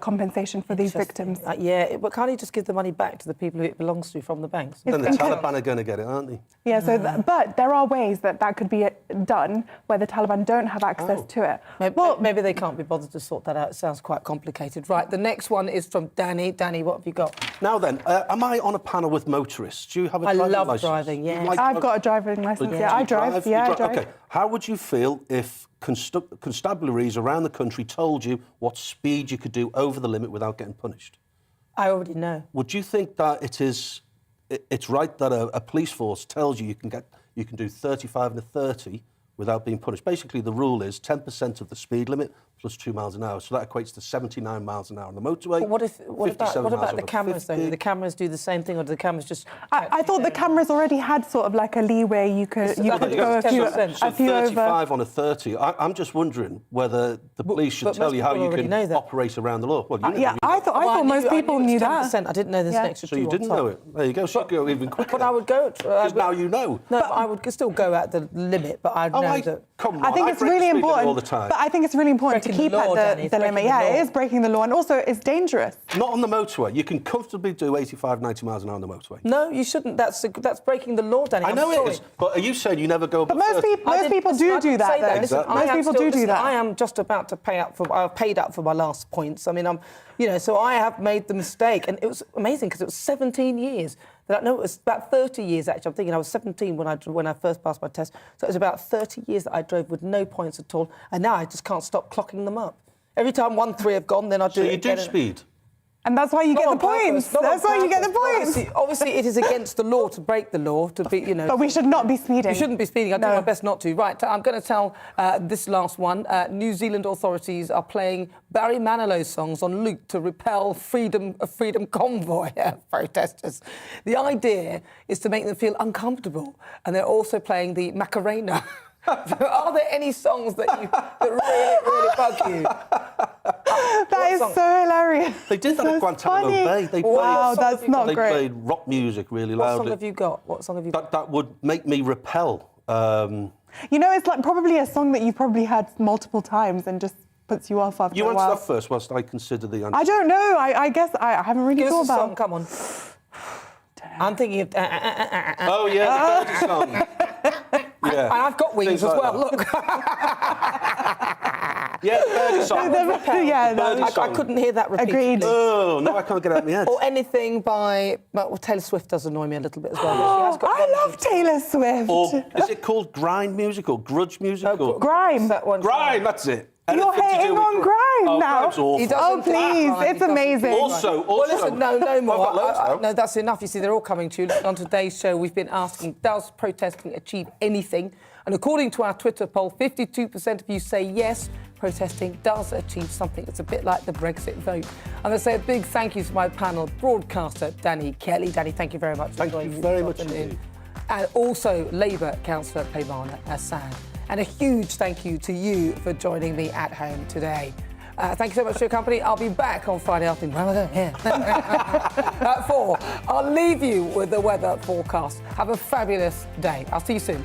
compensation for these victims. But can't he just give the money back to the people who it belongs to from the banks? Then the Taliban are going to get it, aren't they? Yeah, but there are ways that could be done where the Taliban don't have access to it. Maybe they can't be bothered to sort that out. It sounds quite complicated. Right, the next one is from Danny. Danny, what have you got? Now then, am I on a panel with motorists? Do you have a driving license? I love driving, yeah. I've got a driving licence, I drive. Yeah, I drive. OK, how would you feel if constabularies around the country told you what speed you could do over the limit without getting punished? I already know. Would you think that it's right that a police force tells you you can do 35 and a 30 without being punished? Basically, the rule is 10% of the speed limit plus 2 miles an hour. So that equates to 79 miles an hour on the motorway. But what about the cameras, though? Do the cameras do the same thing, or do the cameras just... I thought the cameras already had sort of like a leeway. You could go a few over. 35 on a 30. I'm just wondering whether the police should tell you how you can operate around the law. Well, I thought most people knew that. I didn't know there's an extra 2 So you didn't know it. There you go. Should go even quicker. But I would go... Because now you know. No, but I would still go at the limit, but I'd know that... Come on, I think it's really important. All the time. But I think it's really important to keep at the limit. Yeah, it is breaking the law, and also it's dangerous. Not on the motorway. You can comfortably do 85, 90 miles an hour on the motorway. No, you shouldn't. That's breaking the law, Danny. I know it is. But are you saying you never go? But most people do that, though. Exactly. Most people do that. I am just about to pay up for. I've paid up for my last points. I mean, so I have made the mistake, and it was amazing because it was 17 years. No, it was about 30 years, actually. I'm thinking I was 17 when I first passed my test. So it was about 30 years that I drove with no points at all. And now I just can't stop clocking them up. Every time 1-3 have gone, then I do it again. So you do speed? And that's why you get the points. That's why you get the points. Obviously, it is against the law to break the law, to be, But we should not be speeding. You shouldn't be speeding. I do my best not to. Right, I'm going to tell this last one. New Zealand authorities are playing Barry Manilow's songs on loop to repel a freedom convoy protesters. The idea is to make them feel uncomfortable, and they're also playing the Macarena. Are there any songs that really bug you? That is so hilarious. They did that at Guantanamo Bay. They Wow, played, that's not they great. played rock music really What loudly. song have you got? What song have you got? That would make me repel. You know, it's like probably a song that you've probably heard multiple times and just puts you off after You a answer while. that first whilst I consider the answer. I don't know. I guess I haven't really Give thought us a about. song, come on. I'm thinking of... Oh, yeah, the birdie song. Yeah. And I've got wings Things as like well, that. look. Yeah, the birdie song. Yeah, Birdie I song. couldn't hear that repeatedly. Agreed. Oh, no, I can't get it out of my head. Or anything by... Well, Taylor Swift does annoy me a little bit as well. She has got I love Taylor Swift. Or is it called grind music or grudge music? or... Grime. That one. Grime, that's it. You're Anything to do hating with on grime now. Grime's awful. He Oh, doesn't please. grime, It's he doesn't amazing. grime. Also, Well, listen, no I've more. got loads now. No, that's enough. You see, they're all coming to you. Look, on today's show, we've been asking, does protesting achieve anything? And according to our Twitter poll, 52% of you say yes, protesting does achieve something. It's a bit like the Brexit vote. And I say a big thank you to my panel broadcaster, Danny Kelly. Danny, thank you very much for joining me this very much afternoon. indeed. And also Labour councillor Paymana Hassan. And a huge thank you to you for joining me at home today. Thank you so much for your company. I'll be back on Friday afternoon. Where am I going? Here. At 4. I'll leave you with the weather forecast. Have a fabulous day. I'll see you soon.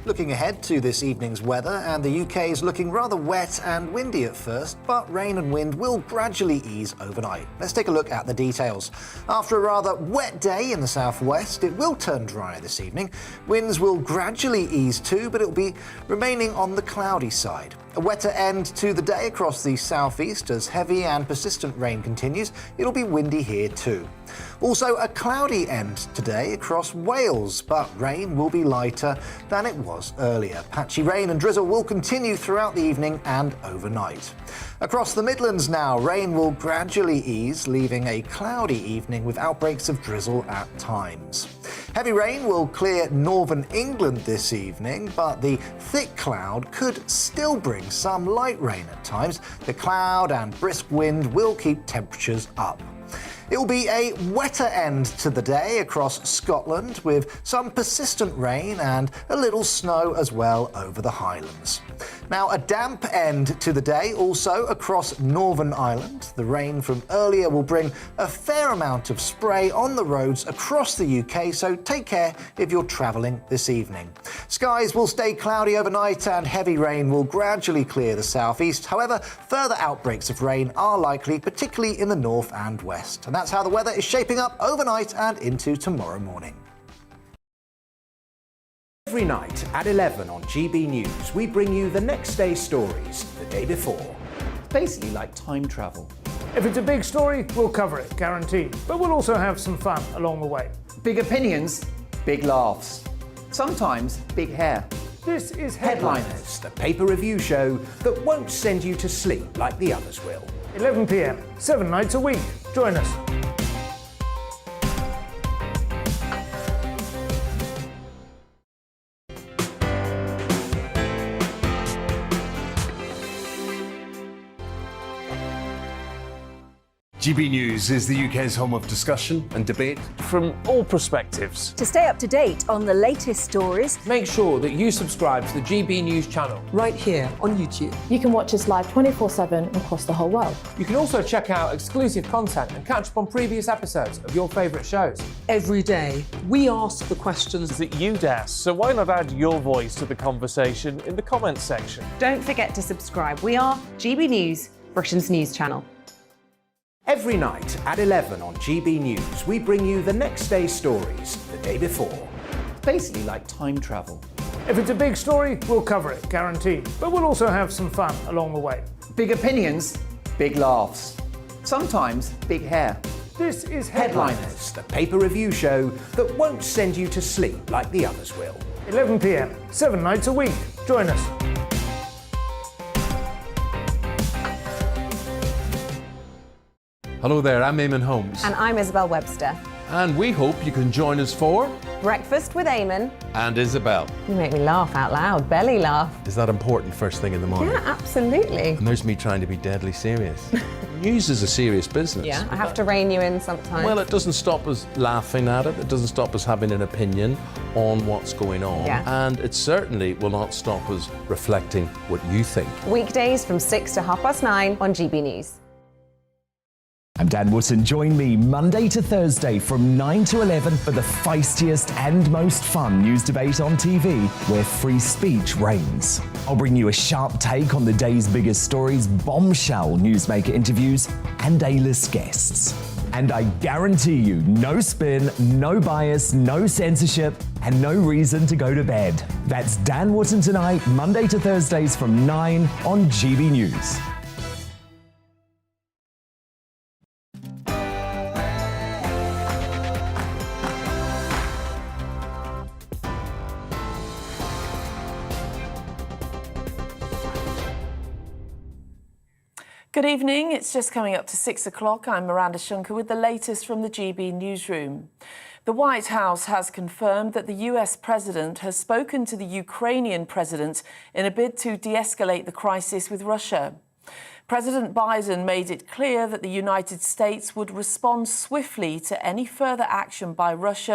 Looking ahead to this evening's weather, and the UK is looking rather wet and windy at first, but rain and wind will gradually ease overnight. Let's take a look at the details. After a rather wet day in the southwest, it will turn drier this evening. Winds will gradually ease too, but it will be remaining on the cloudy side. A wetter end to the day across the southeast as heavy and persistent rain continues. It'll be windy here too. Also a cloudy end today across Wales, but rain will be lighter than it was earlier. Patchy rain and drizzle will continue throughout the evening and overnight. Across the Midlands now, rain will gradually ease, leaving a cloudy evening with outbreaks of drizzle at times. Heavy rain will clear northern England this evening, but the thick cloud could still bring some light rain at times. The cloud and brisk wind will keep temperatures up. It will be a wetter end to the day across Scotland with some persistent rain and a little snow as well over the Highlands. Now a damp end to the day also across Northern Ireland. The rain from earlier will bring a fair amount of spray on the roads across the UK, so take care if you're travelling this evening. Skies will stay cloudy overnight and heavy rain will gradually clear the southeast. However, further outbreaks of rain are likely, particularly in the north and west. And that's how the weather is shaping up overnight and into tomorrow morning. Every night at 11 on GB News, we bring you the next day's stories the day before. Basically like time travel. If it's a big story, we'll cover it, guaranteed. But we'll also have some fun along the way. Big opinions, big laughs. Sometimes big hair. This is Headliners, the paper review show that won't send you to sleep like the others will. 11 p.m, 7 nights a week. Join us. GB News is the UK's home of discussion and debate. From all perspectives. To stay up to date on the latest stories, Make sure that you subscribe to the GB News channel. Right here on YouTube. You can watch us live 24/7 across the whole world. You can also check out exclusive content and catch up on previous episodes of your favourite shows. Every day, we ask the questions that you'd ask, so why not add your voice to the conversation in the comments section? Don't forget to subscribe. We are GB News, Britain's news channel. Every night at 11 on GB News, we bring you the next day's stories the day before. Basically like time travel. If it's a big story, we'll cover it, guaranteed. But we'll also have some fun along the way. Big opinions, big laughs. Sometimes big hair. This is Headliners, the paper review show that won't send you to sleep like the others will. 11 p.m, 7 nights a week. Join us. Hello there, I'm Eamon Holmes. And I'm Isabel Webster. And we hope you can join us for Breakfast with Eamon. And Isabel. You make me laugh out loud, belly laugh. Is that important first thing in the morning? Yeah, absolutely. And there's me trying to be deadly serious. News is a serious business. Yeah, I have to rein you in sometimes. Well, it doesn't stop us laughing at it. It doesn't stop us having an opinion on what's going on. Yeah. And it certainly will not stop us reflecting what you think. Weekdays from 6 to 9:30 on GB News. I'm Dan Wootton. Join me Monday to Thursday from 9 to 11 for the feistiest and most fun news debate on TV, where free speech reigns. I'll bring you a sharp take on the day's biggest stories, bombshell newsmaker interviews, and A-list guests. And I guarantee you, no spin, no bias, no censorship, and no reason to go to bed. That's Dan Wootton Tonight, Monday to Thursdays from 9 on GB News. Good evening. It's just coming up to 6 o'clock. I'm Miranda Shunker with the latest from the GB newsroom. The White House has confirmed that the US president has spoken to the Ukrainian president in a bid to de-escalate the crisis with Russia. President Biden made it clear that the United States would respond swiftly to any further action by Russia